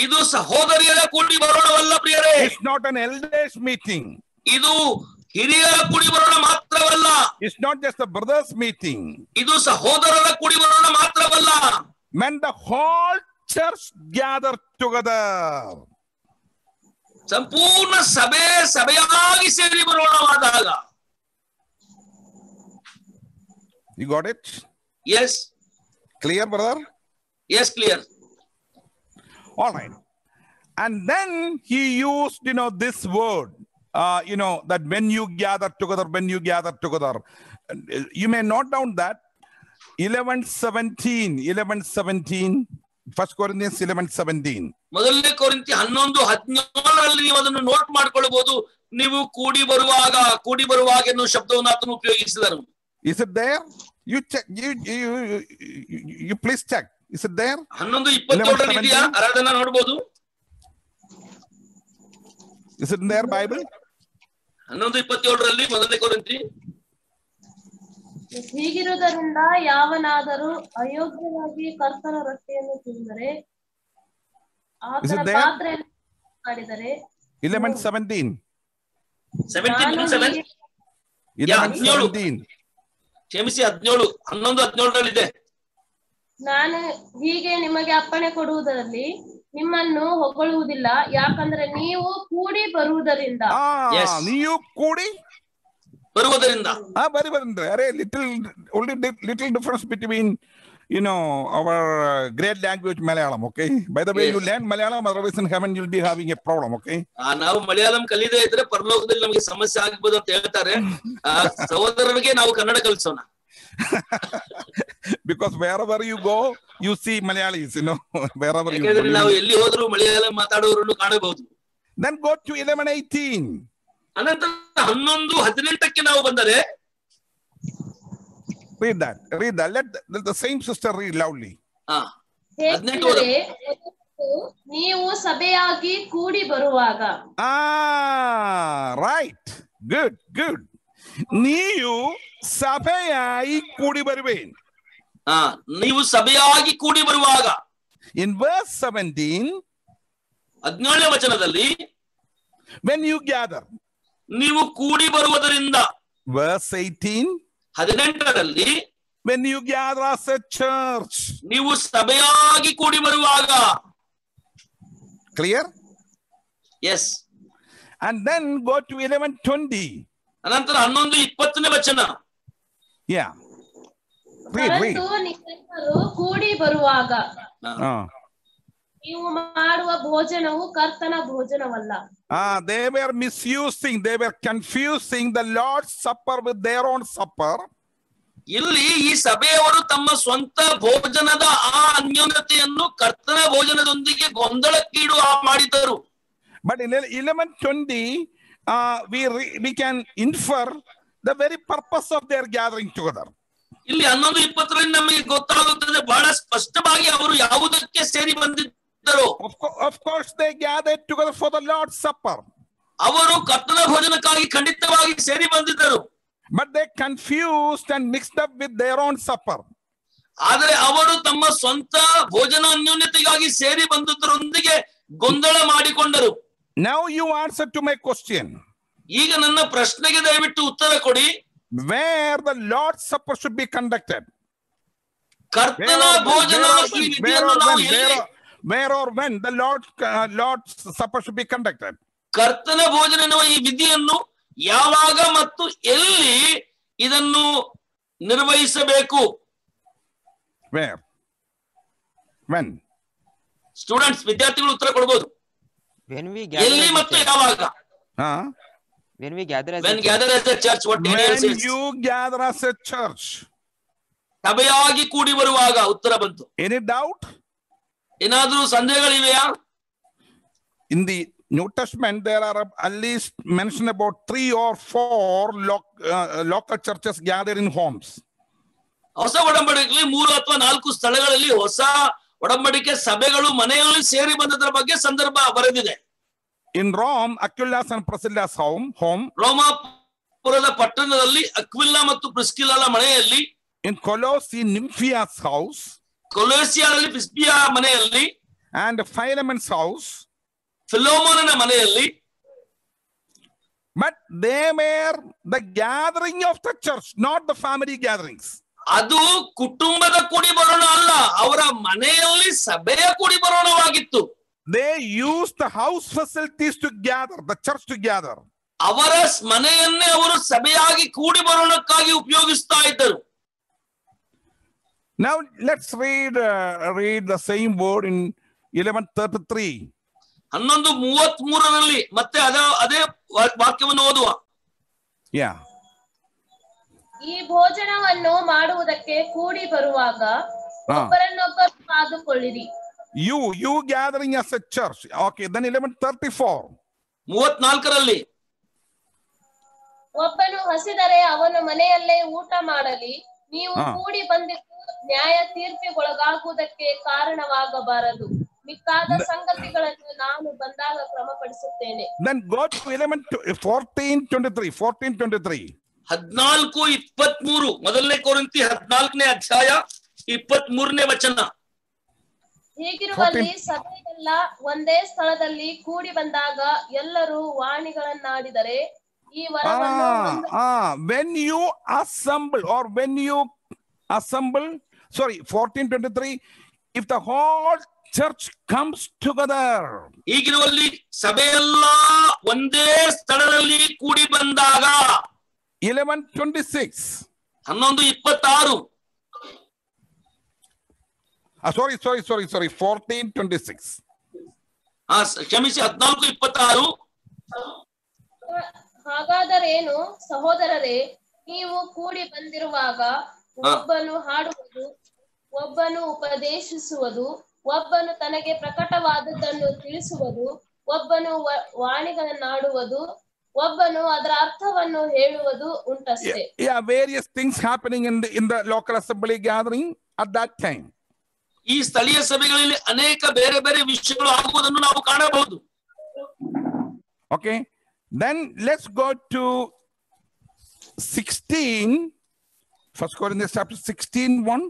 ಇದು ಸಹೋದರಿಯರ ಕೂಡಿ ಬರೋಣವಲ್ಲ ಪ್ರಿಯರೇ. It's not an elders meeting. ಇದು ಹಿರಿಯರ ಕೂಡಿ ಬರೋಣ ಮಾತ್ರವಲ್ಲ. It's not just a brothers meeting. ಇದು ಸಹೋದರರ ಕೂಡಿ ಬರೋಣ ಮಾತ್ರವಲ್ಲ. When the whole church gather together. ಸಂಪೂರ್ಣ ಸಭೆಯಾಗಿ ಸೇರಿ ಬರೋಣವಾದಾಗ. You got it? Yes. Clear, brother? Yes, clear. All right. And then he used, this word, that when you gather together, you may note down that 11:17, 1 Corinthians 11:17. ಮೊದಲನೇ ಕೊರಿಂಥಿ 11:17 ನೀವು ಅದನ್ನು note ಮಾಡ್ಕೊಳ್ಬಹುದು. ನೀವು ಕೂಡಿ ಬರುವಾಗ ಎನ್ನುವ ಶಬ್ದವನ್ನು ಆತನು ಉಪಯೋಗಿಸಿದರು. Is it there? You check. You please check. Is it there? 11:27 ಇದೆಯಾ? ಆರಾಧನಾ ನೋಡಬಹುದು. Is it in their Bible? 11:27 ಮೊದಲನೇ ಕೊರಿಂಥಿ. ಹೀಗಿರುವುದರಿಂದ ಯಾವನಾದರೂ ಅಯೋಗ್ಯವಾಗಿ ಕರ್ತನ ರೊಟ್ಟಿಯನ್ನು ತಿಂದರೆ, ಆತನ ಪಾತ್ರೆಯನ್ನು ಮಾಡಿದರೆ, 11:17. 17:7. 11:17. ಕ್ಷಮಿಸಿ, 17, 11:17 ನಾನು ಹೀಗೆ ನಿಮಗೆ ಅಪ್ಪಣೆ ಕೊಡುವುದರಲ್ಲಿ ನಿಮ್ಮನ್ನು ಹೊಗಳುವುದಿಲ್ಲ, ಯಾಕಂದ್ರೆ ನೀವು ಕೂಡಿ ಬರುವುದರಿಂದ. Yes. ನೀವು ಕೂಡಿ ಬರುವುದರಿಂದ. ಬರುವುದರಿಂದ. ಅರೆ only little difference between our great language Malayalam, okay? By the way, Yes. you learn Malayalam, otherwise in heaven you'll be having a problem, okay? ನಾವು ಮಲಯಾಳಂ ಕಲಿಯದೇ ಇದ್ರೆ ಪರಲೋಕದಲ್ಲಿ ನಮಗೆ ಸಮಸ್ಯೆ ಆಗ್ಬೋದು ಅಂತ ಹೇಳ್ತಾರೆ. ಸಹೋದರರಿಗೆ ನಾವು Kannada ಕಲಿಸೋಣ. Because wherever you go, you see Malayalis, wherever you ಯಾಕಂದ್ರೆ go. ನಾವು ಎಲ್ಲಿ ಹೋದ್ರು ಮಲಯಾಳಂ ಮಾತಾಡೋರನ್ನು ಕಾಣಬಹುದು. Then go to 11:18. ಅನಂತರ 11:18 ನಾವು ಬಂದರೆ, Read that. Let the same sister read loudly. ಹೇಗೆಂದರೆ, ನೀವು ಸಭೆಯಾಗಿ ಕೂಡಿ ಬರುವಾಗ. Right. Good. ನೀವು ಸಭೆಯಾಗಿ ಕೂಡಿ ಬರುವೇನ್. ನೀವು ಸಭೆಯಾಗಿ ಕೂಡಿ ಬರುವಾಗ. In verse 17, 17ನೇ ವಚನದಲ್ಲಿ, when you gather. ನೀವು ಕೂಡಿ ಬರುವುದರಿಂದ. Verse 18, 18ರಲ್ಲಿ, when you gather as a church. ನೀವು ಸಭೆಯಾಗಿ ಕೂಡಿ ಬರುವಾಗ. Clear? Yes. And then go to 11:20. ಅನಂತರ 11:20ನೇ ವಚನ. Yeah. ಪರಂತು ನೀವೆಲ್ಲರೂ ಕೂಡಿ ಬರುವಾಗ ನೀವು ಮಾಡುವ ಭೋಜನವು ಕರ್ತನ ಭೋಜನವಲ್ಲ. They were misusing, they were confusing the Lord's Supper with their own supper. ಇಲ್ಲಿ ಈ ಸಭೆಯವರು ತಮ್ಮ ಸ್ವಂತ ಭೋಜನದ ಆ ಅನ್ಯೋನ್ಯತೆಯನ್ನು ಕರ್ತನ ಭೋಜನದೊಂದಿಗೆ ಗೊಂದಲಕ್ಕೀಡು ಮಾಡಿದರು. But in 11:20, we can infer the very purpose of their gathering together. ಇಲ್ಲಿ 11:20ರಲ್ಲಿ ನಮಗೆ ಗೊತ್ತಾಗುತ್ತದೆ ಬಹಳ ಸ್ಪಷ್ಟವಾಗಿ ಅವರು ಯಾವುದಕ್ಕೆ ಸೇರಿ ಬಂದಿದ್ದರು. Of course they gathered together for the Lord's Supper. ಅವರು ಕರ್ತನ ಭೋಜನಕ್ಕಾಗಿ ಖಂಡಿತವಾಗಿ ಸೇರಿ ಬಂದಿದ್ದರು. But they confused and mixed up with their own supper. ಆದರೆ ಅವರು ತಮ್ಮ ಸ್ವಂತ ಭೋಜನ ಅನ್ಯೋನ್ಯತೆಗಾಗಿ ಸೇರಿ ಬಂದದರೊಂದಿಗೆ ಗೊಂದಲ ಮಾಡಿಕೊಂಡರು. Now you answer to my question. ಈಗ ನನ್ನ ಪ್ರಶ್ನೆಗೆ ದಯವಿಟ್ಟು ಉತ್ತರ ಕೊಡಿ. Where the Lord's Supper should be conducted? ಕರ್ತನ ಭೋಜನ ಈ ವಿಧಿಯನ್ನು ನಾವು ಎಲ್ಲಿ, where or when the Lord's Supper should be conducted? ಕರ್ತನ ಭೋಜನ ಎನ್ನುವ ಈ ವಿಧಿಯನ್ನು ಯಾವಾಗ ಮತ್ತು ಎಲ್ಲಿ ಇದನ್ನು ನಿರ್ವಹಿಸಬೇಕು? Where? When? ಸ್ಟೂಡೆಂಟ್ಸ್, ವಿದ್ಯಾರ್ಥಿಗಳು ಉತ್ತರ ಕೊಡಬಹುದು. ಎಲ್ಲಿ ಮತ್ತು ಯಾವಾಗ? When we gather as when gather as a church, what Daniel says. When you gather as a church. ಸಭೆಯಾಗಿ ಕೂಡಿ ಬರುವಾಗ ಉತ್ತರ ಬಂತು. Any doubt? ಏನಾದರೂ ಸಂದೇಹಗಳಿವೆಯಾ? In the New Testament, there are at least mentioned about 3 or 4 local churches gathered in homes. ಹೊಸ ಒಡಂಬಡಿಕೆಯಲ್ಲಿ 3 ಅಥವಾ 4 ಸ್ಥಳಗಳಲ್ಲಿ ಹೊಸ ಒಡಂಬಡಿಕೆ ಸಭೆಗಳು ಮನೆಯಲ್ಲಿ ಸೇರಿ ಬಂದದರ ಬಗ್ಗೆ ಸಂದರ್ಭ ಬರೆದಿದೆ. In Rome, Aquila and Priscilla's home. ರೋಮಾಪುರದ ಪಟ್ಟಣದಲ್ಲಿ ಅಕ್ವಿಲಾ ಮತ್ತು ಪ್ರಿಸ್ಕಿಲ್ಲಳ ಮನೆಯಲ್ಲಿ. In Colossae, Nymphia's house. ಕೊಲೋಸಿಯಾದಲ್ಲಿ ಪ್ರಿಸ್ಕಿಯಾ ಮನೆಯಲ್ಲಿ. And Philemon's house. ಫಿಲೋಮೋನನ ಮನೆಯಲ್ಲಿ. But they were the gathering of the church, not the family gatherings. ಅದು ಕುಟುಂಬದ ಕೂಡಿ ಬರೋಣ ಅಲ್ಲ, ಅವರ ಮನೆಯಲ್ಲಿ ಸಭೆಯ ಕೂಡಿ ಬರೋಣವಾಗಿತ್ತು. They used the house facilities to gather, the church to gather. ಅವರ ಮನೆಯನ್ನೇ ಅವರು ಸಭೆಯಾಗಿ ಕೂಡಿ ಬರೋಣಕ್ಕಾಗಿ ಉಪಯೋಗಿಸ್ತಾ ಇದ್ದರು. Now let's read the same word in 11:33. 11:33ರಲ್ಲಿ ಮತ್ತೆ ಅದೇ ವಾಕ್ಯವನ್ನು ಓದುವ. Yeah. ಈ ಭೋಜನವನ್ನು ಮಾಡುವುದಕ್ಕೆ ಕೂಡಿ ಬರುವಾಗ ಒಬ್ಬರನ್ನೊಬ್ಬರು ಕಾದುಕೊಳ್ಳಿರಿ. You gathering as a church. Okay, then 11:34. 34ರಲ್ಲಿ ಒಬ್ಬನು ಹಸಿದರೆ ಅವನ ಮನೆಯಲ್ಲೇ ಊಟ ಮಾಡಲಿ, ನೀವು ಕೂಡಿ ಬಂದಿದ್ದು ನ್ಯಾಯ ತೀರ್ಪಿಗೊಳಗಾಗುವುದಕ್ಕೆ ಕಾರಣವಾಗಬಾರದು. ಮಿಕ್ಕಾದ ಸಂಗತಿಗಳನ್ನು ನಾನು ಬಂದಾಗ ಕ್ರಮಪಡಿಸುತ್ತೇನೆ. Then go to 14:23. 14:23 ಮೊದಲನೇ ಕೊರಿಂಥಿ 14ನೇ ಅಧ್ಯಾಯ 23ನೇ ವಚನ. ಹೀಗಿರುವಲ್ಲಿ ಸಭೆಯೆಲ್ಲ ಒಂದೇ ಸ್ಥಳದಲ್ಲಿ ಕೂಡಿ ಬಂದಾಗ ಎಲ್ಲರೂ ವಾಣಿಗಳನ್ನಾಡಿದರೆ ಈ ವರವನ್ನು when you assemble or when you assemble, sorry, 14:23, if the whole church comes together. ಹೀಗಿರುವಲ್ಲಿ ಸಭೆಯೆಲ್ಲ ಒಂದೇ ಸ್ಥಳದಲ್ಲಿ ಕೂಡಿ ಬಂದಾಗ 11:26. 11:26. Sorry, 14:26. ಕ್ಷಮಿಸಿ, 14:26. ಹಾಗಾದರೇನು ಸಹೋದರರೇ, ನೀವು ಕೂಡಿ ಬಂದಿರುವಾಗ ಒಬ್ಬನು ಹಾಡುವುದು, ಒಬ್ಬನು ಉಪದೇಶಿಸುವುದು, ಒಬ್ಬನು ತನಗೆ ಪ್ರಕಟವಾದದ್ದನ್ನು ತಿಳಿಸುವುದು, ಒಬ್ಬನು ವಾಣಿಗಳನ್ನಾಡುವುದು, ಒಬ್ಬನು ಅದರ ಅರ್ಥವನ್ನು ಹೇಳುವುದು ಉಂಟಷ್ಟೇ. Various things happening in the local assembly gathering at that time. ಈ ಸ್ಥಳೀಯ ಸಭೆಗಳಲ್ಲಿ ಅನೇಕ ಬೇರೆ ಬೇರೆ ವಿಷಯಗಳು ಆಗುವುದನ್ನು ನಾವು ಕಾಣಬಹುದು. Okay, then let's go to 16, 1 Corinthians chapter 16:1.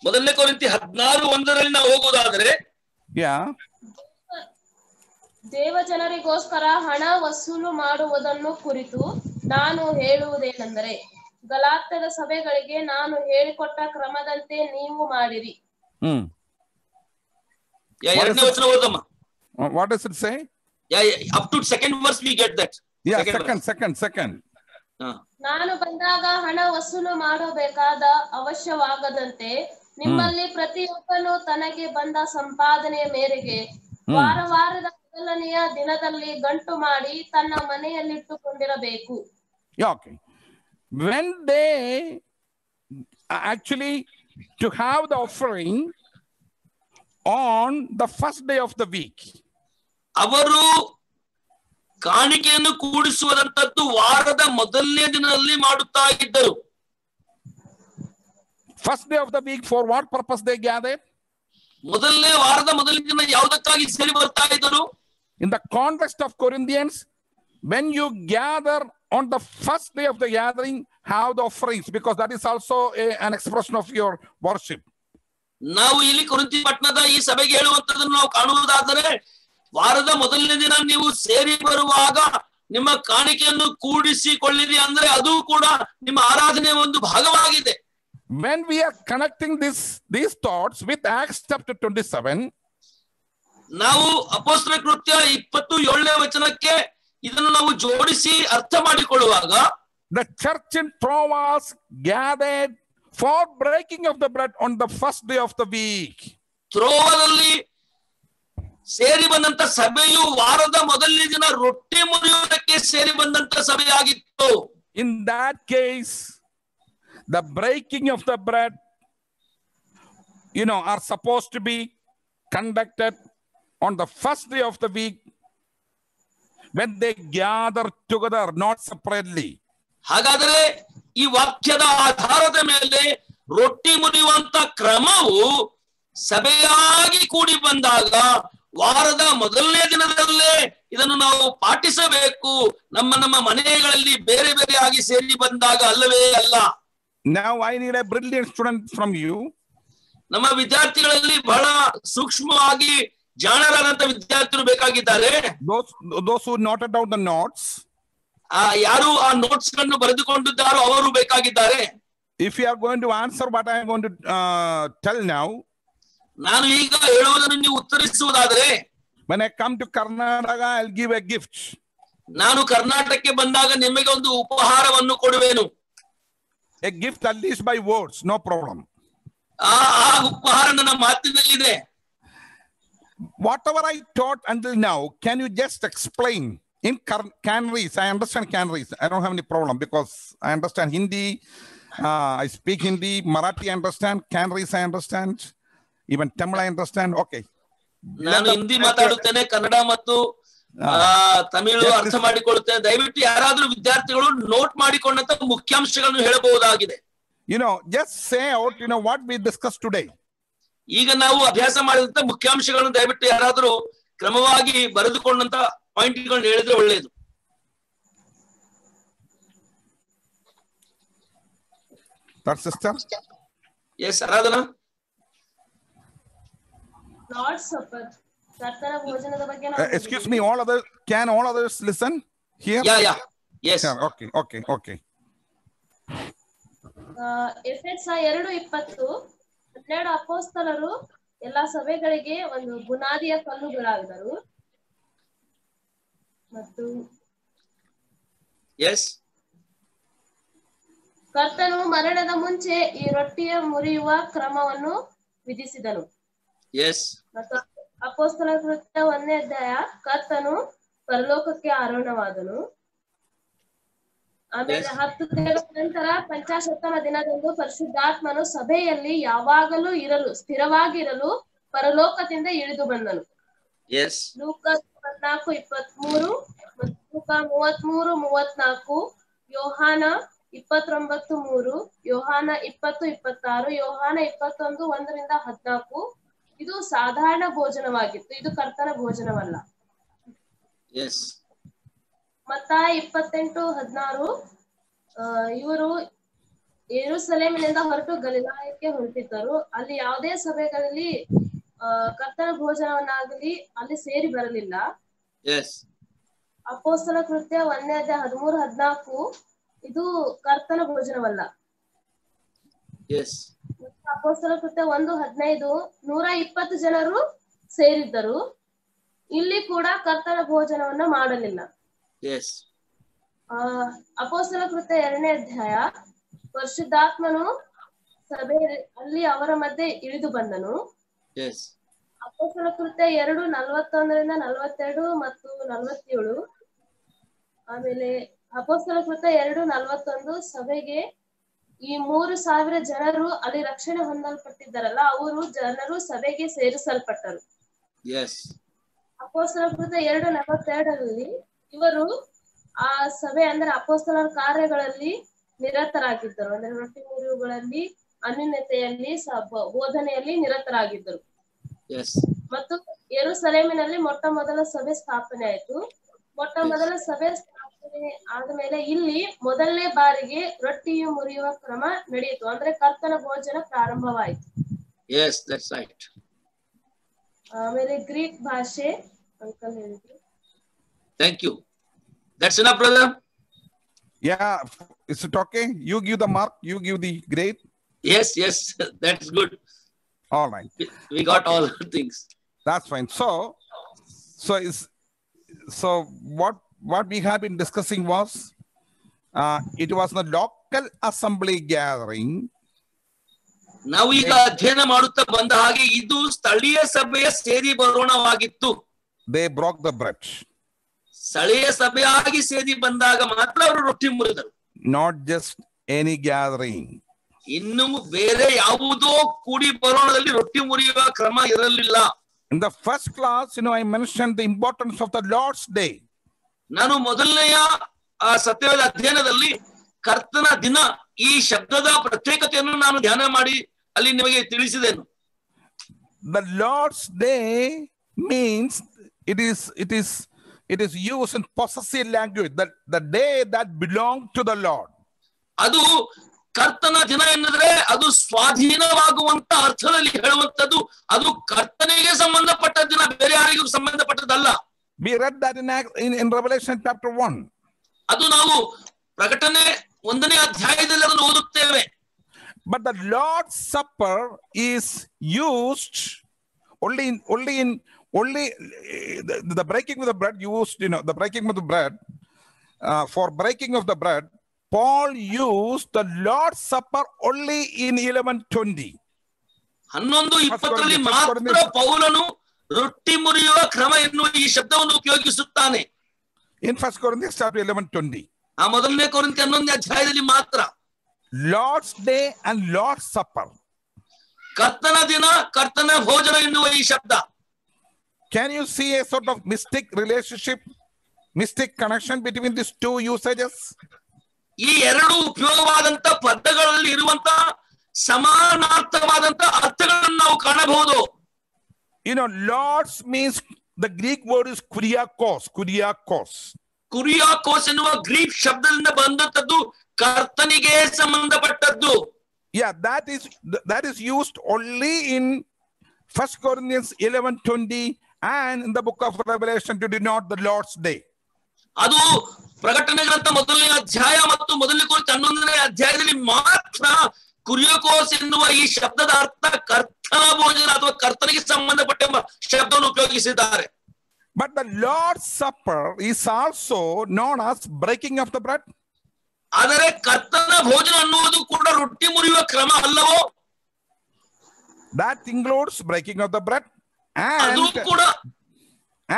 ಮೊದಲನೇ ಕೊರಿಂಥಿ 16:1 ನಾವು ಹೋಗುವುದಾದರೆ, ದೇವ ಜನರಿಗೋಸ್ಕರ ಹಣ ವಸೂಲು ಮಾಡುವುದನ್ನು ಕುರಿತು ನಾನು ಹೇಳುವುದೇನೆಂದರೆ, ಗಲಾತ್ಯದ ಸಭೆಗಳಿಗೆ ನಾನು ಹೇಳಿಕೊಟ್ಟ ಕ್ರಮದಂತೆ ನೀವು ಮಾಡಿರಿ. ಎರಡನೇ ವಚನ ಓದಮ್ಮ. What does it say? Up to second verse we get that. Second. ನಾನು ಬಂದಾಗ ಹಣ ವಸೂಲು ಮಾಡಬೇಕಾದ ಅವಶ್ಯವಾಗದಂತೆ ನಿಮ್ಮಲ್ಲಿ ಪ್ರತಿಯೊಬ್ಬನು ತನಗೆ ಬಂದ ಸಂಪಾದನೆಯ ಮೇರೆಗೆ ವಾರದ ಮೊದಲನೆಯ ದಿನದಲ್ಲಿ ಗಂಟು ಮಾಡಿ ತನ್ನ ಮನೆಯಲ್ಲಿಟ್ಟುಕೊಂಡಿರಬೇಕು. Okay. When they actually to have the offering on the first day of the week, ಅವರು ಕಾಣಿಕೆಯನ್ನು ಕೂಡಿಸುವುದಂತದ್ದು ವಾರದ ಮೊದಲನೇ ದಿನದಲ್ಲಿ ಮಾಡುತ್ತಾ ಇದ್ದರು. First day of the week, for what purpose they gathered? ಮೊದಲನೇ ವಾರದ ಮೊದಲನೇ ದಿನ ಯಾವುದಕ್ಕಾಗಿ ಸೇರಿ ಬರ್ತಾ ಇದ್ದರು? In the context of Corinthians, when you gather on the first day of the gathering, have the offerings, because that is also an expression of your worship. ನಾವು ಇಲ್ಲಿ ಕೊರಿಂಥಿ ಪಟ್ಟಣದ ಈ ಸಭೆಗೆ ಹೇಳುವಂತದನ್ನು ನಾವು ಕಾಣುವುದಾದರೆ, ವಾರದ ಮೊದಲನೇ ದಿನ ನೀವು ಸೇರಿ ಬರುವಾಗ ನಿಮ್ಮ ಕಾಣಿಕೆಯನ್ನು ಕೂಡಿಸಿಕೊಳ್ಳಿರಿ ಅಂದ್ರೆ ಅದು ಕೂಡ ನಿಮ್ಮ ಆರಾಧನೆಯ ಒಂದು ಭಾಗವಾಗಿದೆ. When we are connecting these thoughts with Acts chapter 27, ನಾವು ಅಪೊಸ್ತಲ ಕೃತ್ಯ 27ನೇ ವಚನಕ್ಕೆ ಇದನ್ನು ನಾವು ಜೋಡಿಸಿ ಅರ್ಥ ಮಾಡಿಕೊಳ್ಳುವಾಗ, the church in Troas gathered for breaking of the bread on the first day of the week. ತ್ರೋವದಲ್ಲಿ ಸೇರಿ ಬಂದಂತ ಸಭೆಯು ವಾರದ ಮೊದಲನೇ ದಿನ ರೊಟ್ಟಿ ಮುರಿಯುವುದಕ್ಕೆ ಸೇರಿ ಬಂದಂತ ಸಭೆಯಾಗಿತ್ತು. In that case, the breaking of the bread, are supposed to be conducted on the first day of the week when they gather together, not separately. ಹಾಗಾದರೆ ಈ ವಾಕ್ಯದ ಆಧಾರದ ಮೇಲೆ ರೊಟ್ಟಿ ಮುರಿಯುವಂತ ಕ್ರಮವು ಸಭೆಯಾಗಿ ಕೂಡಿ ಬಂದಾಗ ವಾರದ ಮೊದಲನೇ ದಿನದಲ್ಲೇ ಇದನ್ನು ನಾವು ಪಾಟಿಸಬೇಕು, ನಮ್ಮ ಮನೆಗಳಲ್ಲಿ ಬೇರೆ ಬೇರೆಯಾಗಿ ಸೇರಿ ಬಂದಾಗ ಅಲ್ಲವೇ ಅಲ್ಲ. Now I need a brilliant student from you. ನಮ್ಮ ವಿದ್ಯಾರ್ಥಿಗಳಲ್ಲಿ ಬಹಳ ಸೂಕ್ಷ್ಮವಾಗಿ ಜಾಣರಾದಂತ ವಿದ್ಯಾರ್ಥಿಗಳು ಬೇಕಾಗಿದ್ದಾರೆ. Those who noted down the notes, ಯಾರು ಆ ನೋಟ್ಸ್ ಗಳನ್ನು ಬರೆದುಕೊಂಡಿದ್ದಾರೋ ಅವರು ಬೇಕಾಗಿದ್ದಾರೆ. If you are going to answer what I am going to tell now, ನಾನು ಈಗ ಹೇಳುವುದನ್ನು ನೀವು ಉತ್ತರಿಸುವುದಾದರೆ, when I come to Karnataka, I'll give a gift. ನಾನು ಕರ್ನಾಟಕಕ್ಕೆ ಬಂದಾಗ ನಿಮಗೆ ಒಂದು ಉಪಹಾರವನ್ನು ಕೊಡುವೆನು. A gift at least by words, no problem. ಆ ಉಪಹಾರ ನನ್ನ ಮಾತಿನಲ್ಲಿದೆ. Whatever I taught until now, can you just explain in Canarese? I understand Canarese. I don't have any problem because I understand Hindi. I speak Hindi. Marathi I understand. Canarese I understand. Even Tamil I understand. Okay. ನಾನು ಹಿಂದಿ ಮಾತಾಡುತ್ತೇನೆ, ಕನ್ನಡ ಮತ್ತು ತಮಿಳು ಅರ್ಥ ಮಾಡಿಕೊಳ್ಳುತ್ತೇನೆ. ದಯವಿಟ್ಟು ಯಾರಾದ್ರೂ ವಿದ್ಯಾರ್ಥಿಗಳು note ಮಾಡಿಕೊಂಡಂತ ಮುಖ್ಯಾಂಶಗಳನ್ನು ಹೇಳಬಹುದಾಗಿದೆ. Just say out, what we discussed today. ಈಗ ನಾವು ಅಭ್ಯಾಸ ಮಾಡಿದಂತ ಮುಖ್ಯಾಂಶಗಳನ್ನು ದಯವಿಟ್ಟು ಯಾರಾದ್ರೂ ಕ್ರಮವಾಗಿ ಬರೆದುಕೊಂಡಂತ ಪಾಯಿಂಟ್ಗಳನ್ನು ಹೇಳಿದ್ರೆ ಒಳ್ಳೆಯದು. Sister? Yes, ಆರಾಧನಾ. ಲಾರ್ಡ್ ಸಪ್ಪರ್ ಕರ್ತನ ಭೋಜನದ ಬಗ್ಗೆ Excuse me, can all others listen here? Yeah. Yes. Yeah, okay. ಎಫೆಸ 2:20 12 ಅಪೊಸ್ತಲರು ಎಲ್ಲಾ ಸಭೆಗಳಿಗೆ ಒಂದು ಬುನಾದಿಯ ಕಲ್ಲುಗಳಾಗಿದ್ದರು. ಮತ್ತು Yes. ಕರ್ತನು ಮರಣದ ಮುಂಚೆ ಈ ರೊಟ್ಟಿಯ ಮುರಿಯುವ ಕ್ರಮವನ್ನು ವಿಧಿಸಿದನು. Yes. ಮತ್ತು ಅಪೊಸ್ತಲರ ಕೃತ್ಯ 1ನೇ ಅಧ್ಯಾಯ ಕರ್ತನು ಪರಲೋಕಕ್ಕೆ ಆರೋಹಣವಾದನು. ಆಮೇಲೆ 10 ದಿನಗಳ ನಂತರ ಪಂಚಾಶತ್ತಮ ದಿನದಂದು ಪರಿಶುದ್ಧಾತ್ಮನು ಸಭೆಯಲ್ಲಿ ಯಾವಾಗಲೂ ಇರಲು ಸ್ಥಿರವಾಗಿರಲು ಪರಲೋಕದಿಂದ ಇಳಿದು ಬಂದನು. Yes. ಲೂಕ 14:23 ಮತ್ತು ಲೂಕ 33:34, ಯೋಹಾನ 29:3, ಯೋಹಾನ 20:26, ಯೋಹಾನ 21:1-14. ಇದು ಸಾಧಾರಣ ಭೋಜನವಾಗಿತ್ತು, ಇದು ಕರ್ತನ ಭೋಜನವಲ್ಲ. Yes. ಮತ್ತಾಯ 28:16 ಇವರು ಯೆರೂಸಲೇಮಿನಿಂದ ಹೊರಟು ಗಲಿಲಾಯಕ್ಕೆ ಹೊರಟಿದ್ದರು. ಅಲ್ಲಿ ಯಾವುದೇ ಸಭೆಗಳಲ್ಲಿ ಕರ್ತನ ಭೋಜನವನ್ನಾಗಲಿ ಅಲ್ಲಿ ಸೇರಿ ಬರಲಿಲ್ಲ. Yes. ಅಪೊಸ್ತಲ ಕೃತ್ಯ 1ನೇ ಅಧ್ಯಾಯ 13-14 ಇದು ಕರ್ತನ ಭೋಜನವಲ್ಲ. Yes. ಅಪೊಸ್ತಲ ಕೃತ್ಯ 1:15 120 ಜನರು ಸೇರಿದ್ದರು. ಇಲ್ಲಿ ಕೂಡ ಕರ್ತನ ಭೋಜನವನ್ನ ಮಾಡಲಿಲ್ಲ. Yes. ಅಪೊಸ್ತಲ ಕೃತ್ಯ 2ನೇ ಅಧ್ಯಾಯ ಪರಿಶುದ್ಧಾತ್ಮನು ಸಭೆ ಅಲ್ಲಿ ಅವರ ಮಧ್ಯೆ ಇಳಿದು ಬಂದನು. Yes. ಅಪೊಸ್ತಲ ಕೃತ್ಯ 2:41-42 ಮತ್ತು 47. ಆಮೇಲೆ ಅಪೊಸ್ತಲ ಕೃತ್ಯ 2:41 ಸಭೆಗೆ ಈ 3,000 ಜನರು ಅಲ್ಲಿ ರಕ್ಷಣೆ ಹೊಂದಲ್ಪಟ್ಟಿದ್ದಾರಲ್ಲ ಅವರು ಜನರು ಸಭೆಗೆ ಸೇರಿಸಲ್ಪಟ್ಟರು. Yes. ಅಪೊಸ್ತಲ ಕೃತ್ಯ 2:42 ಇವರು ಆ ಸಭೆ ಅಂದ್ರೆ ಅಪೊಸ್ತಲರ ಕಾರ್ಯಗಳಲ್ಲಿ ನಿರತರಾಗಿದ್ದರು. ಅಂದ್ರೆ ರೊಟ್ಟಿ ಮುರಿಯುವುಗಳಲ್ಲಿ, ಅನ್ಯೋನ್ಯತೆಯಲ್ಲಿ, ಬೋಧನೆಯಲ್ಲಿ ನಿರತರಾಗಿದ್ದರು. Yes. ಮತ್ತು ಯೆರೂಸಲೇಮಿನಲ್ಲಿ ಮೊಟ್ಟ ಮೊದಲ ಸಭೆ ಸ್ಥಾಪನೆ ಆಯಿತು. ಮೊಟ್ಟ ಮೊದಲ ಸಭೆ ಸ್ಥಾಪನೆ ಆದ್ಮೇಲೆ ಇಲ್ಲಿ ಮೊದಲನೇ ಬಾರಿಗೆ ರೊಟ್ಟಿಯು ಮುರಿಯುವ ಕ್ರಮ ನಡೆಯಿತು. ಅಂದ್ರೆ ಕರ್ತನ ಭೋಜನ ಪ್ರಾರಂಭವಾಯಿತು. Yes, that's right. ಆಮೇಲೆ ಗ್ರೀಕ್ ಭಾಷೆ ಅಂಕಲ್ ಹೇಳಿದ್ರು. Thank you. That's enough, brother. Yeah, is it okay? You give the mark, you give the grade. Yes, that's good. All right. We got all things. That's fine. So what we have been discussing was it was the local assembly gathering. ನಾವು ಈಗ ಅಧ್ಯಯನ ಮಾಡುತ್ತಾ ಬಂದ ಹಾಗೆ ಇದು ಸ್ಥಳೀಯ ಸಭೆಯ ಸೇರಿ ಬರೋಣವಾಗಿತ್ತು. They broke the bread. ಸ್ಥಳೀಯ ಸಭೆಯಾಗಿ ಸೇರಿ ಬಂದಾಗ ಮಾತ್ರ ಅವರು ರೊಟ್ಟಿ ಮುರಿದರು. Not just any gathering. ಇನ್ನು ಬೇರೆ ಯಾವುದೋ ಕೂಡಿ ಬರೋಣದಲ್ಲಿ ರೊಟ್ಟಿ ಮುರಿಯುವ ಕ್ರಮ ಇರಲಿಲ್ಲ. In the first class, I mentioned the importance of the Lord's Day. ನಾನು ಮೊದಲನೆಯ ಸತ್ಯವೇದ ಅಧ್ಯಯನದಲ್ಲಿ ಕರ್ತನ ದಿನ ಈ ಶಬ್ದದ ಪ್ರತ್ಯೇಕತೆಯನ್ನು ನಾನು ಧ್ಯಾನ ಮಾಡಿ ಅಲ್ಲಿ ನಿಮಗೆ ತಿಳಿಸಿದೆನು. The Lord's Day means it is used in possessive language, the day that belongs to the Lord. ಅದು ಕರ್ತನ ದಿನ ಎನ್ನುದ್ರೆ ಅದು ಸ್ವಾಧೀನವಾಗುವಂತ ಅರ್ಥದಲ್ಲಿ ಹೇಳುವಂತದ್ದು. ಅದು ಕರ್ತನಿಗೆ ಸಂಬಂಧಪಟ್ಟ ದಿನ, ಬೇರೆ ಯಾರಿಗೂ ಸಂಬಂಧಪಟ್ಟದಲ್ಲ. We read that in Revelation chapter 1. ಅದು ನಾವು ಪ್ರಕಟಣೆ 1ನೇ ಅಧ್ಯಾಯದಲ್ಲಿ ಅದನ್ನು ಓದುತ್ತೇವೆ. But the Lord's Supper is used only the breaking of the bread used, the breaking of the bread. For breaking of the bread, Paul used the Lord's Supper only in 11:20. 11:20 ಮಾತ್ರ ಪೌಲನು ರೊಟ್ಟಿ ಮುರಿಯುವ ಕ್ರಮ ಎನ್ನುವ ಈ ಶಬ್ದವನ್ನು ಉಪಯೋಗಿಸುತ್ತಾನೆ. In 1 Corinthians chapter 11:20. ಆ ಮೊದಲನೇ ಕೊರಿಂಥಿ 11ನೇ ಅಧ್ಯಾಯದಲ್ಲಿ ಮಾತ್ರ Lord's Day and Lord's Supper. ಕರ್ತನ ದಿನ, ಕರ್ತನ ಭೋಜನ ಎನ್ನುವ ಈ ಶಬ್ದ. Can you see a sort of mystic relationship, mystic connection between these two usages? ಈ ಎರಡು ಉಪಯೋಗವಾದಂತ ಪದಗಳಲ್ಲಿ ಇರುವಂತ ಸಮಾನಾರ್ಥವಾದಂತ ಅರ್ಥಗಳನ್ನು ನಾವು ಕಾಣಬಹುದು. Lord's means the Greek word is kuriakos. Kuriakose ಎನ್ನುವ ಗ್ರೀಕ್ ಶಬ್ದದಿಂದ ಬಂದಂತದ್ದು ಕರ್ತನಿಗೆ ಸಂಬಂಧಪಟ್ಟದ್ದು. Yeah, that is used only in 1 Corinthians 11:20 and in the book of Revelation to denote the Lord's day. ಅದು ಪ್ರಕಟಣೆ ಗ್ರಂಥ ಮೊದಲನೇ ಅಧ್ಯಾಯ ಮತ್ತು ಮೊದಲನೇ ಕೊರಿಂಥ 11ನೇ ಅಧ್ಯಾಯದಲ್ಲಿ ಮಾತ್ರ ಕುರಿಯೋಕೋಸ್ ಎನ್ನುವ ಈ ಶಬ್ದದ ಅರ್ಥ ಕರ್ತನ ಭೋಜನ ಅಥವಾ ಕರ್ತನಿಗೆ ಸಂಬಂಧಪಟ್ಟ ಶಬ್ದವನ್ನು ಉಪಯೋಗಿಸಿದ್ದಾರೆ. But the Lord's Supper is also known as breaking of the bread. ಆದರೆ ಕರ್ತನ ಭೋಜನ ಅನ್ನುವುದು ಕೂಡ ರೊಟ್ಟಿ ಮುರಿಯುವ ಕ್ರಮ ಅಲ್ಲವೋ? That includes breaking of the bread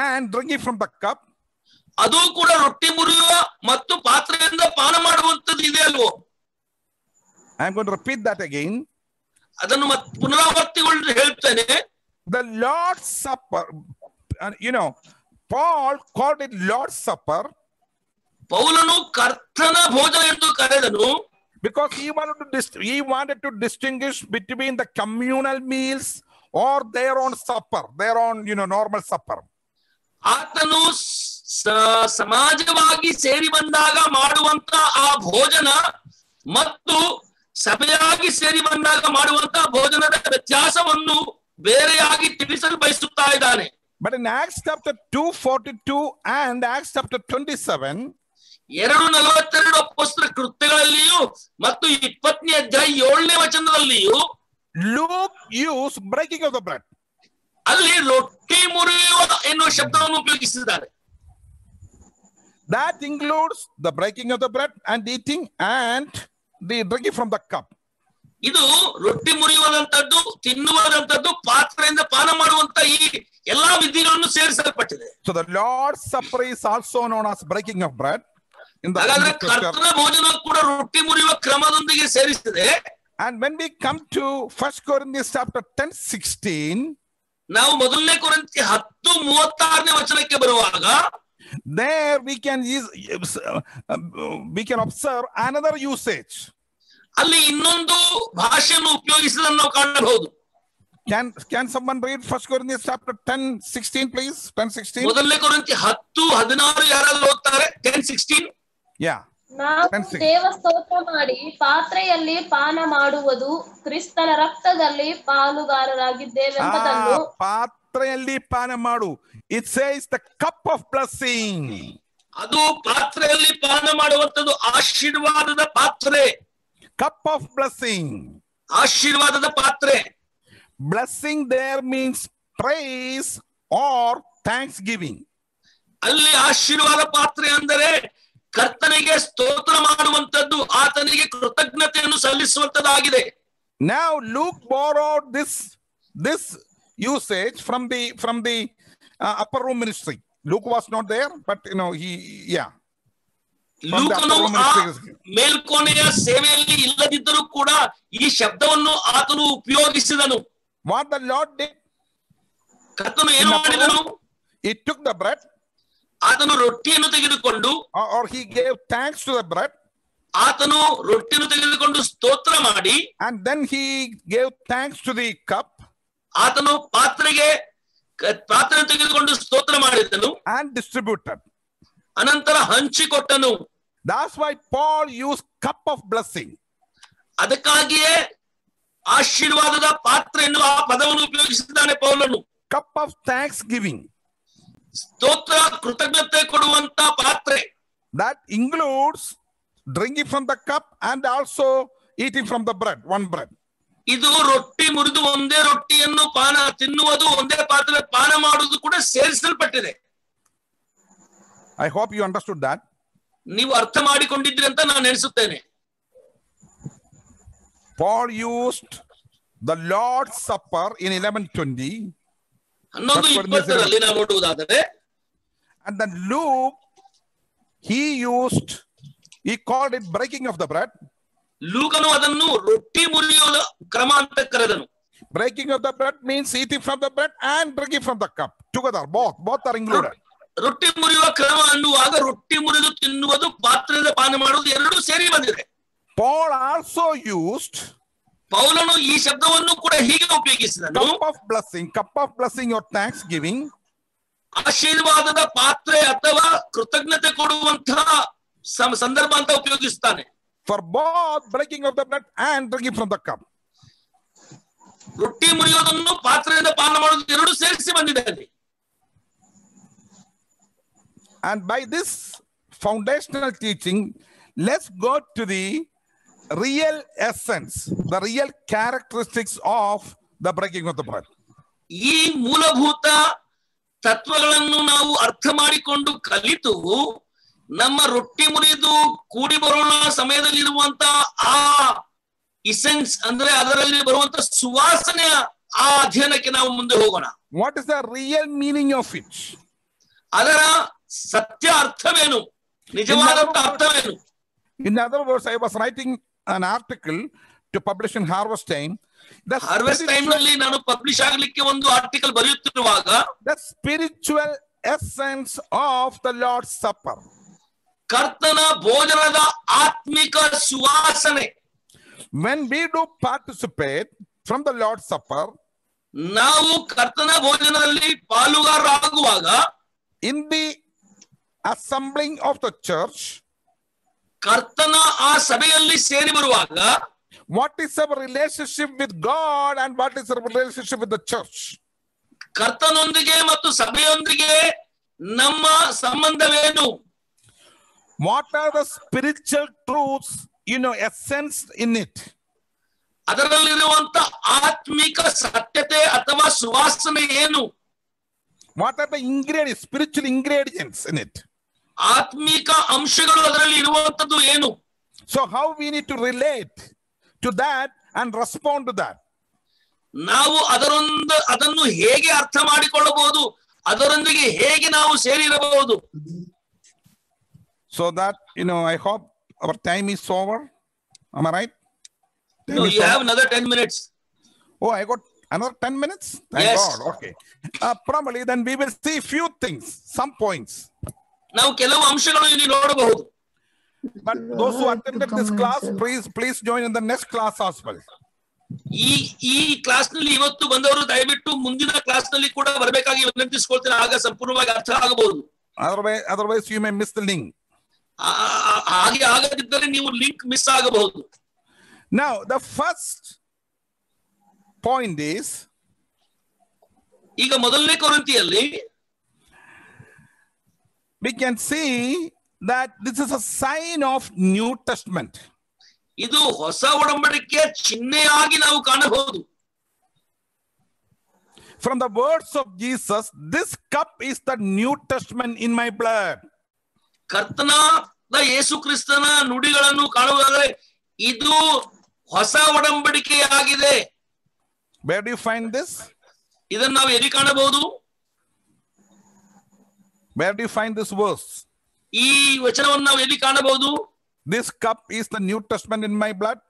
and drinking from the cup. ಅದು ಕೂಡ ರೊಟ್ಟಿ ಮುರಿಯುವ ಮತ್ತು ಪಾತ್ರೆಯಿಂದ ಪಾನ ಮಾಡುವಂತದ್ದು ಇದೆ ಅಲ್ವೋ? I am going to repeat that again. ಅದನ್ನು ಪುನರಾವರ್ತಿಗೊಳ್ಳಿ ಹೇಳ್ತೇನೆ. The Lord's Supper, Paul called it Lord's Supper. ಪೌಲನು ಕರ್ತನ ಭೋಜನ ಎಂದು ಕರೆದನು. Because he wanted to distinguish between the communal meals or their own supper, their own, normal supper. ಆತನು ಸಮಾಜವಾಗಿ ಸೇರಿ ಬಂದಾಗ ಮಾಡುವಂತ ಆ ಭೋಜನ ಮತ್ತು ಸಭೆಯಾಗಿ ಸೇರಿ ಬಂದಾಗ ಮಾಡುವಂತ ಭೋಜನದ ವ್ಯತ್ಯಾಸವನ್ನು ಬೇರೆಯಾಗಿ ತಿಳಿಸಲು ಬಯಸುತ್ತಾ ಇದ್ದಾನೆ. But in Acts chapter 2:42 and Acts chapter 27, 2:42 ಅಪೊಸ್ತಲರ ಕೃತ್ಯಗಳಲ್ಲಿಯೂ ಮತ್ತು 20ನೇ ಅಧ್ಯಾಯ 7ನೇ ವಚನದಲ್ಲಿಯೂ Luke used breaking of the bread. ಅಲ್ಲಿ ರೊಟ್ಟಿ ಮುರಿಯುವ ಎನ್ನುವ ಶಬ್ದವನ್ನು ಉಪಯೋಗಿಸಿದ್ದಾರೆ. That includes the breaking of the bread and eating and the drinking from the cup. ಇದು ರೊಟ್ಟಿ ಮುರಿಯುವಂತದ್ದು, ತಿನ್ನುವಂತದ್ದು, ಪಾತ್ರೆಯಿಂದ ಪಾನ ಮಾಡುವಂತ ಈ ಎಲ್ಲಾ ವಿಧಿಗಳನ್ನು ಸೇರಿಸಲ್ಪಟ್ಟಿದೆ. So the Lord's Supper is also known as breaking of bread. ಹಾಗಾದ್ರೆ ಕರ್ತನ ಭೋಜನ ಕೂಡ ರೊಟ್ಟಿ ಮುರಿಯುವ ಕ್ರಮದೊಂದಿಗೆ ಸೇರಿಸಿದೆ. And when we come to 1 Corinthians chapter 10:16, ನಾವು ಮೊದಲನೇ ಕೊರಿಂಥಿ 10:36ನೇ ವಚನಕ್ಕೆ ಬರುವಾಗ there we can observe another usage. ಅಲ್ಲಿ ಇನ್ನೊಂದು ಭಾಷೆಯನ್ನು ಉಪಯೋಗಿಸಿದನ್ನು ನಾವು ಕಾಣಬಹುದು. Can someone read 1 Corinthians chapter 10:16 please? 10:16. ಮೊದಲನೇ ಕೊರಿಂಥಿ 10:16 ಯಾರಾದ್ರೂ ಓದ್ತಾರೆ? 10:16. Yeah. ನಾವು ದೇವ ಸ್ತೋತ್ರ ಮಾಡಿ ಪಾತ್ರೆಯಲ್ಲಿ ಪಾನ ಮಾಡುವುದು ಕ್ರಿಸ್ತನ ರಕ್ತದಲ್ಲಿ ಪಾಲುಗಾರರಾಗಿದ್ದೇವೆಂಬುದನ್ನು. ಪಾತ್ರೆಯಲ್ಲಿ ಪಾನ ಮಾಡು. It says the cup of blessing. ಅದು ಪಾತ್ರೆಯಲ್ಲಿ ಪಾನ ಮಾಡುವಂತದ್ದು ಆಶೀರ್ವಾದದ ಪಾತ್ರೆ. Cup of blessing. ಆಶೀರ್ವಾದದ ಪಾತ್ರೆ. Blessing there means praise or thanksgiving. ಅಲ್ಲಿ ಆಶೀರ್ವಾದ ಪಾತ್ರೆ ಅಂದರೆ ಕರ್ತನಿಗೆ ಸ್ತೋತ್ರ ಮಾಡುವಂತದ್ದು, ಆತನಿಗೆ ಕೃತಜ್ಞತೆಯನ್ನು ಸಲ್ಲಿಸುವಂತದ್ದಾಗಿದೆ. Now Luke borrowed this usage from the upper room ministry. Luke was not there, but ಲೂಕನು ಮೇಲ್ಕೋಣೆಯ ಸೇವೆಯಲ್ಲಿ ಇಲ್ಲದಿದ್ದರೂ ಕೂಡ ಈ ಶಬ್ದವನ್ನು ಆತನು ಉಪಯೋಗಿಸಿದನು. What the Lord did? ಕರ್ತನು ಏನು ಮಾಡಿದನು? He took the bread. ಆತನು ರೊಟ್ಟಿಯನ್ನು ತೆಗೆದುಕೊಂಡು, or he gave thanks to the bread. ಆತನು ರೊಟ್ಟಿಯನ್ನು ತೆಗೆದುಕೊಂಡು ಸ್ತೋತ್ರ ಮಾಡಿ, and then he gave thanks to the cup. ಆತನು ಪಾತ್ರೆಯನ್ನು ತೆಗೆದುಕೊಂಡು ಸ್ತೋತ್ರ ಮಾಡಿದನು and distributed. ಅನಂತರ ಹಂಚಿಕೊಟ್ಟನು. That's why Paul used cup of blessing. ಅದಕ್ಕಾಗಿಯೇ ಆಶೀರ್ವಾದದ ಪಾತ್ರೆ ಎನ್ನುವ ಆ ಪದವನ್ನು ಉಪಯೋಗಿಸಿದ್ದಾನೆ ಪೌಲನು. Cup of thanksgiving. ಸ್ತೋತ್ರ, ಕೃತಜ್ಞತೆ ಕೊಡುವಂತ ಪಾತ್ರೆ. That includes drinking from the cup and also eating from the bread, one bread. ಇದು ರೊಟ್ಟಿ ಮುರಿದು ಒಂದೇ ರೊಟ್ಟಿಯನ್ನು ತಿನ್ನುವುದು, ಒಂದೇ ಪಾತ್ರೆ ಪಾನ ಮಾಡುವುದು ಕೂಡ ಸೇರಿಸಲ್ಪಟ್ಟಿದೆ. I hope you understood that. ನೀವು ಅರ್ಥ ಮಾಡಿಕೊಂಡಿದ್ರಿ ಅಂತ ನಾನು ಎಣಿಸುತ್ತೇನೆ. Paul used the Lord's Supper in 11:20. 11:20 ನಾವು ನೋಡುವುದಾದರೆ, and then Luke he called it breaking of the bread. ಲೂಕನು ಅದನ್ನು ರೊಟ್ಟಿ ಮುರಿಯುವ ಕ್ರಮ ಅಂತ ಕರೆದನು. Breaking of the bread means eating from the bread and drinking from the cup together. Both are included. ರೊಟ್ಟಿ ಮುರಿಯುವ ಕ್ರಮ ಅನ್ನುವಾಗ ರೊಟ್ಟಿ ಮುರಿದು ತಿನ್ನುವುದು, ಪಾತ್ರೆಯಿಂದ ಪಾನ ಮಾಡುವುದು ಎರಡೂ ಸೇರಿ ಬಂದಿದೆ. Paul also used ಪೌಲನು ಈ ಶಬ್ದವನ್ನು ಕೂಡ ಹೀಗೆ ಉಪಯೋಗಿಸಿದನು. cup of blessing or thanksgiving. ಆಶೀರ್ವಾದದ ಪಾತ್ರೆ ಅಥವಾ ಕೃತಜ್ಞತೆ ಕೊಡುವಂತಹ ಸಂದರ್ಭ ಅಂತ ಉಪಯೋಗಿಸ್ತಾನೆ. For both breaking of the bread and drinking from the cup. ರೊಟ್ಟಿ ಮುರಿಯೋದನ್ನು ಪಾತ್ರೆಯಿಂದ ಪಾನ ಮಾಡೋದು ಎರಡು ಸೇರಿಸಿ ಬಂದಿದೆ. And by this foundational teaching, let's go to the real essence, the real characteristics of the breaking of the bread. ಈ ಮೂಲಭೂತ ತತ್ವಗಳನ್ನು ನಾವು ಅರ್ಥ ಮಾಡಿಕೊಂಡು ಕಲಿತು ನಮ್ಮ ರೊಟ್ಟಿ ಮುರಿದು ಕೂಡಿ ಬರೋಣ ಸಮಯದಲ್ಲಿರುವಂತ ಆ ಇಸೆನ್ಸ್ ಅಂದ್ರೆ ಅದರಲ್ಲಿ ಬರುವಂತ ಸುವಾಸನೆಯ ಆ ಅಧ್ಯಯನಕ್ಕೆ ನಾವು ಮುಂದೆ ಹೋಗೋಣ. What is the real meaning of it? ಅದರ ಸತ್ಯ ಅರ್ಥವೇನು, ನಿಜವಾದಂತ ಅರ್ಥವೇನು? In other words, I was writing an article to publish in Harvest Time. Harvest Time ನಲ್ಲಿ ನಾನು ಪಬ್ಲಿಷ್ ಆಗ್ಲಿಕ್ಕೆ ಒಂದು article ಬರೆಯುತ್ತಿರುವಾಗ the spiritual essence of the Lord's Supper. ಕರ್ತನ ಭೋಜನದ ಆತ್ಮಿಕ ಸುವಾಸನೆ. When we do participate from the Lord's Supper, ನಾವು ಕರ್ತನ ಭೋಜನದಲ್ಲಿ ಪಾಲುಗಾರರಾಗುವಾಗ, in the assembling of the church, ಕರ್ತನ ಆ ಸಭೆಯಲ್ಲಿ ಸೇರಿ ಬರುವಾಗ, what is our relationship with God and what is our relationship with the church? ಕರ್ತನೊಂದಿಗೆ ಮತ್ತು ಸಭೆಯೊಂದಿಗೆ ನಮ್ಮ ಸಂಬಂಧವೇನು? What are the spiritual truths, essence in it? ಅದರಲ್ಲಿರುವಂತ ಆತ್ಮಿಕ ಸತ್ಯತೆ ಅಥವಾ ಸುವಾಸನೆ ಏನು? What are the ingredients, spiritual ingredients in it? ಆತ್ಮಿಕ ಅಂಶಗಳು ಅದರಲ್ಲಿ ಇರುವಂತದ್ದು ಏನು? So how we need to relate to that and respond to that? ನಾವು ಅದನ್ನು ಹೇಗೆ ಅರ್ಥ ಮಾಡಿಕೊಳ್ಳಬಹುದು, ಅದರೊಂದಿಗೆ ಹೇಗೆ ನಾವು ಸೇರಿರಬಹುದು? So that, I hope our time is over. Am I right? No, you have another 10 minutes. Oh, I got another 10 minutes? Thank Yes. God. Okay. Probably then we will see few things, some points. ನಾವು ಕೆಲವು ಅಂಶಗಳನ್ನು ಇಲ್ಲಿ ನೋಡಬಹುದು. But those who attended this class, please join in the next class as well. ಈ class ನಲ್ಲಿ ಇವತ್ತು ಬಂದವರು ದಯವಿಟ್ಟು ಮುಂದಿನ ಕ್ಲಾಸ್ ನಲ್ಲಿ ಕೂಡ ಬರಬೇಕಾಗಿ ವಿನಂತಿಸಿಕೊಳ್ತೇನೆ. ಆಗ ಸಂಪೂರ್ಣವಾಗಿ ಅರ್ಥ ಆಗಬಹುದು. Otherwise you may miss the link. ಹಾಗೆ ಆಗದಿದ್ದರೆ ನೀವು ಲಿಂಕ್ ಮಿಸ್ ಆಗಬಹುದು. Now the first point is, ಈಗ ಮೊದಲನೇ ಕೊರಿಂಥಿಯಲ್ಲಿ we can see that this is a sign of New Testament. ಇದು ಹೊಸ ಒಡಂಬಡಿಕೆಯ ಚಿಹ್ನೆಯಾಗಿ ನಾವು ಕಾಣಬಹುದು. From the words of Jesus, this cup is the New Testament in my blood. ಕರ್ತನಾದ ಯೇಸು ಕ್ರಿಸ್ತನ ನುಡಿಗಳನ್ನು ಕಾಣುವುದಾದರೆ ಇದು ಹೊಸ ಒಡಂಬಡಿಕೆಯಾಗಿದೆ. Where do you find this? ಇದನ್ನು ನಾವು ಎಲ್ಲಿ ಕಾಣಬಹುದು? Where do you find this verse? ಈ ವಚನವನ್ನು ನಾವು ಎಲ್ಲಿ ಕಾಣಬಹುದು? This cup is the New Testament in my blood.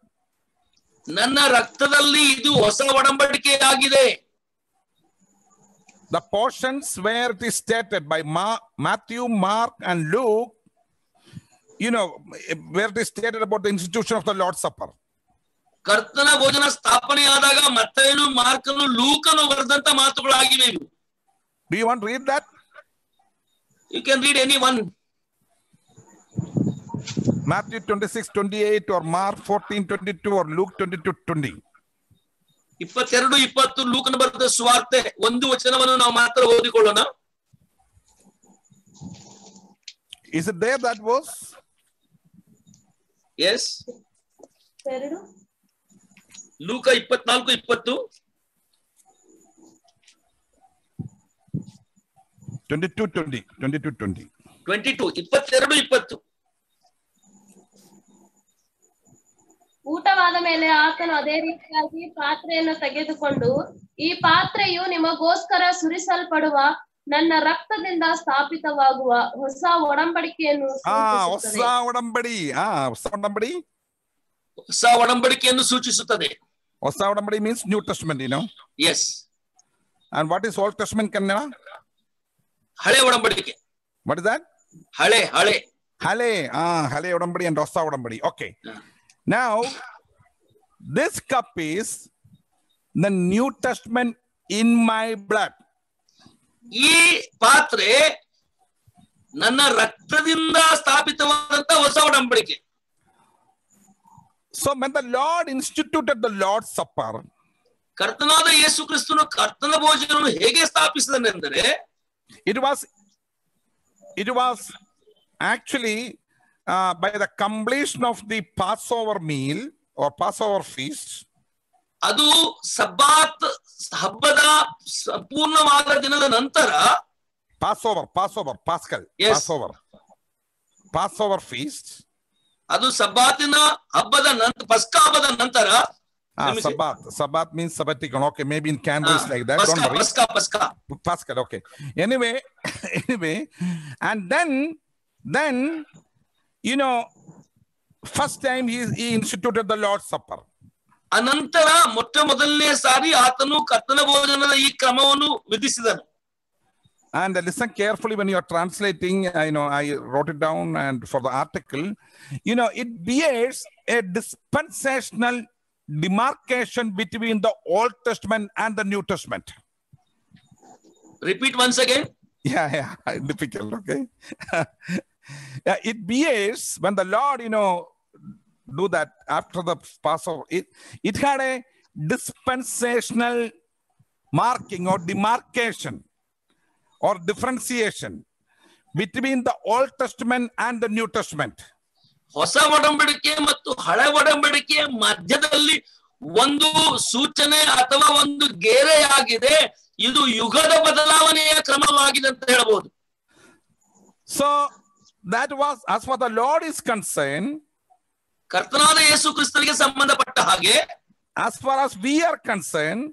ನನ್ನ ರಕ್ತದಲ್ಲಿ ಇದು ಹೊಸ ಒಡಂಬಡಿಕೆಯಾಗಿದೆ. The portions where it is stated by Matthew, Mark, and Luke, where it is stated about the institution of the Lord's Supper. ಕರ್ತನ ಭೋಜನ ಸ್ಥಾಪನೆಯಾದಾಗ ಮತ್ತೇನು, ಮಾರ್ಕನು, ಲೂಕನು ಬರೆದಂತ ಮಾತುಗಳಾಗಿವೆ ಇವು. Do you want to read that? You can read any one. Matthew 26:28 or Mark 14:22 or Luke 22:20. 22:20 ಲೂಕನ ಬರೆದ ಸುವಾರ್ತೆ. ಒಂದು ವಚನವನ್ನು ನಾವು ಮಾತ್ರ ಓದಿಕೊಳ್ಳೋಣ. Is it there, that verse? Yes. ಲೂಕ 24:20. 22:20. 22:20. ಊಟವಾದ ಮೇಲೆ ಆತನು ಅದೇ ರೀತಿಯಾಗಿ ಪಾತ್ರೆಯನ್ನು ತೆಗೆದುಕೊಂಡು, ಈ ಪಾತ್ರೆಯು ನಿಮಗೋಸ್ಕರ ಸುರಿಸಲ್ಪಡುವ ನನ್ನ ರಕ್ತದಿಂದ ಸ್ಥಾಪಿತವಾಗುವ ಹೊಸ ಒಡಂಬಡಿಕೆಯನ್ನು ಸೂಚಿಸುತ್ತದೆ. ಹೊಸ ಒಡಂಬಡಿ means New Testament, Yes. And what is Old Testament, Kannada? ಹಳೆ ಒಡಂಬಡಿಕೆ. What is that? ಹಳೆ. ಹಳೆ ಒಡಂಬಡಿ and ಹೊಸ ಒಡಂಬಡಿ. Okay. Now, this cup is the New Testament in my blood. ಈ ಪಾತ್ರೆ ನನ್ನ ರಕ್ತದಿಂದ ಸ್ಥಾಪಿತವಾದಂತ ಹೊಸ ಒಡಂಬಡಿಕೆ. So when the Lord instituted the Lord's Supper, ಕರ್ತನಾದ ಯೇಸು ಕ್ರಿಸ್ತನು ಕರ್ತನ ಭೋಜನವನ್ನು ಹೇಗೆ ಸ್ಥಾಪಿಸಿದನೆಂದರೆ it was actually by the completion of the Passover meal or Passover feast. ಅದು ಸಬ್ಬಾತ್ ಹಬ್ಬದ ಸಂಪೂರ್ಣವಾದ ದಿನದ ನಂತರ Passover feast. ಅದು ಸಬ್ಬಾತಿನ ಹಬ್ಬದ ನಂತರ ಪಸ್ಕಾ ಹಬ್ಬದ ನಂತರ. Sabbath means sabbatical. Okay, maybe in Cambridge like that. Don't worry. Pascal. Okay. Anyway, and then you know, first time he instituted the Lord's Supper. ಅನಂತರ ಮೊಟ್ಟ ಮೊದಲನೇ ಸಾರಿ ಆತನು ಕರ್ತನ ಭೋಜನದ ಈ ಕ್ರಮವನ್ನು ವಿಧಿಸಿದನು. And listen carefully when you are translating. I wrote it down, and for the article, it bears a dispensational demarcation between the Old Testament and the New Testament. Repeat once again. Yeah, difficult. Okay. It bears when the Lord, do that after the Passover. It had a dispensational marking or demarcation or differentiation between the Old Testament and the New Testament. ಹೊಸ ಒಡಂಬಡಿಕೆ ಮತ್ತು ಹಳೆ ಒಡಂಬಡಿಕೆಯ ಮಧ್ಯದಲ್ಲಿ ಒಂದು ಸೂಚನೆ ಅಥವಾ ಒಂದು ಗೆರೆಯಾಗಿದೆ. ಇದು ಯುಗದ ಬದಲಾವಣೆಯ ಕ್ರಮವಾಗಿದೆ ಅಂತ ಹೇಳಬಹುದು. So that was, as far the Lord is concerned, ಕರ್ತನಾದ ಯೇಸು ಕ್ರಿಸ್ತನಿಗೆ ಸಂಬಂಧಪಟ್ಟ ಹಾಗೆ, as far as we are concerned,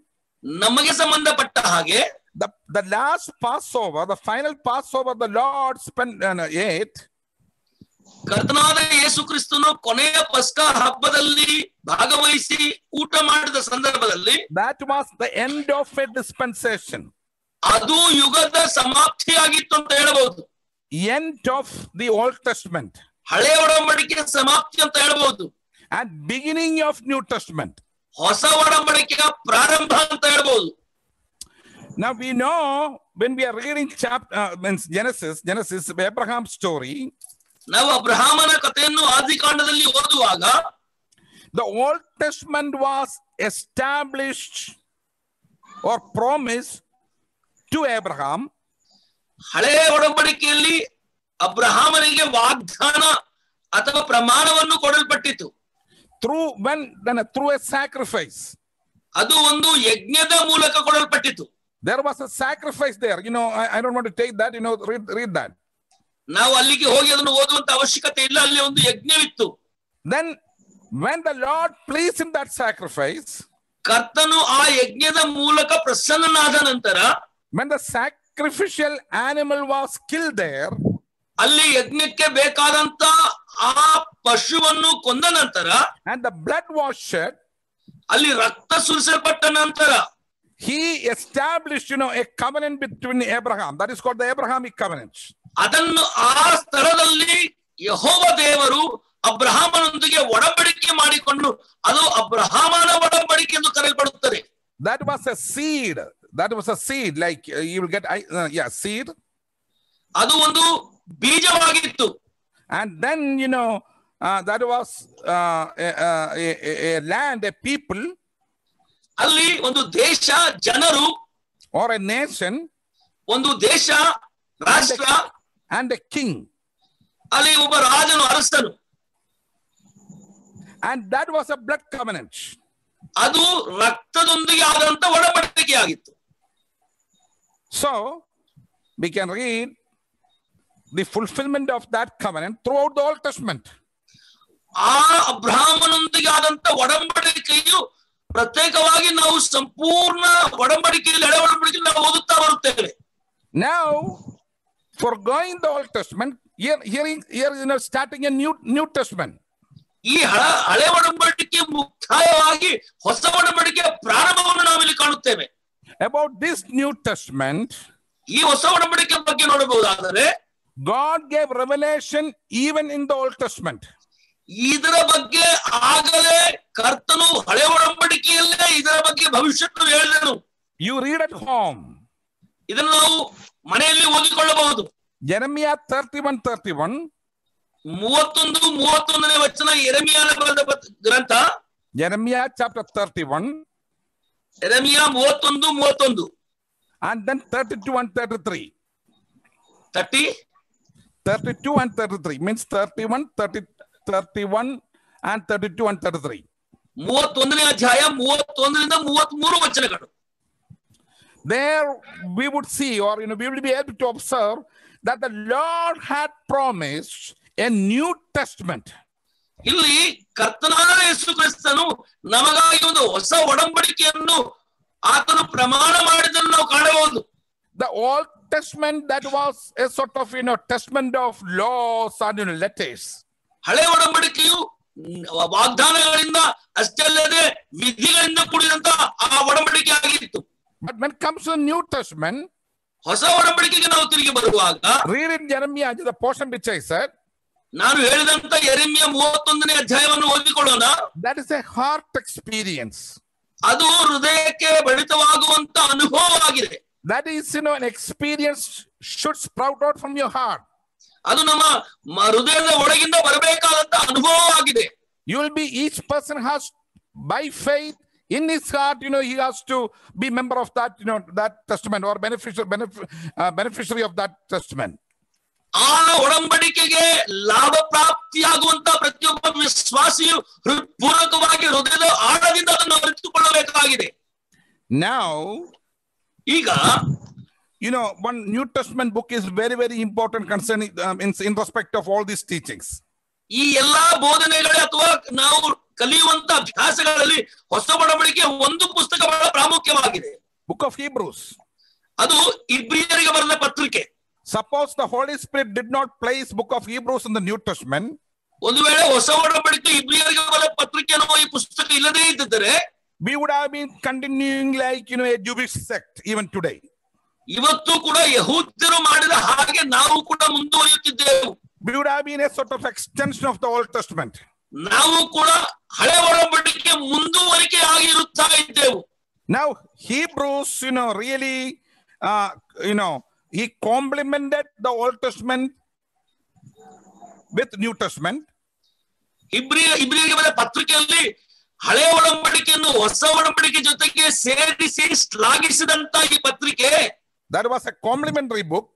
ನಮಗೆ ಸಂಬಂಧಪಟ್ಟ ಹಾಗೆ, the last Passover, the final Passover the Lord ate, ಕರ್ತನಾದ ಯೇಸು ಕ್ರಿಸ್ತನು ಕೊನೆಯ ಪಸ್ಕಾ ಹಬ್ಬದಲ್ಲಿ ಭಾಗವಹಿಸಿ ಊಟ ಮಾಡಿದ ಸಂದರ್ಭದಲ್ಲಿ, that was the end of a dispensation. ಅದು ಯುಗದ ಸಮಾಪ್ತಿಯಾಗಿತ್ತು ಅಂತ ಹೇಳಬಹುದು. End of the Old Testament. ಹಳೆಯ ಒಡಂಬಡಿಕೆಯ ಸಮಾಪ್ತಿ ಅಂತ ಹೇಳಬಹುದು. And beginning of New Testament. ಹೊಸ ಒಡಂಬಡಿಕೆಯ ಪ್ರಾರಂಭ ಅಂತ ಹೇಳಬಹುದು. Now we know when we are reading Genesis, Abraham's story. ನಾವು ಅಬ್ರಹಾಮನ ಕಥೆಯನ್ನು ಆದಿಕಾಂಡದಲ್ಲಿ ಓದುವಾಗ, the Old Testament was established or promised to Abraham. ಹಳೆಯ ಒಡಂಬಡಿಕೆಯಲ್ಲಿ ಅಬ್ರಹಾಮನಿಗೆ ವಾಗ್ದಾನ ಅಥವಾ ಪ್ರಮಾಣವನ್ನು ಕೊಡಲ್ಪಟ್ಟಿತು. through a sacrifice. ಅದು ಒಂದು ಯಜ್ಞದ ಮೂಲಕ ಕೊಡಲ್ಪಟ್ಟಿತು. There was a sacrifice there. I don't want to take that. Read that. ನಾವು ಅಲ್ಲಿಗೆ ಹೋಗಿ ಅದನ್ನು ಓದುವಂತ ಅವಶ್ಯಕತೆ ಇಲ್ಲ. ಅಲ್ಲಿ ಒಂದು ಯಜ್ಞವಿತ್ತು. Then when the Lord pleased in that sacrifice, ಕರ್ತನು ಆ ಯಜ್ಞದ ಮೂಲಕ ಪ್ರಸನ್ನನಾದ ನಂತರ, when the sacrificial animal was killed there, ಅಲ್ಲಿ ಯಜ್ಞಕ್ಕೆ ಬೇಕಾದಂತ ಆ ಪಶುವನ್ನು ಕೊಂದ ನಂತರ, and the blood was shed, ಅಲ್ಲಿ ರಕ್ತ ಸುರಿಸಲ್ಪಟ್ಟ ನಂತರ, he established a covenant between Abraham. That is called the Abrahamic covenant. ಅದನ್ನು ಆ ಸ್ಥಳದಲ್ಲಿ ಯೆಹೋವ ದೇವರು ಅಬ್ರಹಾಮನೊಂದಿಗೆ ಒಡಂಬಡಿಕೆ ಮಾಡಿಕೊಂಡು, ಅದು ಅಬ್ರಹಾಮನ ಒಡಂಬಡಿಕೆ ಎಂದು ಕರೆಯಲ್ಪಡುತ್ತದೆ. That was a seed. Like you will get seed. ಅದು ಒಂದು ಬೀಜವಾಗಿತ್ತು. And then that was a land, a people, ಅಲ್ಲಿ ಒಂದು ದೇಶ, ಜನರು, or a nation, ಒಂದು ದೇಶ, ರಾಷ್ಟ್ರ, and a king. ಅಲ್ಲಿ ಒಬ್ಬ ರಾಜನು, ಅರಸನು. And that was a blood covenant. ಅದು ರಕ್ತದೊಂದಿಗೆ ಆದಂತ ಒಡಂಬಡಿಕೆಯಾಗಿತ್ತು. So we can read the fulfillment of that covenant throughout the Old Testament. ಆ ಅಬ್ರಹಾಮನೊಂದಿಗೆ ಆದಂತ ಒಡಂಬಡಿಕೆಯು ಪ್ರತ್ಯೇಕವಾಗಿ ನಾವು ಸಂಪೂರ್ಣ ಒಡಂಬಡಿಕೆಯಲ್ಲಿ, ಹಳೆ ಒಡಂಬಡಿಕೆಯಲ್ಲಿ ನಾವು ಓದುತ್ತಾ ಬರುತ್ತೇವೆ. Now, forgoing the Old Testament, here starting a New Testament. ಈ ಹಳೆ ಒಡಂಬಡಿಕೆ ಮುಕ್ತಾಯವಾಗಿ ಹೊಸ ಒಡಂಬಡಿಕೆಯ ಪ್ರಾರಂಭವನ್ನು ನಾವಿಲ್ಲಿ ಕಾಣುತ್ತೇವೆ. About this New Testament, ಈ ಹೊಸ ಒಡಂಬಡಿಕೆ ಬಗ್ಗೆ ನೋಡಬಹುದಾದರೆ, God gave revelation even in the Old Testament. ಇದರ ಬಗ್ಗೆ ಆಗಲೇ ಕರ್ತನು ಹಳೆ ಒಡಂಬಡಿಕೆಯಲ್ಲೇ ಇದರ ಬಗ್ಗೆ ಭವಿಷ್ಯವನ್ನು ಹೇಳಿದನು. You read at home. ಇದನ್ನು ನಾವು ಮನೆಯಲ್ಲಿ ಓದಿಕೊಳ್ಳಬಹುದು. Jeremiah 31:31. 31ನೇ ವಚನ ಯೆರೆಮೀಯನ ಗ್ರಂಥ. Jeremiah chapter 31. Jeremiah 31:31. And then 32 and 33. 32 and 33 means 31, 31 and 32 and 33. 31ನೇ ಅಧ್ಯಾಯ 31ರಿಂದ 33 ವಚನಗಳು. There we would see, or we will be able to observe that the Lord had promised a New Testament. ಇಲ್ಲಿ ಕರ್ತನಾದ ಯೇಸು ಕ್ರಿಸ್ತನು ನಮಗಾಗಿ ಒಂದು ಹೊಸ ಒಡಂಬಡಿಕೆಯನ್ನು ಆತನು ಪ್ರಮಾಣ ಮಾಡಿದ್ದನ್ನು ನಾವು ಕಾಣಬಹುದು. The Old Testament, that was a sort of testament of laws and letters. ಹಳೆ ಒಡಂಬಡಿಕೆಯು ವಾಗ್ದಾನಗಳಿಂದ ಅಷ್ಟೇ ಅಲ್ಲದೆ ವಿಧಿಗಳಿಂದ ಕೂಡಿದಂತ ಆ ಒಡಂಬಡಿಕೆ ಆಗಿತ್ತು. But when it comes to the New Testament, ಹೊಸ ಒಡಂಬಡಿಕೆಗೆ ನಾವು ತಿರುಗಿ ಬರುವಾಗ, read in Jeremiah, the portion which I said, ನಾನು ಹೇಳಿದಂತ ಯೆರೆಮೀಯ 31ನೇ ಅಧ್ಯಾಯವನ್ನು ಓದಿಕೊಳ್ಳೋಣ. that is a heart experience. ಅದು ಹೃದಯಕ್ಕೆ ಬಡಿತವಾಗುವಂತ ಅನುಭವವಾಗಿದೆ. That is, an experience should sprout out from your heart. ಅದು ನಮ್ಮ ಹೃದಯದ ಒಳಗಿಂದ ಬರಬೇಕಾದಂತ ಅನುಭವವಾಗಿದೆ. You will be, each person has, by faith in his heart, he has to be member of that, that testament, or beneficiary of that testament. ಆ ಒಡಂಬಡಿಕೆಗೆ ಲಾಭ ಪ್ರಾಪ್ತಿಯಾಗುವಂತ ಪ್ರತಿಯೊಬ್ಬ ವಿಶ್ವಾಸಿಯು ಹೃತ್ಪೂರ್ವಕವಾಗಿ ಹೃದಯದ ಆಳದಿಂದ ಅದನ್ನು ಅರಿತುಕೊಳ್ಳಬೇಕಾಗಿದೆ. Now, ಈಗ one New Testament book is very, very important concerning in respect of all these teachings. ಈ ಎಲ್ಲಾ ಬೋಧನೆಗಳು ಅಥವಾ ನಾವು ಕಲಿಯುವಂತ ಅಭ್ಯಾಸಗಳಲ್ಲಿ ಹೊಸ ಒಡಂಬಡಿಕೆ ಒಂದು ಪುಸ್ತಕ ಬಹಳ ಪ್ರಾಮುಖ್ಯವಾಗಿದೆ. Book of Hebrews. ಅದು ಇಬ್ರಿಯರಿಗೆ ಬರೆದ ಪತ್ರಿಕೆ. Suppose the Holy Spirit did not place Book of Hebrews in the New Testament, ಒಂದು ವೇಳೆ ಹೊಸ ಒಡಂಬಡಿಕೆ ಇಬ್ರಿಯರಿಗೆ ಬರೆದ ಪತ್ರಿಕೆ ಅನ್ನೋ ಈ ಪುಸ್ತಕ ಇಲ್ಲದೇ ಇದ್ದರೆ, we would have been continuing like a Jewish sect even today. ಇವತ್ತು ಕೂಡ ಯಹೂದ್ಯರು ಮಾಡಿದ ಹಾಗೆ ನಾವು ಕೂಡ ಮುಂದುವರಿಯುತ್ತಿದ್ದೆವು. We would have been a sort of extension of the Old Testament. ನಾವು ಕೂಡ ಹಳೆ ಒಡಂಬಡಿಕೆ ಮುಂದುವರಿಕೆ ಆಗಿರುತ್ತಾ ಇದ್ದೆವು. Now Hebrews, really, he complemented the Old Testament with New Testament. ಇಬ್ರಿಯರಿಗೆ ಬರೆದ ಪತ್ರಿಕೆಯಲ್ಲಿ ಹಳೆ ಒಡಂಬಡಿಕೆಯನ್ನು ಹೊಸ ಒಡಂಬಡಿಕೆ ಜೊತೆಗೆ ಸೇರಿಸಿ ಶ್ಲಾಘಿಸಿದಂತ ಈ ಪತ್ರಿಕೆ, that was a complementary book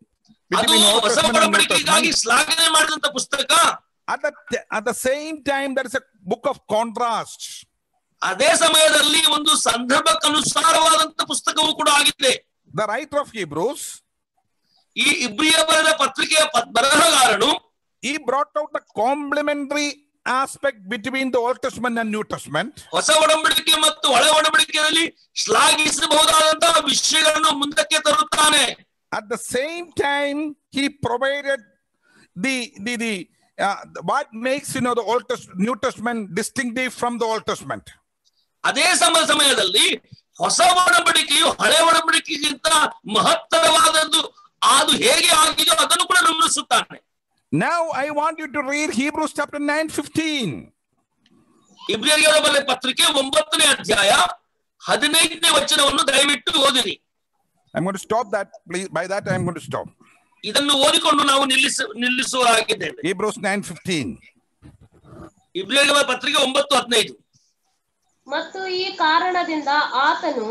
ಅದು ಹೊಸ ಒಡಂಬಡಿಕೆಗಾಗಿ ಶ್ಲಾಘನೆ ಮಾಡಿದಂತ ಪುಸ್ತಕ. At the same time, there is a book of contrast. ಅದೇ ಸಮಯದಲ್ಲಿ ಒಂದು ಸಂದರ್ಭಕ್ಕನುಸಾರವಾದಂತ ಪುಸ್ತಕವೂ ಕೂಡ ಆಗಿದೆ. The writer of Hebrews, ಈ ಇಬ್ರಿಯ ಬರೆದ ಪತ್ರಿಕೆಯ ಬರಹಗಾರನು, he brought out the complementary aspect between the Old Testament and New Testament. ಹೊಸ ಒಡಂಬಡಿಕೆ ಮತ್ತು ಹಳೆ ಒಡಂಬಡಿಕೆಯಲ್ಲಿ ಶ್ಲಾಘಿಸಬಹುದಾದಂತಹ ವಿಷಯಗಳನ್ನು ಮುಂದಕ್ಕೆ ತರುತ್ತಾನೆ. At the same time, he provided the what makes the Old Testament, New Testament distinctive from the Old Testament. ಅದೇ ಸಮಯದಲ್ಲಿ ಹೊಸ ಒಡಂಬಡಿಕೆಯು ಹಳೆ ಒಡಂಬಡಿಕೆಗಿಂತ ಮಹತ್ತರವಾದದ್ದು ಅದು ಹೇಗೆ ಆಗಿದೆಯೋ ಅದನ್ನು ಕೂಡ ಗಮನಿಸುತ್ತಾನೆ. Now I want you to read Hebrews chapter 9:15. ಇಬ್ರಿಯರಿಗೆ ಬರೆದ ಪತ್ರಿಕೆ 9ನೇ ಅಧ್ಯಾಯ 15ನೇ ವಚನವನ್ನು ದಯವಿಟ್ಟು ಓದಿರಿ. I'm going to stop that, please. By that I'm going to stop. ಇದನ್ನು ಓದಿಕೊಂಡು ನಾವು ನಿಲ್ಲಿಸುವರಾಗಿದ್ದೇವೆ. Hebrews 9:15. ಇಬ್ರಿಯರಿಗೆ ಬರೆದ ಪತ್ರಿಕೆ 9:15. ಮತ್ತು ಈ ಕಾರಣದಿಂದ ಆತನು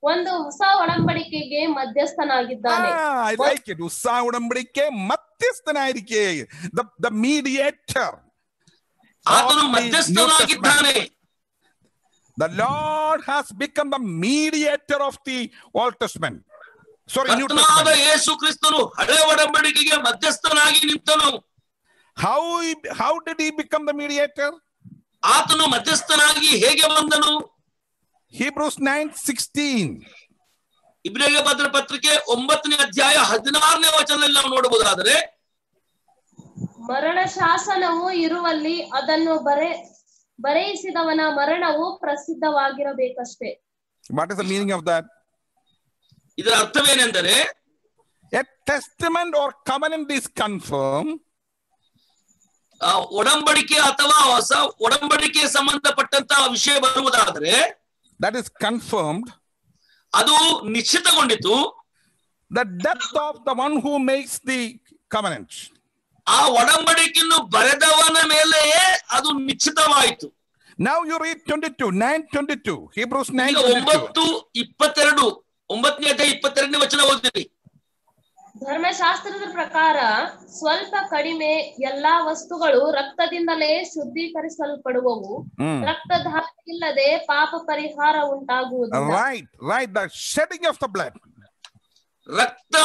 ಒಂದು ಹೊಸ ಒಡಂಬಡಿಕೆಗೆ ಮಧ್ಯಸ್ಥನಾಗಿದ್ದಾನೆ. I like it. ಹೊಸ ಒಡಂಬಡಿಕೆ ಮಧ್ಯಸ್ಥನಾಗಿಕೆ, the mediator. ಆತನು ಮಧ್ಯಸ್ಥನಾಗಿದ್ದಾನೆ. The Lord has become the mediator of the Old Testament. Sorry, New Testament. ಯೇಸು ಕ್ರಿಸ್ತನು ಹಳೆ ಒಡಂಬಡಿಕೆಗೆ ಮಧ್ಯಸ್ಥನಾಗಿ ನಿಂತನು. How did he become the mediator? ಆತನು ಮಧ್ಯಸ್ಥನಾಗಿ ಹೇಗೆ ಬಂದನು? Hebrews 9:16. ಇಬ್ರಿಯರಿಗೆ ಬರೆದ ಪತ್ರಿಕೆ 9ನೇ ಅಧ್ಯಾಯ 16ನೇ ವಚನದಲ್ಲಿ ನಾವು ನೋಡಬಹುದಾದರೆ, ಮರಣ ಶಾಸನವು ಇರುವಲ್ಲಿ ಅದನ್ನು ಬರೆಯಿಸಿದವನ ಮರಣವು ಪ್ರಸಿದ್ಧವಾಗಿರಬೇಕಷ್ಟೇ. What is the meaning of that? ಇದರ ಅರ್ಥವೇನೆಂದರೆ, a testament or covenant is confirmed. ಒಡಂಬಡಿಕೆ ಅಥವಾ ಹೊಸ ಒಡಂಬಡಿಕೆ ಸಂಬಂಧಪಟ್ಟಂತಹ ವಿಷಯ ಬರುವುದಾದರೆ, that is confirmed, ಅದು ನಿಶ್ಚಿತಗೊಂಡಿತು. the death of the one who makes the covenant. ಆ ಒಡಂಬಡಿಕೆಯನ್ನು ಬರೆದವನ ಮೇಲೆಯೇ ಅದು ನಿಶ್ಚಿತವಾಯಿತು. Now you read 22, 9:22. Hebrews ಈಗ 9:22. 9:22 9ನೇ ಅಧ್ಯಾಯ 22ನೇ ವಚನ ಓದಿರಿ. ಧರ್ಮಶಾಸ್ತ್ರದ ಪ್ರಕಾರ ಸ್ವಲ್ಪ ಕಡಿಮೆ ಎಲ್ಲಾ ವಸ್ತುಗಳು ರಕ್ತದಿಂದಲೇ ಶುದ್ಧೀಕರಿಸಲ್ಪಡುವವು. ರಕ್ತಧಾರ ಇಲ್ಲದೆ ಪಾಪ ಪರಿಹಾರ ಉಂಟಾಗುವುದಿಲ್ಲ. Right. The shedding of the blood. ರಕ್ತ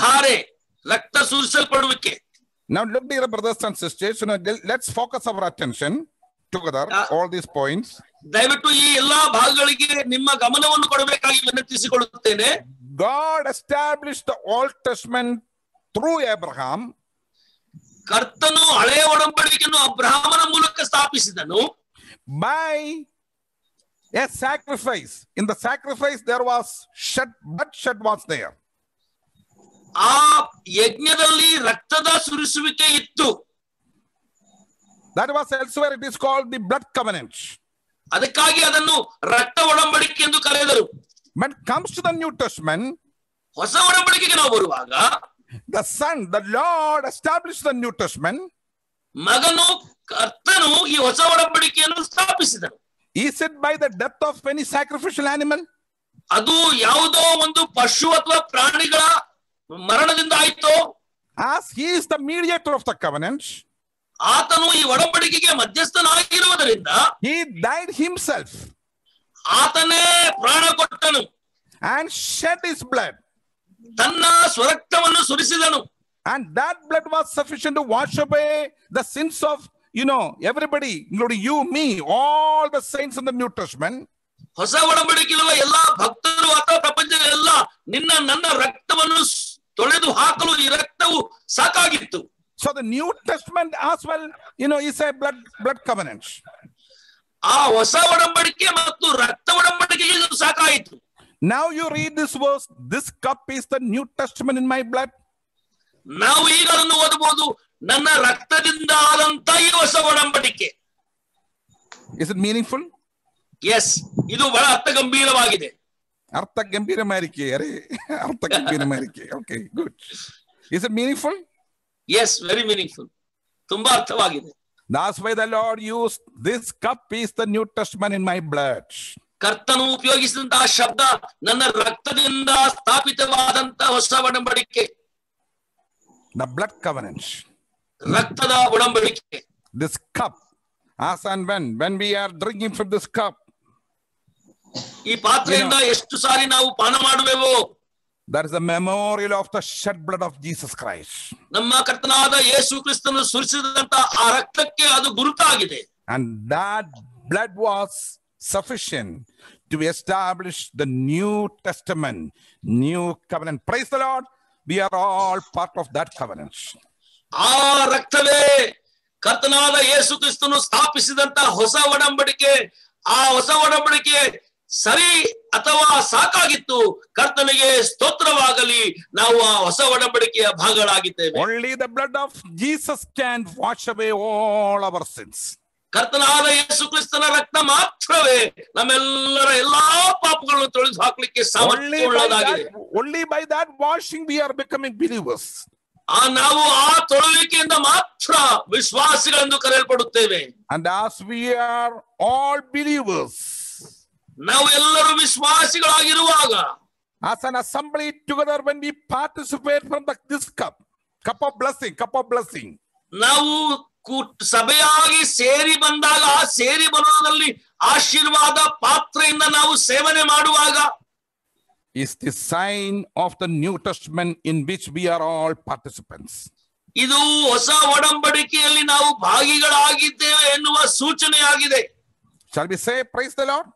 ಧಾರೆ, ರಕ್ತ ಸುರಿಸಲ್ಪಡುವಿಕೆ. Now look, dear brothers and sisters, let's focus our attention together, all these points. ದಯವಿಟ್ಟು ಈ ಎಲ್ಲಾ ಭಾಗಗಳಿಗೆ ನಿಮ್ಮ ಗಮನವನ್ನು ಕೊಡಬೇಕಾಗಿ ವಿನಂತಿಸಿಕೊಳ್ಳುತ್ತೇನೆ. God established the Old Testament through Abraham. ಕರ್ತನು ಹಳೆಯ ಒಡಂಬಡಿಕೆಯನ್ನು ಅಬ್ರಹಾಮನ ಮೂಲಕ ಸ್ಥಾಪಿಸಿದನು. By a sacrifice. In the sacrifice there was blood was there. ಆ ಯಜ್ಞದಲ್ಲಿ ರಕ್ತದ ಸುರಿಸುವಿಕೆ ಇತ್ತು. That was elsewhere, it is called the blood covenant. ಅದಕ್ಕಾಗಿ ಅದನ್ನು ರಕ್ತ ಒಡಂಬಡಿಕೆ ಎಂದು ಕರೆದರು. When it comes to the New Testament, ಹೊಸ ಒಡಂಬಡಿಕೆಗೆ ನಾವು ಬರುವಾಗ, the Son, the Lord established the New Testament. ಮಗನು ಕರ್ತನು ಈ ಹೊಸ ಒಡಂಬಡಿಕೆಯನ್ನು ಸ್ಥಾಪಿಸಿದನು. Is it by the death of any sacrificial animal? ಅದು ಯಾವುದೋ ಒಂದು ಪಶು ಅಥವಾ ಪ್ರಾಣಿಗಳ ಮರಣದಿಂದ ಆಯ್ತು. As he is the mediator of the covenant, ಆತನು ಈ ಒಡಂಬಡಿಕೆಗೆ ಮಧ್ಯಸ್ಥನಾಗಿರುವುದರಿಂದ he died himself. ಆತನೇ ಪ್ರಾಣ ಕೊಟ್ಟನು. And shed his blood. ತನ್ನ ಸ್ವರಕ್ತವನ್ನು ಸುರಿಸಿದನು. And that blood was sufficient to wash away the sins of, everybody, including you, me, all the saints in the New Testament. ಹೊಸ ಒಡಂಬಡಿಕೆಯಿರುವ ಎಲ್ಲಾ ಭಕ್ತರು ಅಥವಾ ಪ್ರಪಂಚದ ಎಲ್ಲ ನಿನ್ನ ನನ್ನ ರಕ್ತವನ್ನು ತೊಳೆದು ಹಾಕಲು ಈ ರಕ್ತವು ಸಾಕಾಗಿತ್ತು. So the New Testament as well, is a blood covenant. ಆ ಹೊಸ ಒಡಂಬಡಿಕೆ ಮತ್ತು ರಕ್ತ ಒಡಂಬಡಿಕೆಗೆ ಇದು ಸಾಕಾಯಿತು. Now you read this verse, this cup is the New Testament in my blood. ನಾವು ಈಗ ಅದನ್ನು ಓದಬಹುದು, ನನ್ನ ರಕ್ತದಿಂದ ಆದಂತ ಈ ಹೊಸ ಒಡಂಬಡಿಕೆ. Is it meaningful? Yes, ಇದು ಬಹಳ ಅರ್ಥಗಂಭೀರವಾಗಿದೆ. ಅರ್ಥಗಂಭೀರಮಾರಿಕೆ, ಅರ್ಥಗಂಭೀರಮಾರಿಕೆ. Okay, good. Is it meaningful? Yes, very meaningful. ತುಂಬಾ ಅರ್ಥವಾಗಿದೆ. That's why the Lord used this cup is the New Testament in my blood. ಕರ್ತನು ಉಪಯೋಗಿಸಿದಂತಹ ಶಬ್ದ ನನ್ನ ರಕ್ತದಿಂದ ಸ್ಥಾಪಿತವಾದಂತ ಹೊಸ ಒಡಂಬಡಿಕೆ. The blood covenant. ರಕ್ತದ ಒಡಂಬಡಿಕೆ. This cup, as and when we are drinking from this cup, ಈ ಪಾತ್ರೆಯಿಂದ ಎಷ್ಟು ಸಾರಿ ನಾವು ಪಾನ ಮಾಡುವೆವೋ, that is a memorial of the shed blood of Jesus Christ. ನಮ್ಮ ಕರ್ತನಾದ ಯೇಸು ಕ್ರಿಸ್ತನು ಸುರಿಸಿದಂತ ಆ ರಕ್ತಕ್ಕೆ ಅದು ಗುರುತಾಗಿದೆ. And that blood was sufficient to establish the New Testament, New Covenant. Praise the Lord. We are all part of that covenant. ಆ ರಕ್ತವೇ ಕರ್ತನಾದ ಯೇಸು ಕ್ರಿಸ್ತನು ಸ್ಥಾಪಿಸಿದಂತ ಹೊಸ ಒಡಂಬಡಿಕೆ. ಆ ಹೊಸ ಒಡಂಬಡಿಕೆ ಸರಿ ಅಥವಾ ಸಾಕಾಗಿತ್ತು. ಕರ್ತನಿಗೆ ಸ್ತೋತ್ರವಾಗಲಿ, ನಾವು ಆ ಹೊಸ ಒಡಂಬಡಿಕೆಯ ಭಾಗಗಳಾಗಿದ್ದೇವೆ. Only the blood of Jesus can wash away all our sins. ಕರ್ತನಾದ ಯೇಸು ಕ್ರಿಸ್ತನ ರಕ್ತ ಮಾತ್ರವೇ ನಮ್ಮೆಲ್ಲರ ಎಲ್ಲಾ ಪಾಪಗಳನ್ನು ತೊಳೆದು ಹಾಕಲಿಕ್ಕೆ ಸಾಮರ್ಥ್ಯವುಳ್ಳದಾಗಿದೆ. Only by that washing we are becoming believers. ನಾವು ಆ ತೊಳೆಯುವಿಕೆಯಿಂದ ಮಾತ್ರ ವಿಶ್ವಾಸಿಗಳೆಂದು ಕರೆಯಲ್ಪಡುತ್ತೇವೆ. And as we are all believers, ನಾವು ಎಲ್ಲರೂ ವಿಶ್ವಾಸಿಗಳಾಗಿರುವಾಗ, as an assembly together, when we participate from this cup of blessing, ನಾವು ಸಭೆಯಾಗಿ ಸೇರಿ ಬಂದಾಗ, ಆ ಸೇರಿ ಬರೋದ್ರಲ್ಲಿ ಆಶೀರ್ವಾದ ಪಾತ್ರೆಯಿಂದ ನಾವು ಸೇವನೆ ಮಾಡುವಾಗ, is the sign of the New Testament in which we are all participants. ಇದು ಹೊಸ ಒಡಂಬಡಿಕೆಯಲ್ಲಿ ನಾವು ಭಾಗಿಗಳಾಗಿದ್ದೇವೆ ಎನ್ನುವ ಸೂಚನೆಯಾಗಿದೆ. Shall we say praise the Lord?